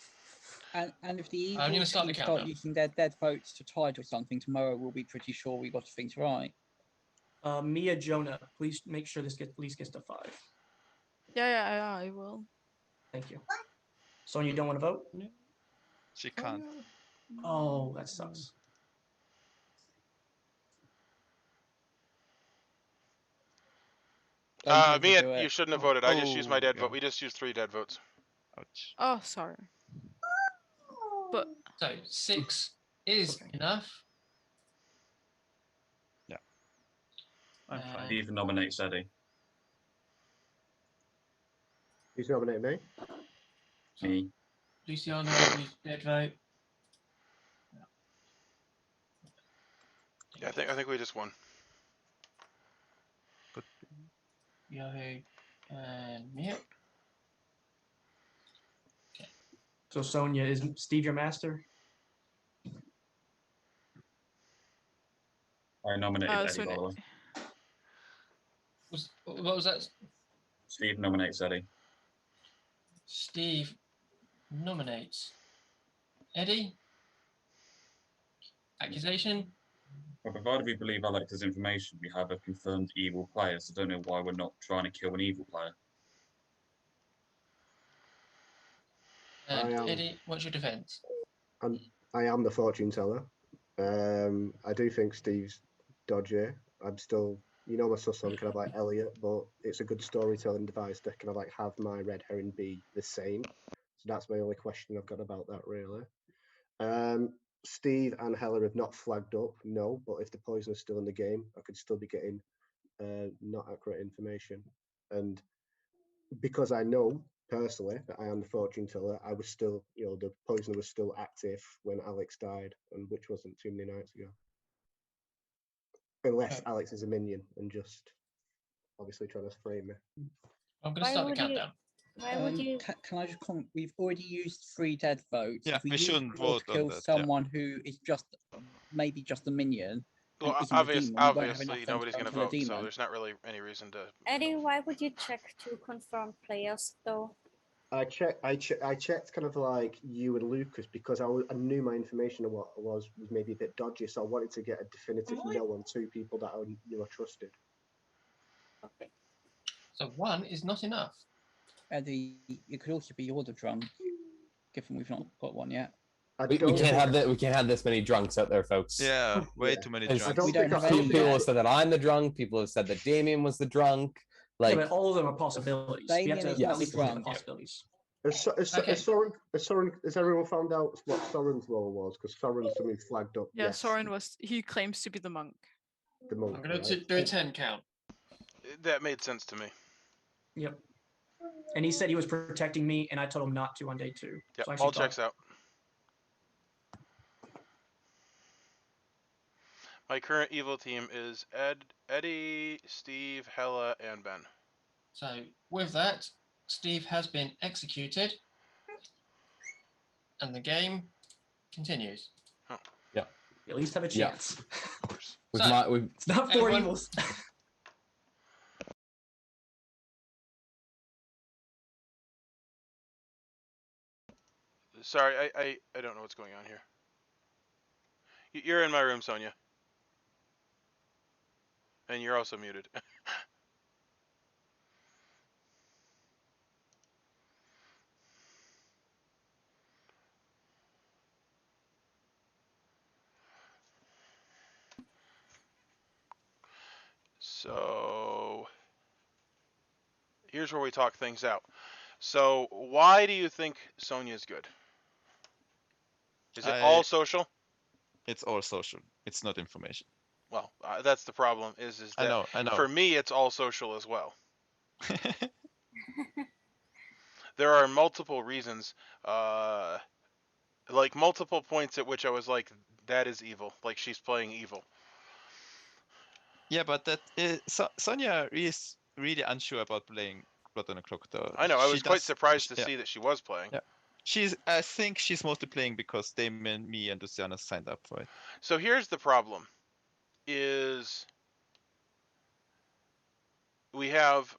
And if the evil I'm gonna start team the start countdown. using their dead votes to tide or something tomorrow, we'll be pretty sure we got things right. Mia, Jonah, please make sure this at least gets to 5. Yeah, I will. Thank you. Sonia, you don't want to vote? She can't. Oh, that sucks. Me, do you it. shouldn't have voted. I just used my dead yeah. vote. We just used 3 dead votes. Ouch. Oh, sorry. But So 6 is enough. Yeah. I'm fine. Steve nominates Eddie. Who's nominating me? Me. Luciano, please dead vote. Yeah, I think we just won. Yahoo and Mia. So Sonia, is Steve your master? I nominated Eddie, so by the way. What was that? Steve nominates Eddie. Steve nominates Eddie. Accusation. Well, provided we believe Alex's information, we have a confirmed evil player, so I don't know why we're not trying to kill an evil player. And I am- Eddie, what's your defense? I am the fortune teller. I do think Steve's dodgy. I'm still, my sus on kind of like Elliot, but it's a good storytelling device to kind of like have my red herring be the same. So that's my only question I've got about that, really. Steve and Hella have not flagged up, no, but if the poison is still in the game, I could still be getting not accurate information. And because I know personally that I am the fortune teller, I was still, the poisoner was still active when Alex died, and which wasn't too many nights ago. Unless Alex is a minion and just obviously trying to frame me. I'm going to start the countdown. Why would you? Can I just comment? We've already used 3 dead votes. Yeah, If we we use shouldn't four to vote on kill that, yeah. someone who is just maybe just a minion. Well, and isn't a demon, we won't have enough obviously then to nobody's going to kill a vote, so demon. there's not really any reason to. Eddie, why would you check to confirm players though? I checked kind of like you and Lucas because I knew my information on what it was maybe a bit dodgy, so I wanted to get a definitive no on two people that I knew I trusted. Okay. So one is not enough. Eddie, it could also be you're the drunk, given we've not got one yet. We can't have this many drunks out there, folks. Yeah, way too many drunks. People have said that I'm the drunk. People have said that Damien was the drunk. Like, yeah, but all of them are possibilities. We have to at least look at the possibilities. Has everyone found out what Soren's role was? Because Soren something flagged up. Yeah, Soren he claims to be the monk. The monk. I'm going to do a 10 count. That made sense to me. Yep. And he said he was protecting me, and I told him not to on day 2. Yep, so all checks out. My current evil team is Eddie, Steve, Hella, and Ben. So with that, Steve has been executed, and the game continues. Oh. Yeah. You at least have a chance. Of course. It's not 4 evils. Sorry, I don't know what's going on here. You're in my room, Sonia. And you're also muted. So here's where we talk things out. So why do you think Sonia's good? Is it all social? It's all social. It's not information. Well, that's the problem. Is that I know. For me, it's all social as well. There are multiple reasons, like multiple points at which I was like, "That is evil." Like she's playing evil. Yeah, but that is, Sonia is really unsure about playing Blood on a Clocktower. I know. I was quite surprised to see that she was playing. Yeah. I think she's mostly playing because Damon, me, and Luciana signed up for it. So here's the problem: is we have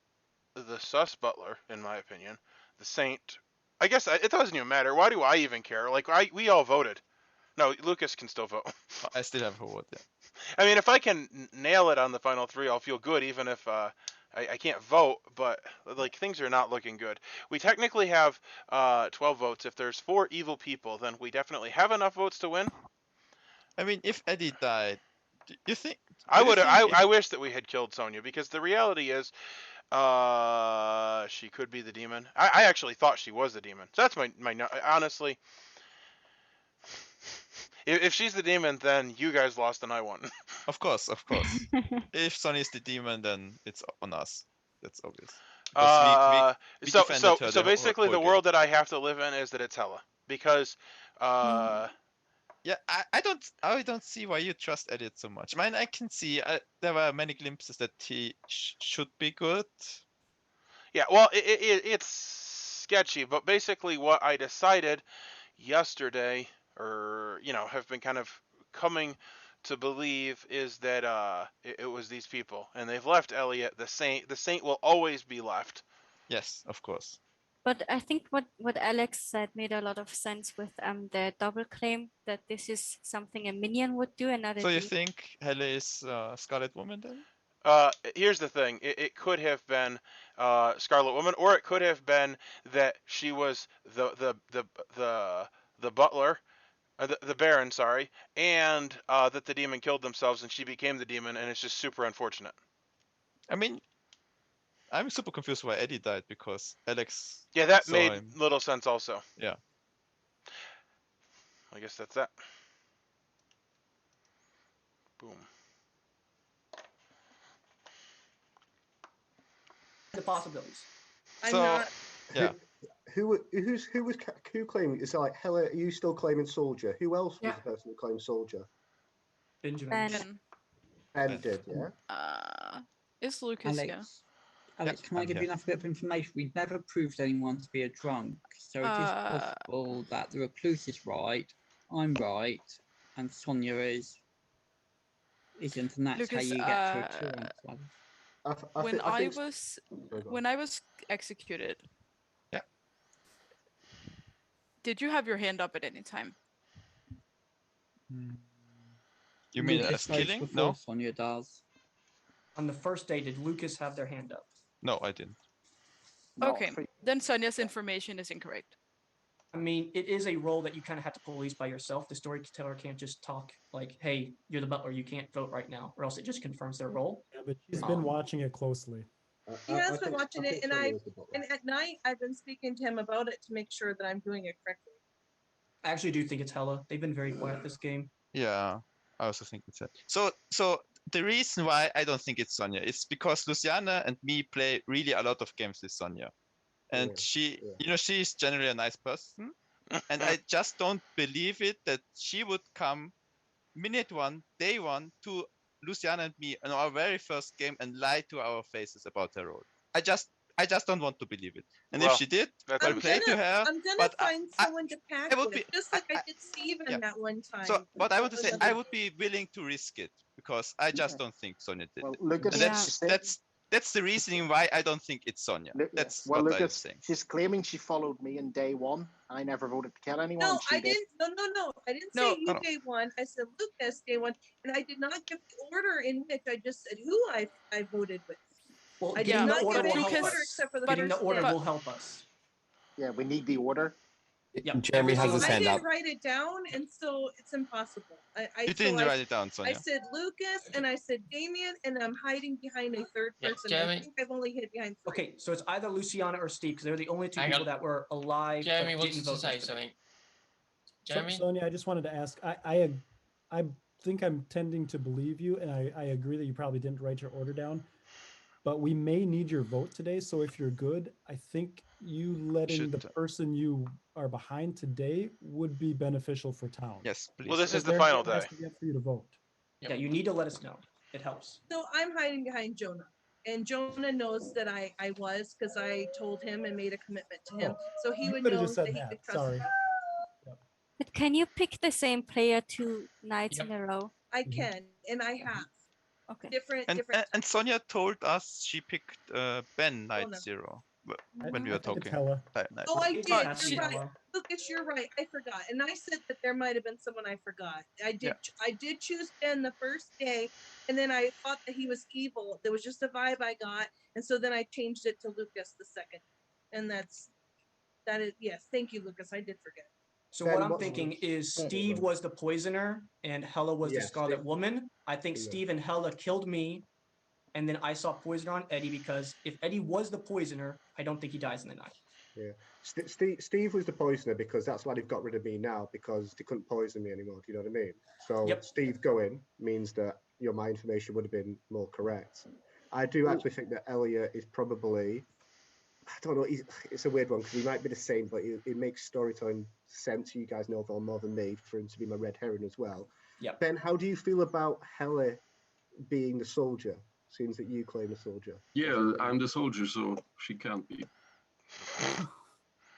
the sus butler, in my opinion, the saint. I guess it doesn't even matter. Why do I even care? Like we all voted. No, Lucas can still vote. I still have a vote. Yeah. I mean, if I can nail it on the final 3, I'll feel good, even if I can't vote. But like things are not looking good. We technically have 12 votes. If there's 4 evil people, then we definitely have enough votes to win. I mean, if Eddie died, do you think? I wish that we had killed Sonia, because the reality is, she could be the demon. I actually thought she was the demon. So that's my honestly. If she's the demon, then you guys lost and I won. Of course. If Sonia is the demon, then it's on us. That's obvious. So basically, the world that I have to live in is that it's Hella, because yeah, I don't see why you trust Elliot so much. I mean, I can see there were many glimpses that he should be good. Yeah, well, it's sketchy, but basically what I decided yesterday, or have been kind of coming to believe, is that it was these people, and they've left Elliot. The saint will always be left. Yes, of course. But I think what Alex said made a lot of sense with the double claim, that this is something a minion would do and not a So you demon. think Helle is Scarlet Woman then? Here's the thing. It could have been Scarlet Woman, or it could have been that she was the butler, the Baron, sorry, and that the demon killed themselves and she became the demon, and it's just super unfortunate. I mean, I'm super confused why Eddie died, because Alex. Yeah, that made little sense also. Yeah. I guess that's that. Boom. The possibilities. Who claiming? Is it like Hella? Are you still claiming soldier? Who else was the person who claimed soldier? Benjamin. Ben did, yeah. It's Lucas, Alex, can I give you enough bit of information? We've never proved anyone to be a drunk, so it is possible that the Recluse is right, I'm right, and Sonia isn't, and that's Lucas, how you get to a when I was executed, did you have your hand up at any time? You mean Lucas as knows killing? before No, Sonia does. On the first day, did Lucas have their hand up? no, I didn't. Okay, then Sonia's information is incorrect. I mean, it is a role that you kind of have to police by yourself. The storyteller can't just talk like, "Hey, you're the butler. You can't vote right now," or else it just confirms their role. Yeah, but she's been watching it closely. He has been watching it, and and at night I've been speaking to him about it to make sure that I'm doing it correctly. I actually do think it's Hella. They've been very quiet this game. Yeah, I also think it's that. So the reason why I don't think it's Sonia is because Luciana and me play really a lot of games with Sonia, and she's generally a nice person, and I just don't believe it that she would come minute one, day one to Luciana and me in our very first game and lie to our faces about her role. I just don't want to believe it. And if she did, I'll play to her. I'm gonna find someone to pack with, just like I did Steven that one time. So, what I want to say, I would be willing to risk it because I just don't think Sonia did it. Lucas, And that's the reasoning why I don't think it's Sonia. That's what I'm saying. She's claiming she followed me in day one. I never voted to kill anyone. No, I didn't. No. I didn't say you day one. I said Lucas day one, and I did not give the order in which I just said who I voted with. Well, I did getting not the order give will any help order us. except for the Getting the first order day. will help us. Yeah, we need the order. Yep. Jeremy has his I hand didn't up. write it down, and so it's impossible. You didn't write it down, Sonia. I said Lucas, and I said Damien, and I'm hiding behind a third person. Jeremy. I think I've only hid behind three. Okay, so it's either Luciana or Steve because they're the only two Hang people on. that were alive. Jeremy but wants didn't to vote say yesterday. something. Jeremy? Sonia, I just wanted to ask. I think I'm tending to believe you, and I agree that you probably didn't write your order down. But we may need your vote today. So if you're good, I think you letting the person you are behind today would be beneficial for town. Yes, please. Well, this is the There's final no day. has to get for you to vote. Yeah, you need to let us know. It helps. So I'm hiding behind Jonah. And Jonah knows that I was because I told him and made a commitment to him. So he You would could've know just that said he that. could trust Sorry. me. But can you pick the same player 2 nights in a row? I can, and I have. Okay. Different. And Sonia told us she picked Ben Night no. Zero I when we were think it's talking. Hella. Oh, I It did. has to be You're right. Hella. Lucas, you're right. I forgot, and I said that there might have been someone I forgot. I did. Yeah. I did choose Ben the first day, and then I thought that he was evil. There was just a vibe I got, and so then I changed it to Lucas the second, and that is yes. Thank you, Lucas. I did forget. So what I'm thinking is Steve was the poisoner and Hella was the Scarlet Woman. I think Steve and Hella killed me, and then I saw poisoner on Eddie because if Eddie was the poisoner, I don't think he dies in the night. Yeah, Steve was the poisoner because that's why they've got rid of me now because they couldn't poison me anymore. Do you know what I mean? So Steve going means that my information would have been more correct. I do actually think that Elliot is probably. I don't know. It's a weird one because he might be the same, but it makes storytelling sense. You guys know more than me for him to be my red herring as well. Yeah. Ben, how do you feel about Hella being the soldier? Seems that you claim the soldier. Yeah, I'm the soldier, so she can't be.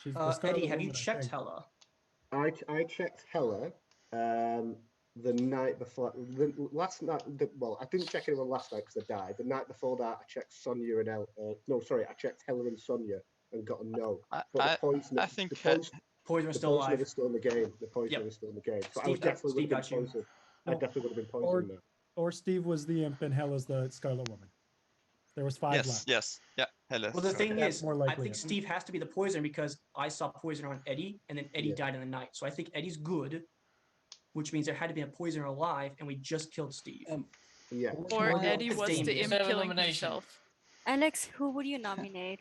She's the Scarlet Eddie, have you Woman, I checked think. Hella? I checked Hella the night before. The last night, well, I didn't check anyone last night because I died. The night before that, I checked Sonia and I checked Hella and Sonia and got a no. But the poisoner, I think poisoner's still alive. was still in the game. The poisoner was still in the game. So I Steve was definitely Steve would have been got you. poisoned. I definitely would have been Or, poisoned. or Steve was the imp and Hella's the Scarlet Woman. There was 5 left. Yeah, Hella. Well, the thing That's is, more I likely think it. Steve has to be the poisoner because I saw poisoner on Eddie, and then Eddie died in the night. So I think Eddie's good, which means there had to be a poisoner alive, and we just killed Steve. Yeah. Or Eddie It's was the Damien. imp killing himself. Alex, who would you nominate?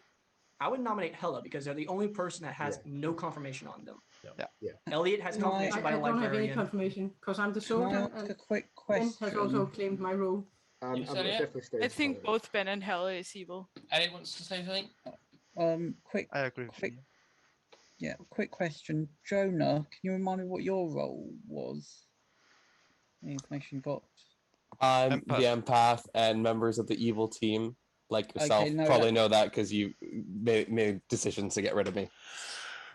I would nominate Hella because they're the only person that has no confirmation on them. Yeah. Elliot has No, I confirmation by a don't have any librarian. confirmation because I'm the Can I soldier ask and a quick Ben has also question? claimed my role. I'm definitely staying. I think both Ben and Hella is evil. Eddie wants to say something? Quick. I agree. Quick question. Jonah, can you remind me what your role was? The information you got. I'm the empath, and members of the evil team, like yourself, Okay, no, probably know that because you made decisions to get rid of me.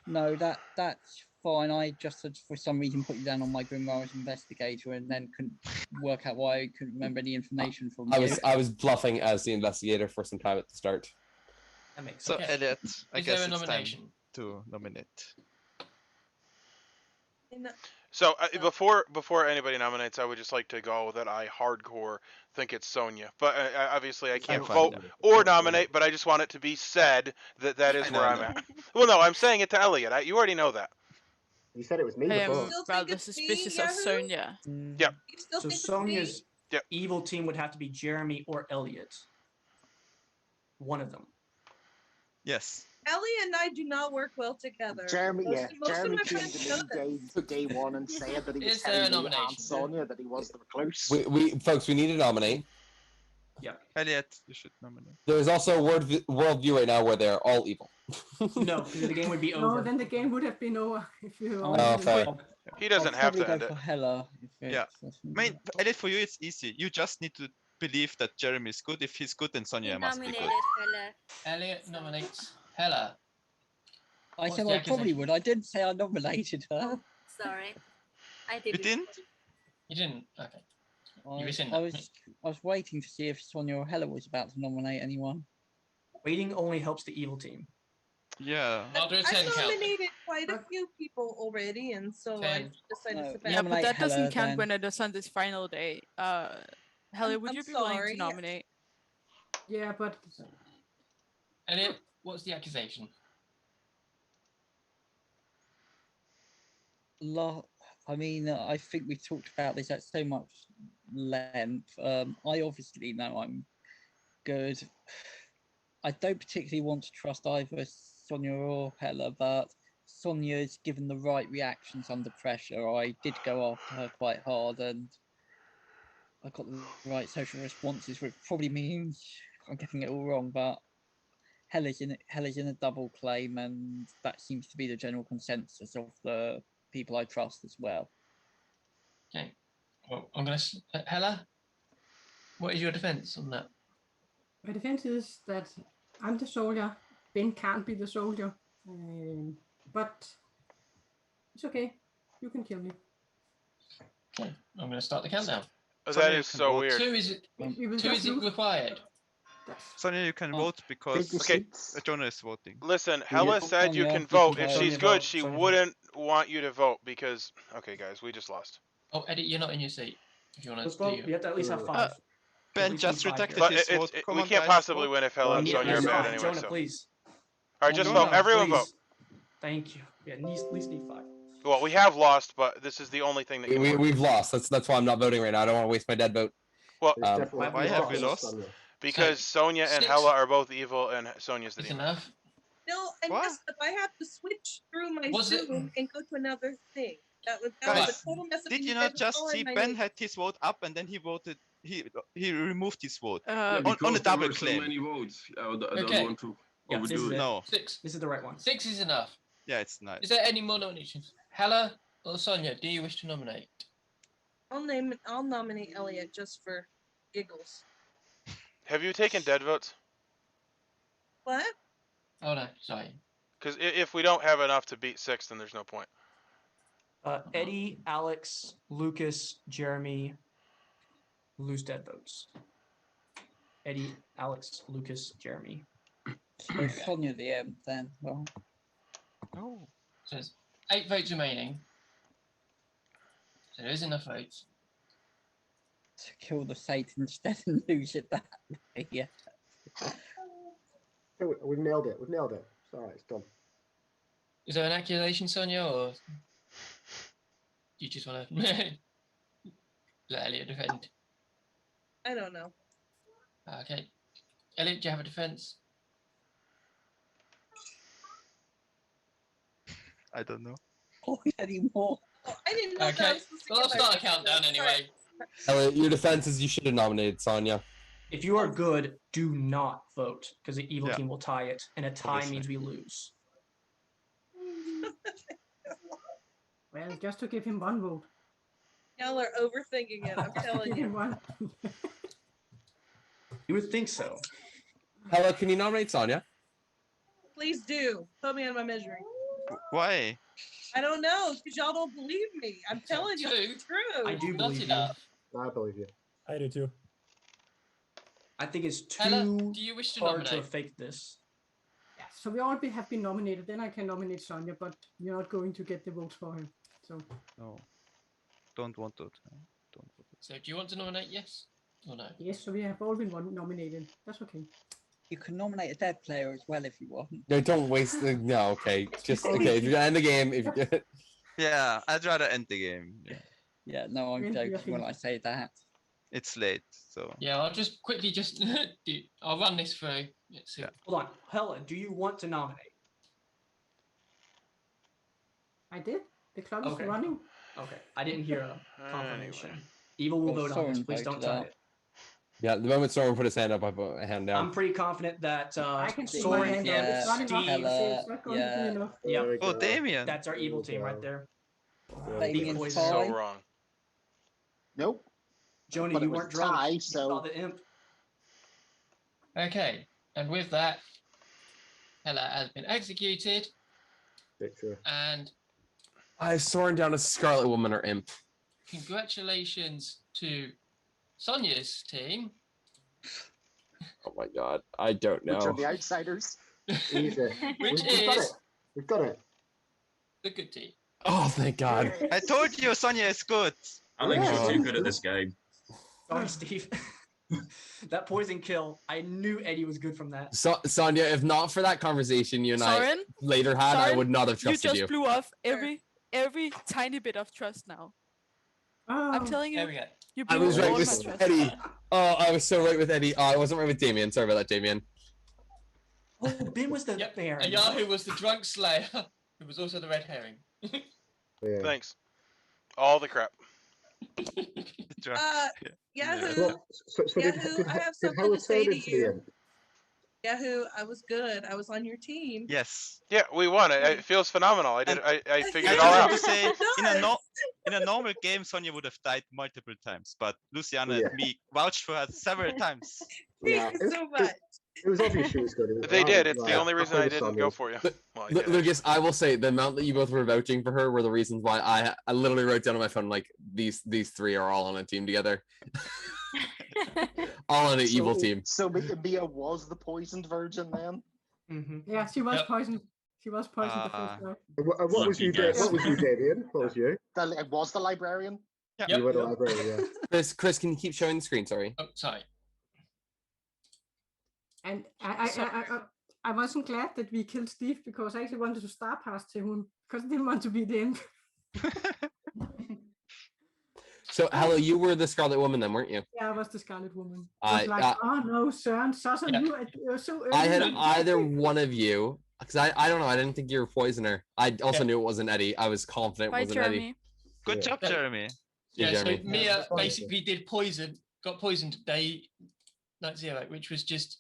No, that's fine. I just had, for some reason, put you down on my Grimoire as investigator, and then couldn't work out why I couldn't remember any information from you. I was bluffing as the investigator for some time at the start. That makes So sense. Elliot, I Is guess there a it's nomination? time to nominate. So before anybody nominates, I would just like to go that I hardcore think it's Sonia. But obviously I can't vote or nominate. But I just want it to be said that that is where I'm at. Well, no, I'm saying it to Elliot. You already know that. You said it was me I before. am rather suspicious of Sonia. Yep. So Sonia's evil team would have to be Jeremy or Elliot. One of them. Yes. Ellie and I do not work well together. Jeremy, Most Jeremy of my came friends to know me this. day one and said that he was Is there a telling me and nomination? Sonia that he was the recluse. We folks, we need to nominate. Yeah. Elliot, you should nominate. There's also a worldview right now where they're all evil. No, because the game would be over. No, then the game would have been over if you. Oh, fair. He doesn't have to end it. Hella. Yeah. I mean, Elliot, for you it's easy. You just need to believe that Jeremy is good. If he's good, then Sonia must be good. Elliot nominates Hella. I What's said the I probably accusation? would. I didn't say I nominated her. Sorry, I You didn't. didn't? You didn't? Okay. You I, rescind I that. was waiting to see if Sonia or Hella was about to nominate anyone. Waiting only helps the evil team. Yeah. I'll do a 10 I've count. nominated quite a few people already, and so I 10. decided to sit back. Yeah, but that doesn't Hella, count then. when it is on this final day. Hella, would I'm you be willing sorry, to yes. nominate? Yeah, but Elliot, what's the accusation? I mean, I think we talked about this at so much length. I obviously know I'm good. I don't particularly want to trust either Sonia or Hella, but Sonia's given the right reactions under pressure. I did go after her quite hard, and I got the right social responses, which probably means I'm getting it all wrong, but Hella's in a double claim, and that seems to be the general consensus of the people I trust as well. Okay. Well, I'm going to... Hella, what is your defense on that? my defense is that I'm the soldier. Ben can't be the soldier. But it's okay. You can kill me. Okay, I'm going to start the countdown. That is so weird. Two is it required? Sonia, you can vote because Jonah is voting. Listen, Hella said you can vote. If she's good, she wouldn't want you to vote because... Okay, guys, we just lost. Oh, Eddie, you're not in your seat. If you want Let's to vote. You have to at least have 5. Ben just rejected But his vote. Come we on, can't guys, possibly vote. win if Hella and Sonia are bad anyway. Jonah, So. please. All right, just Jonah, vote. Everyone please. vote. Thank you. Yeah, at least need 5. Well, we have lost, but this is the only thing that can work. We've lost. That's why I'm not voting right now. I don't want to waste my dead vote. Well, why have we lost? Because Sonia and Hella are both evil, and Sonia's the demon. Enough. No, I messed up. I have to switch through my Zoom and go to another thing. That was a total mess up. Did you not just see Ben had his vote up and then he voted? He removed his vote Yeah, on a double there were claim. So many votes. I don't Okay. want to Yeah, overdo it. No. 6. This is the right one. 6 is enough. Yeah, it's nice. Is there any more nominations? Hella or Sonia, do you wish to nominate? I'll nominate Elliot just for giggles. Have you taken dead votes? What? Oh no, sorry. Because if we don't have enough to beat 6, then there's no point. Eddie, Alex, Lucas, Jeremy, lose dead votes. Eddie, Alex, Lucas, Jeremy. So Sonia the M then. Well. Oh. So there's 8 votes remaining. So there is enough votes. To kill the Satan instead and lose it that way. Yeah. We've nailed it. We've nailed it. It's all right. It's done. Is there an accusation, Sonia, or do you just want to let Elliot defend? I don't know. Okay. Elliot, do you have a defense? I don't know. Anymore. Oh, I didn't know that Okay. was supposed to Well, I'll get start my a countdown anyway. Elliot, your defense is you should have nominated Sonia. If you are good, do not vote because the evil Yeah. team will tie it, and a tie Obviously. means we lose. Well, just to give him one vote. Y'all are overthinking it. I'm telling Give him you. one. You would think so. Hella, can you nominate Sonia? Please do. Put me on my measuring. Why? I don't know, because y'all don't believe me. I'm telling you it's true. I do Not believe you. enough. I believe you. I do too. I think it's Hella, too do you wish to hard nominate? to have faked this. So we all have been nominated. Then I can nominate Sonia, but you're not going to get the votes for him. So No, don't want to. Don't want to. So do you want to nominate yes or no? yes, so we have all been nominated. That's okay. You can nominate a dead player as well if you want. No, don't waste the. No, okay. Just okay. If you're gonna end the game, if you Yeah, I'd rather end the game. Yeah. Yeah, no, I'm joking when I say that. It's late, so. Yeah, I'll just quickly I'll run this through. Let's see. Yeah. Hold on, Helen, do you want to nominate? I did. The clock is Okay. running. Okay, I didn't hear a confirmation. Anyway. Evil will Well, vote on this. Soren Please don't voted try out. it. Yeah, the moment Soren put his hand up, I put my hand down. I'm pretty confident that I can see my Soren hand up. and It's running off. Steve. It's not going to be enough. Yep. There we Oh, go. Damien. That's our evil team right there. Damien's poison. So fine. wrong. Nope. Jonah, But it you was weren't drunk. tie, You so- saw the imp. Okay, and with that, Hela has been executed, Picture. and I have Soren down as Scarlet Woman or Imp. congratulations to Sonia's team. Oh my god, I don't Which are know. the outsiders. Easy. Which We've got is it. We've got it. the good team. Oh, thank God. I told you Sonia is good. Alex, Yeah. you're too good at this game. Sorry, Steve. That poison kill, I knew Eddie was good from that. So, Sonia, if not for that conversation you and I Soren? later had, I Soren, would not have You trusted just you. blew off every tiny bit of trust now. I'm telling There you, we go. you I blew was all right my with trust. Eddie. Oh, I was so right with Eddie. Oh, I wasn't right with Damien. Sorry about that, Damien. Oh, Ben was the bear. And Yahoo was the drunk slayer, who was also the red herring. Yeah. Thanks. All the crap. Yahoo. Well, so did, Yahoo, did, I have did something Howard to say turn to into the you. imp? Yahoo, I was good. I was on your team. Yes. Yeah, we won. It feels phenomenal. I figured I it all just out. want to say, in a does. in a normal game, Sonia would have died multiple times, but Luciana Yeah. and me vouched for her several times. Yeah, Thank you so much. It was obvious she was good. It was- They I did. was It's like, the only reason think I the didn't song go was- for you. Well, I did, Lucas, I will say the amount that you both were vouching for her were the reasons why I literally wrote down on my phone like these three are all on a team together, all on an evil team. So Mia was the poisoned virgin then. Mm-hmm. Yeah, she was poisoned. She was poisoned the first night. And what was you, what was you, Damien? What was you? It was the librarian. You were the librarian, yeah. Chris, can you keep showing the screen? Sorry. Oh, sorry. And I wasn't glad that we killed Steve because I actually wanted to star pass to him because I didn't want to be the imp. So, Hello, you were the Scarlet Woman then, weren't you? Yeah, I was the Scarlet Woman. I was like, oh no, Søren, you're so early. I had either one of you, because I don't know, I didn't think you were poisoner. I also knew it wasn't Eddie. I was confident it wasn't Eddie. Good job, Jeremy. Yeah, so Jeremy. Mia basically got poisoned day 0, which was just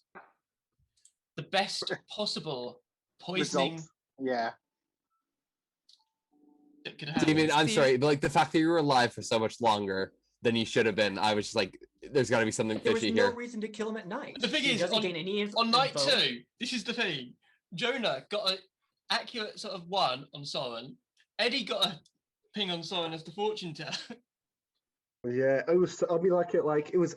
the best possible poisoning Result. Yeah. that could happen. Damien, I'm sorry, but like the fact that you were alive for so much longer than you should have been, I was just like, there's got to be something There was fishy no here. reason to kill him at night. The thing He is, doesn't gain any on night info. 2, this is the thing. Jonah got an accurate sort of 1 on Soren. Eddie got a ping on Soren as the fortune teller. Yeah, it was. I mean, like it was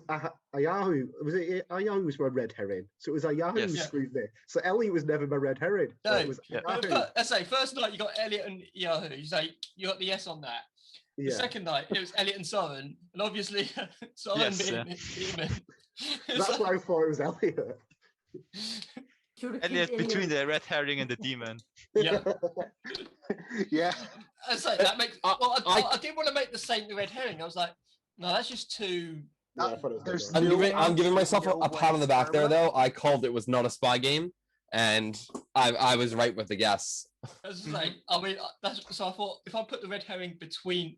Ayahu. Was it Ayahu was my red herring? So it was Ayahu who Yes. screwed me. So Ellie was never my red herring. No, It was but Ayahu. let's say first night you got Elliot and Yahoo. You say you got the yes on that. The Yeah. second night it was Elliot and Soren, and obviously Soren Yes, being yeah. demon. That's why I thought it was Elliot. Elliot between the red herring and the demon. Yeah. Yeah. I say that makes. Well, I didn't want to make the saint the red herring. I was like, no, that's just too. Yeah, I thought it was There's Elliot. I'm giving myself no a pat on the back there, karma. though. I called it was not a spy game, and I was right with the guess. I was just like, I mean, so I thought if I put the red herring between.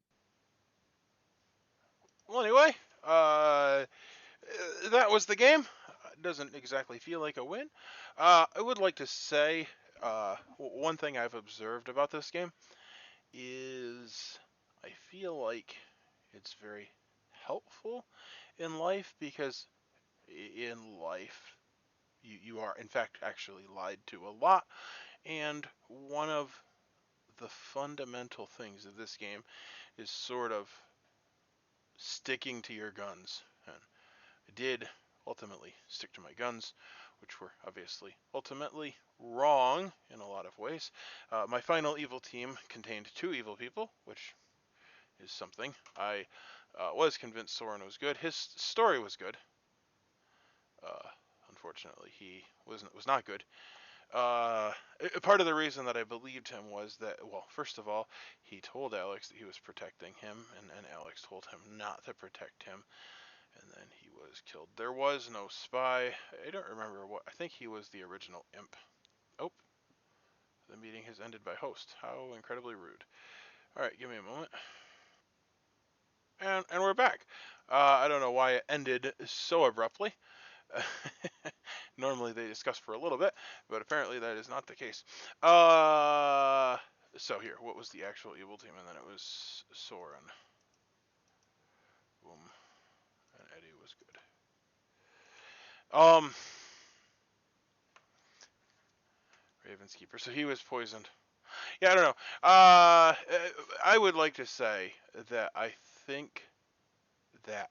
Well, anyway, that was the game. Doesn't exactly feel like a win. I would like to say one thing I've observed about this game is I feel like it's very helpful in life because in life you are in fact actually lied to a lot, and one of the fundamental things of this game is sort of sticking to your guns. And I did ultimately stick to my guns, which were obviously ultimately wrong in a lot of ways. My final evil team contained 2 evil people, which is something. I was convinced Soren was good. His story was good. Unfortunately, he was not good. Part of the reason that I believed him was that, well, first of all, he told Alex that he was protecting him, and Alex told him not to protect him, and then he was killed. There was no spy. I don't remember what. I think he was the original imp. Oh, the meeting has ended by host. How incredibly rude. All right, give me a moment. And we're back. I don't know why it ended so abruptly. Normally they discuss for a little bit, but apparently that is not the case. So here, what was the actual evil team? And then it was Soren. Boom. And Eddie was good. Ravenkeeper. So he was poisoned. Yeah, I don't know. I would like to say that I think that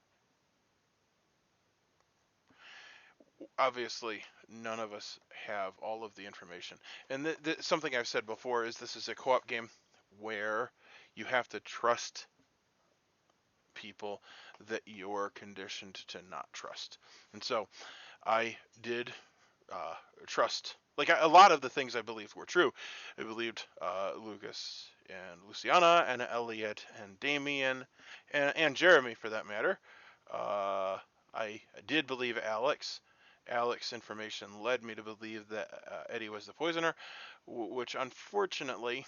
obviously none of us have all of the information. And something I've said before is this is a co-op game where you have to trust people that you're conditioned to not trust. And so I did trust, like a lot of the things I believed were true. I believed Lucas and Luciana and Elliot and Damien and Jeremy for that matter. I did believe Alex. Alex's information led me to believe that Eddie was the poisoner, which unfortunately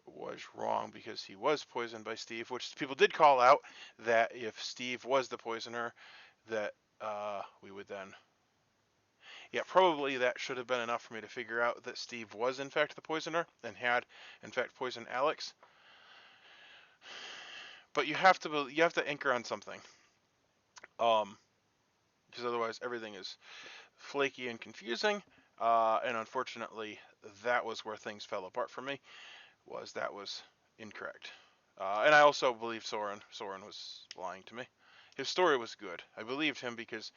was wrong because he was poisoned by Steve, which people did call out that if Steve was the poisoner, that we would then. Yeah, probably that should have been enough for me to figure out that Steve was in fact the poisoner and had in fact poisoned Alex. But you have to anchor on something, because otherwise everything is flaky and confusing. And unfortunately, that was where things fell apart for me. That was incorrect. And I also believe Soren. Soren was lying to me. His story was good. I believed him because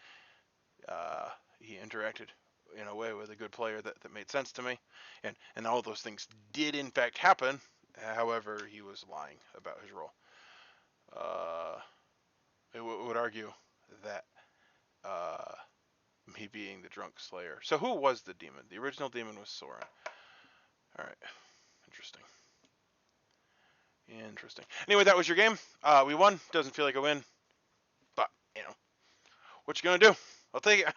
he interacted in a way with a good player that made sense to me. And all those things did in fact happen. However, he was lying about his role. I would argue that me being the drunk slayer. So who was the demon? The original demon was Soren. All right. Interesting. Interesting. Anyway, that was your game. We won. Doesn't feel like a win, but you know, what you gonna do? I'll take it.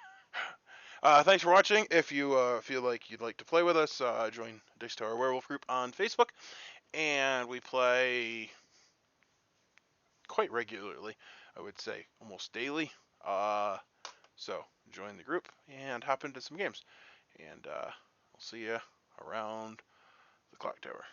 Thanks for watching. If you feel like you'd like to play with us, join Dice Tower Werewolf group on Facebook, and we play quite regularly. I would say almost daily. So join the group and hop into some games, and we'll see you around the Clocktower.